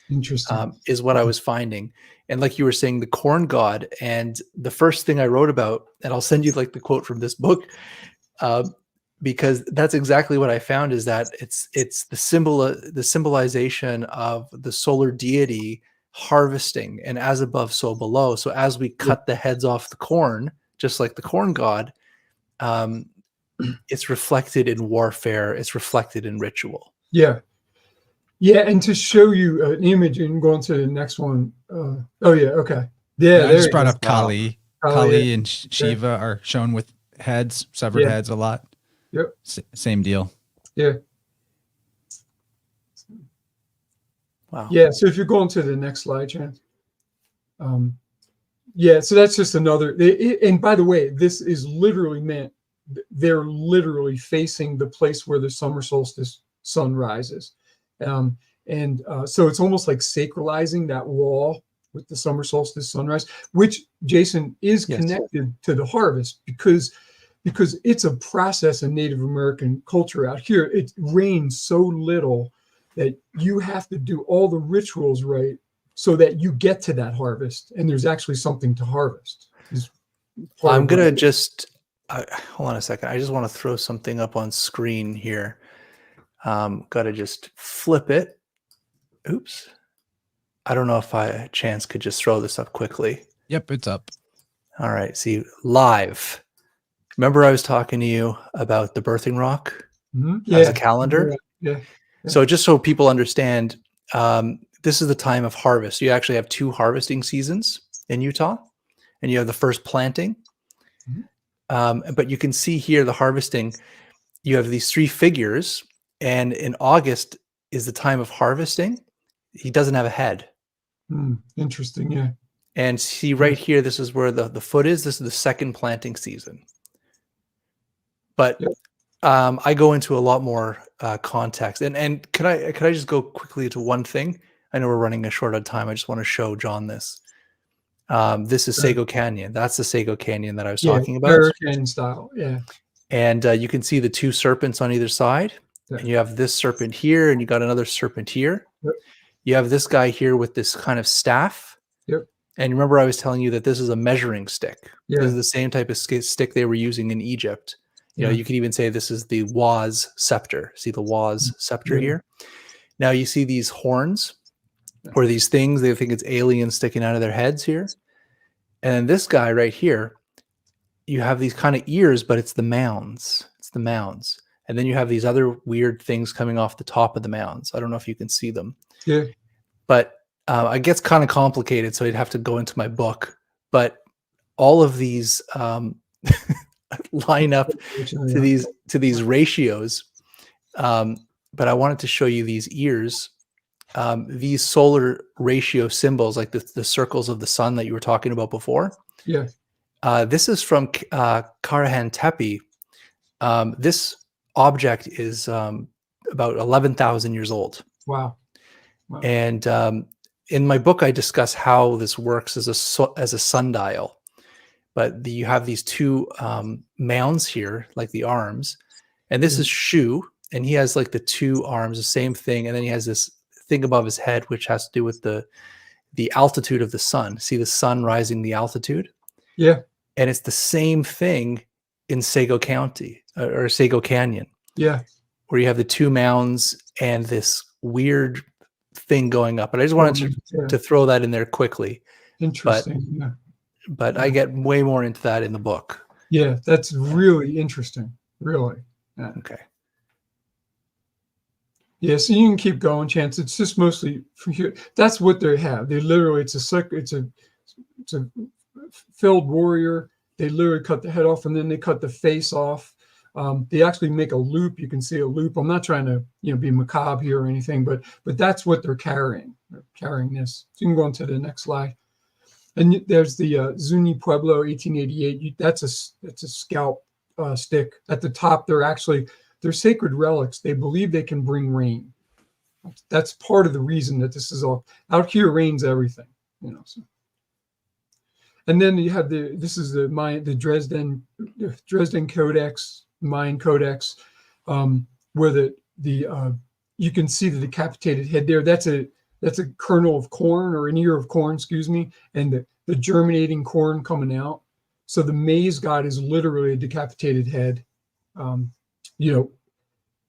Interesting. Is what I was finding. And like you were saying, the corn god, and the first thing I wrote about, and I'll send you like the quote from this book, because that's exactly what I found, is that it's the symbolization of the solar deity harvesting, and as above, so below. So as we cut the heads off the corn just like the corn god, it's reflected in warfare. It's reflected in ritual. Yeah. Yeah. And to show you an image and go on to the next one. Oh, yeah. Okay. Yeah. I There just you brought go. up Kali. Kali, Kali yeah. and Shiva are shown with heads, severed Yeah. heads a lot. Yep. Same deal. Yeah. Wow. Yeah. So if you're going to the next slide, Chance. Yeah. So that's just another. And by the way, this is literally meant. They're literally facing the place where the summer solstice sun rises. So it's almost like sacralizing that wall with the summer solstice sunrise, which, Jason, is connected to the harvest because it's a process in Native American culture out here. It rains so little that you have to do all the rituals right so that you get to that harvest, and there's actually something to harvest. I'm going to just... hold on a second. I just want to throw something up on screen here. Got to just flip it. Oops. I don't know if Chance could just throw this up quickly. Yep, it's up. All right. See, live. Remember I was talking to you about the birthing rock as a calendar? Yeah. So just so people understand, this is the time of harvest. You actually have 2 harvesting seasons in Utah, and you have the first planting. But you can see here the harvesting. You have these 3 figures, and in August is the time of harvesting. He doesn't have a head. Interesting, yeah. And see right here, this is where the foot is. This is the second planting season. But I go into a lot more context. And could I just go quickly to one thing? I know we're running a short on time. I just want to show John this. This is Sago Canyon. That's the Sago Canyon that I was talking about. Canyon style, yeah. And you can see the 2 serpents on either side. And you have this serpent here, and you got another serpent here. Yep. You have this guy here with this kind of staff. Yep. And remember I was telling you that this is a measuring stick. Yeah. This is the same type of stick they were using in Egypt. You know, you could even say this is the Waz scepter. See the Waz scepter here? Now you see these horns or these things. They think it's aliens sticking out of their heads here. And this guy right here, you have these kind of ears, but it's the mounds. It's the mounds. And then you have these other weird things coming off the top of the mounds. I don't know if you can see them. Yeah. But it gets kind of complicated, so I'd have to go into my book. But all of these line up to these ratios. But I wanted to show you these ears. These solar ratio symbols, like the circles of the sun that you were talking about before. Yeah. This is from Karahan Tepe. This object is about 11,000 years old. Wow. And in my book, I discuss how this works as a sundial. But you have these 2 mounds here, like the arms. And this is Shu, and he has like the 2 arms, the same thing. And then he has this thing above his head, which has to do with the altitude of the sun. See the sun rising the altitude? Yeah. And it's the same thing in Sago County or Sago Canyon. Yeah. Where you have the 2 mounds and this weird thing going up. But I just wanted to throw that in there quickly. Interesting. But I get way more into that in the book. Yeah, that's really interesting. Really. Yeah. Okay. Yeah, so you can keep going, Chance. It's just mostly from here. That's what they have. They literally, it's a felled warrior. They literally cut the head off, and then they cut the face off. They actually make a loop. You can see a loop. I'm not trying to, be macabre here or anything, but that's what they're carrying. They're carrying this. So you can go on to the next slide. And there's the Zuni Pueblo 1888. That's a scalp stick. At the top, they're sacred relics. They believe they can bring rain. That's part of the reason that this is all out here. Rains everything, So. And then you have this is the Dresden Codex, Mayan Codex, where you can see the decapitated head there. That's a kernel of corn, or an ear of corn, excuse me, and the germinating corn coming out. So the maize god is literally a decapitated head,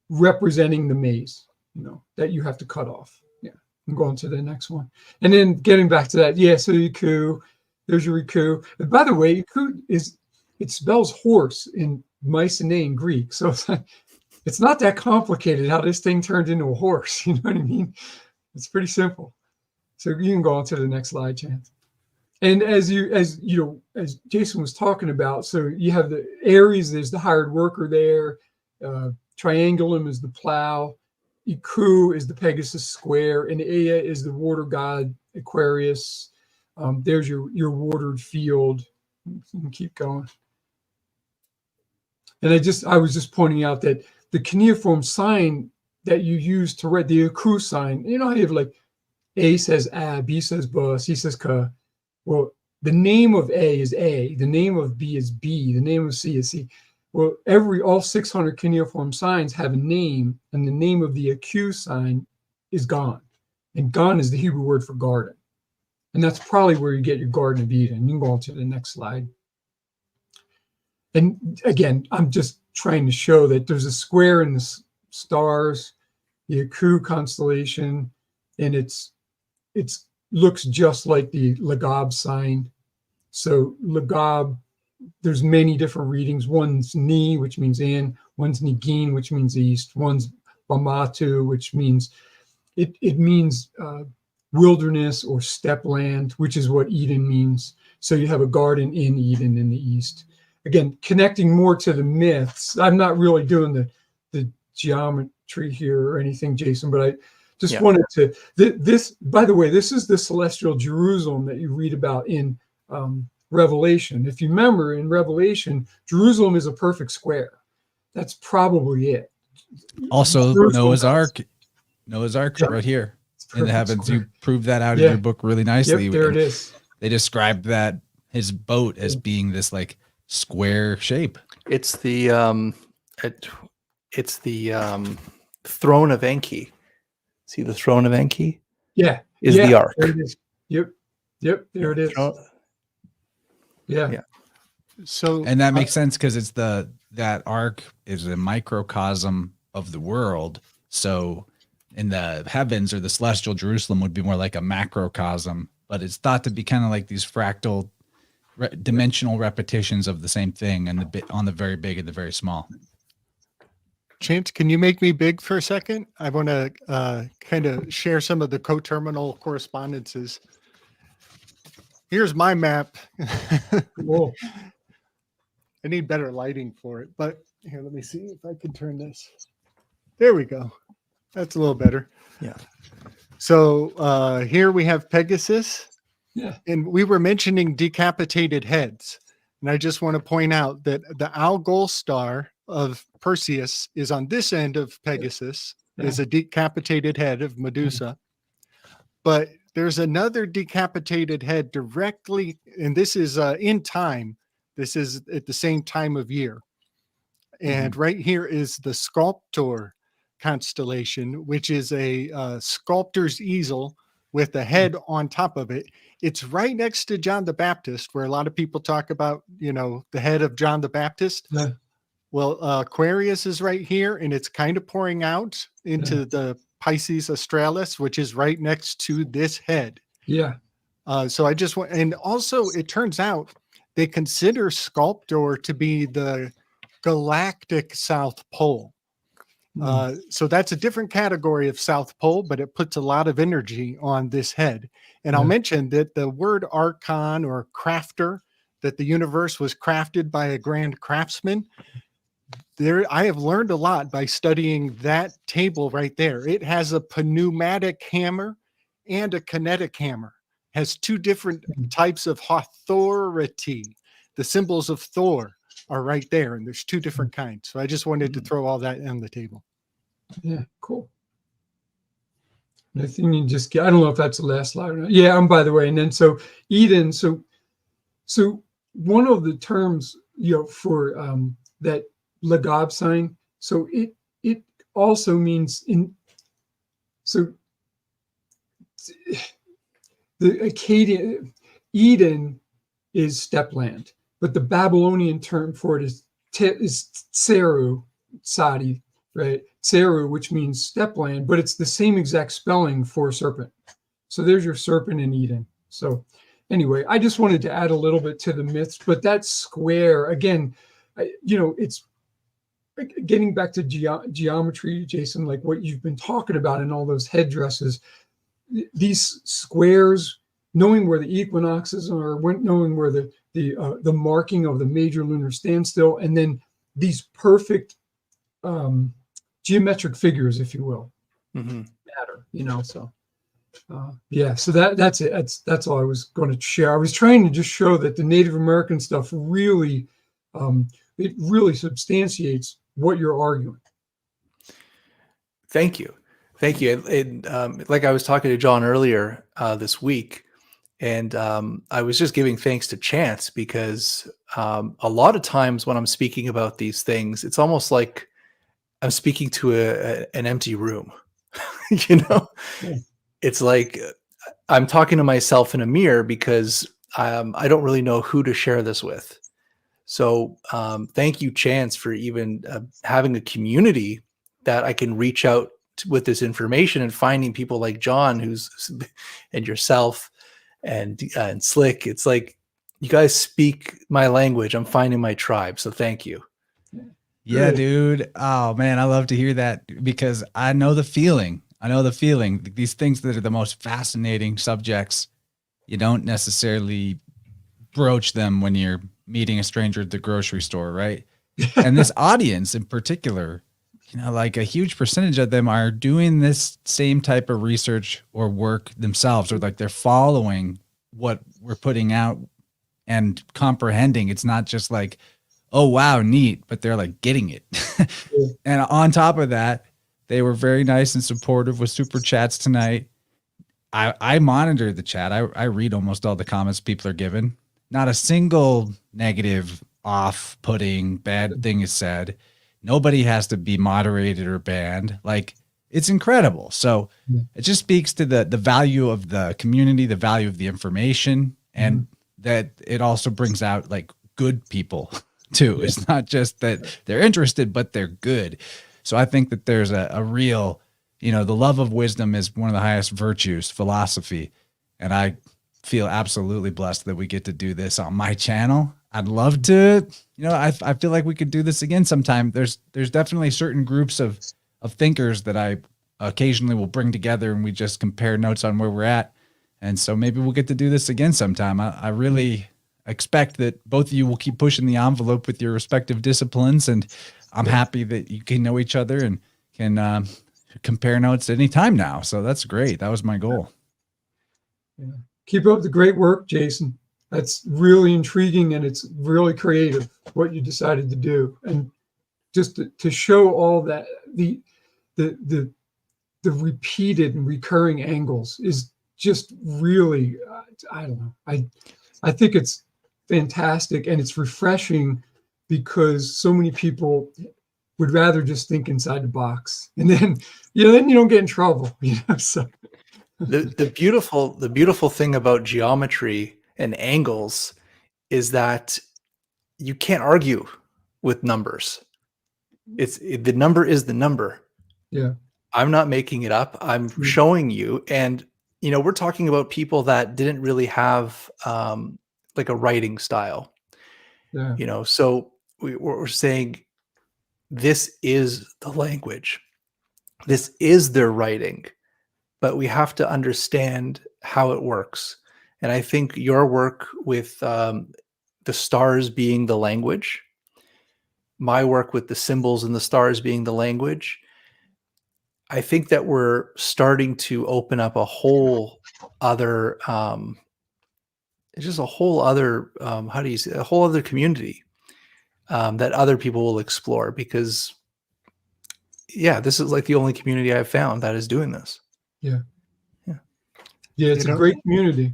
representing the maize, that you have to cut off. Yeah, I'm going to the next one. And then getting back to that, so Yaku, there's your Yaku. And by the way, Yaku it spells horse in Mycenaean in Greek. So it's not that complicated how this thing turned into a horse. You know what I mean? It's pretty simple. So you can go on to the next slide, Chance. And as Jason was talking about, so you have the Aries, there's the hired worker there. Triangulum is the plow. Iku is the Pegasus square, and Ea is the water god Aquarius. There's your watered field. You can keep going. And I was just pointing out that the cuneiform sign that you use to write the Iku sign, you know how you have like A says A, B says B, C says K. Well, the name of A is A, the name of B is B, the name of C is C. Well, all 600 cuneiform signs have a name, and the name of the Iku sign is Gan. And Gan is the Hebrew word for garden. And that's probably where you get your Garden of Eden. You can go on to the next slide. And again, I'm just trying to show that there's a square in the stars, the Iku constellation, and it looks just like the Lagab sign. So Lagab, there's many different readings. One's Ni, which means in. One's Nigin, which means east. One's Bamatu, which means it means wilderness or steppe land, which is what Eden means. So you have a garden in Eden in the east. Again, connecting more to the myths. I'm not really doing the geometry here or anything, Jason, but I just wanted to. This, by the way, this is the celestial Jerusalem that you read about in Revelation. If you remember, in Revelation, Jerusalem is a perfect square. That's probably it. Also, Noah's Ark right here in the heavens. Square. You proved that out in your book really nicely. Yep, there it is. They described that his boat as being this like square shape. It's the throne of Enki. See the throne of Enki? Yeah. Is the ark. There it is. Yep, there it is. Yeah. So, And that makes sense because it's that ark is a microcosm of the world. So in the heavens, or the celestial Jerusalem would be more like a macrocosm, but it's thought to be kind of like these fractal dimensional repetitions of the same thing, and on the very big and the very small. Chance, can you make me big for a second? I want to kind of share some of the coterminal correspondences. Here's my map. Whoa. I need better lighting for it, but here, let me see if I can turn this. There we go. That's a little better. Yeah. So here we have Pegasus. Yeah. And we were mentioning decapitated heads. And I just want to point out that the Algol star of Perseus is on this end of Pegasus, is a decapitated head of Medusa. But there's another decapitated head directly, and this is in time. This is at the same time of year. And right here is the Sculptor constellation, which is a sculptor's easel with a head on top of it. It's right next to John the Baptist, where a lot of people talk about, the head of John the Baptist. Yeah. Well, Aquarius is right here, and it's kind of pouring out into the Pisces Australis, which is right next to this head. Yeah. So I just want, and also it turns out they consider Sculptor to be the galactic South Pole. So that's a different category of South Pole, but it puts a lot of energy on this head. And I'll mention that the word archon or crafter, that the universe was crafted by a grand craftsman. There, I have learned a lot by studying that table right there. It has a pneumatic hammer and a kinetic hammer. Has two different types of authority. The symbols of Thor are right there, and there's two different kinds. So I just wanted to throw all that on the table. Yeah, cool. I think you just I don't know if that's the last slide or not. Yeah, by the way, and then so Eden, so one of the terms, for that Lagab sign, so it also means the Akkadian Eden is steppe land, but the Babylonian term for it is seru, Sadi, right? Seru, which means steppe land, but it's the same exact spelling for serpent. So there's your serpent in Eden. So, anyway, I just wanted to add a little bit to the myths, but that square, again, it's getting back to geometry, Jason, like what you've been talking about in all those headdresses, these squares, knowing where the equinoxes are, knowing where the marking of the major lunar standstill, and then these perfect geometric figures, if you will, matter, so. So that's it. That's all I was going to share. I was trying to just show that the Native American stuff really, it really substantiates what you're arguing. Thank you. Like I was talking to John earlier this week, and I was just giving thanks to chance, because a lot of times when I'm speaking about these things, it's almost like I'm speaking to an empty room. Yeah. It's like I'm talking to myself in a mirror, because I don't really know who to share this with. So thank you, Chance, for even having a community that I can reach out to with this information, and finding people like John, and yourself, and Slick. It's like you guys speak my language. I'm finding my tribe. So thank you. Yeah, dude. Oh man, I love to hear that, because I know the feeling. These things that are the most fascinating subjects, you don't necessarily broach them when you're meeting a stranger at the grocery store, right? And this audience in particular, like a huge percentage of them are doing this same type of research or work themselves, or like they're following what we're putting out and comprehending. It's not just like, oh, wow, neat, but they're like getting it. And on top of that, they were very nice and supportive with super chats tonight. I monitor the chat. I read almost all the comments people are giving. Not a single negative, off-putting, bad thing is said. Nobody has to be moderated or banned. Like, it's incredible. So it just speaks to the value of the community, the value of the information, and that it also brings out like good people too. It's not just that they're interested, but they're good. So I think that there's a real, the love of wisdom is one of the highest virtues, philosophy. And I feel absolutely blessed that we get to do this on my channel. I'd love to, I feel like we could do this again sometime. There's definitely certain groups of thinkers that I occasionally will bring together, and we just compare notes on where we're at. And so maybe we'll get to do this again sometime. I really expect that both of you will keep pushing the envelope with your respective disciplines, and I'm happy that you can know each other and can compare notes anytime now. So that's great. That was my goal. Yeah. Keep up the great work, Jason. That's really intriguing, and it's really creative what you decided to do. And just to show all that, the repeated and recurring angles is just really, I don't know. I think it's fantastic, and it's refreshing, because so many people would rather just think inside the box, and then then you don't get in trouble. So the beautiful thing about geometry and angles is that you can't argue with numbers. The number is the number. Yeah, I'm not making it up. I'm showing you, and we're talking about people that didn't really have like a writing style. Yeah. So we're saying this is the language. This is their writing, but we have to understand how it works. And I think your work with the stars being the language, my work with the symbols and the stars being the language, I think that we're starting to open up a whole other, it's just a whole other, a whole other community that other people will explore, because this is like the only community I've found that is doing this. Yeah. It's a great community.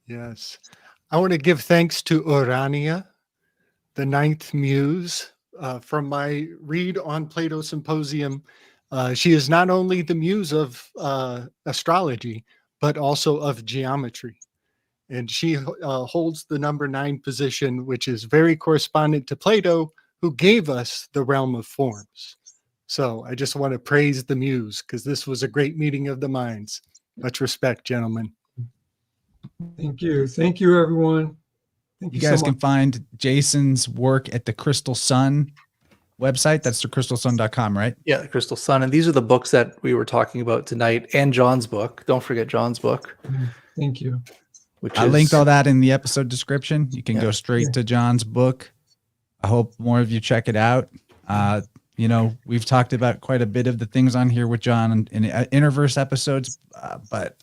Yes. I want to give thanks to Urania, the ninth muse, from my read on Plato Symposium. She is not only the muse of astrology, but also of geometry. And she holds the number 9 position, which is very correspondent to Plato, who gave us the realm of forms. So I just want to praise the muse, because this was a great meeting of the minds. Much respect, gentlemen. Thank you. Thank you, everyone. Thank You you guys so can much. find Jason's work at the Crystal Sun website. That's thecrystalsun.com, right? Yeah, the Crystal Sun. And these are the books that we were talking about tonight, and John's book. Don't forget John's book, Thank you. which I is linked all that in the episode description. You can Yeah. go straight to John's book. I hope more of you check it out. You know, we've talked about quite a bit of the things on here with John in Interverse episodes, but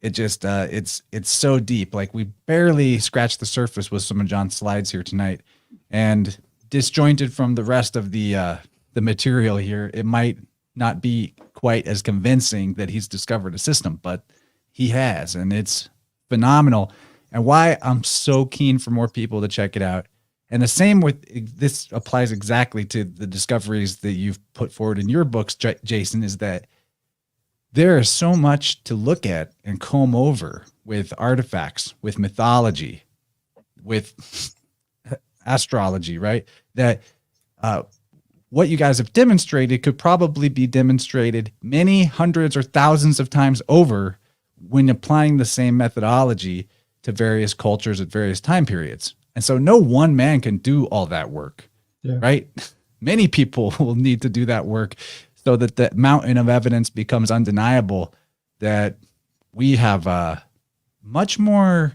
it just it's so deep. Like, we barely scratched the surface with some of John's slides here tonight, and disjointed from the rest of the material here, it might not be quite as convincing that he's discovered a system, but he has, and it's phenomenal. And why I'm so keen for more people to check it out. And the same with this applies exactly to the discoveries that you've put forward in your books, Jason, is that there is so much to look at and comb over with artifacts, with mythology, with astrology, right? That what you guys have demonstrated could probably be demonstrated many hundreds or thousands of times over when applying the same methodology to various cultures at various time periods. And so no one man can do all that work, right? Many people will need to do that work so that the mountain of evidence becomes undeniable that we have a much more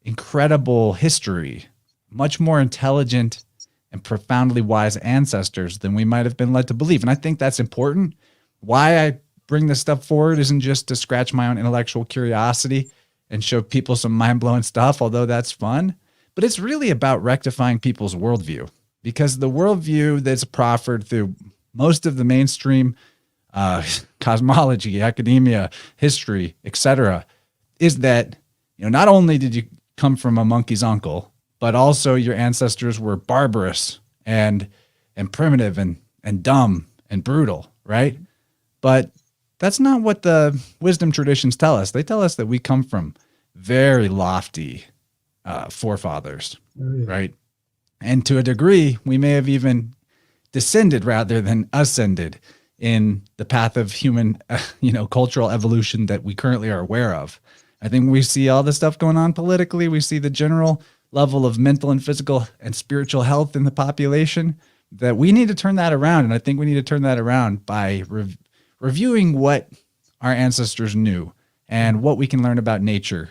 incredible history, much more intelligent and profoundly wise ancestors than we might have been led to believe. And I think that's important. Why I bring this stuff forward isn't just to scratch my own intellectual curiosity and show people some mind-blowing stuff, although that's fun. But it's really about rectifying people's worldview, because the worldview that's proffered through most of the mainstream cosmology, academia, history, etc., is that, you know, not only did you come from a monkey's uncle, but also your ancestors were barbarous and primitive and dumb and brutal, right? But that's not what the wisdom traditions tell us. They tell us that we come from very lofty forefathers, right? And to a degree, we may have even descended rather than ascended in the path of human, cultural evolution that we currently are aware of. I think we see all the stuff going on politically. We see the general level of mental and physical and spiritual health in the population, that we need to turn that around. And I think we need to turn that around by reviewing what our ancestors knew and what we can learn about nature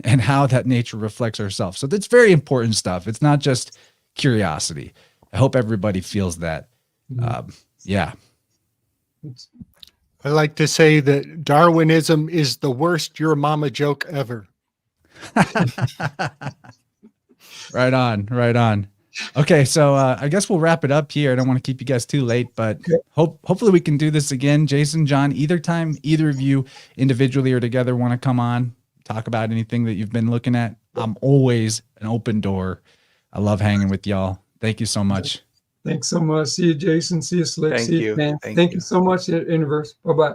and how that nature reflects ourselves. So that's very important stuff. It's not just curiosity. I hope everybody feels that. Yeah. I like to say that Darwinism is the worst your mama joke ever. Right on, right on. Okay, so I guess we'll wrap it up here. I don't want to keep you guys too late, but hopefully we can do this again. Jason, John, either time either of you individually or together want to come on, talk about anything that you've been looking at, I'm always an open door. I love hanging with y'all. Thank you so much. Thanks so much. See you, Jason. See you, Slick. Thank See you. Dan. Thank Thank you. you so much, Universe. Bye-bye.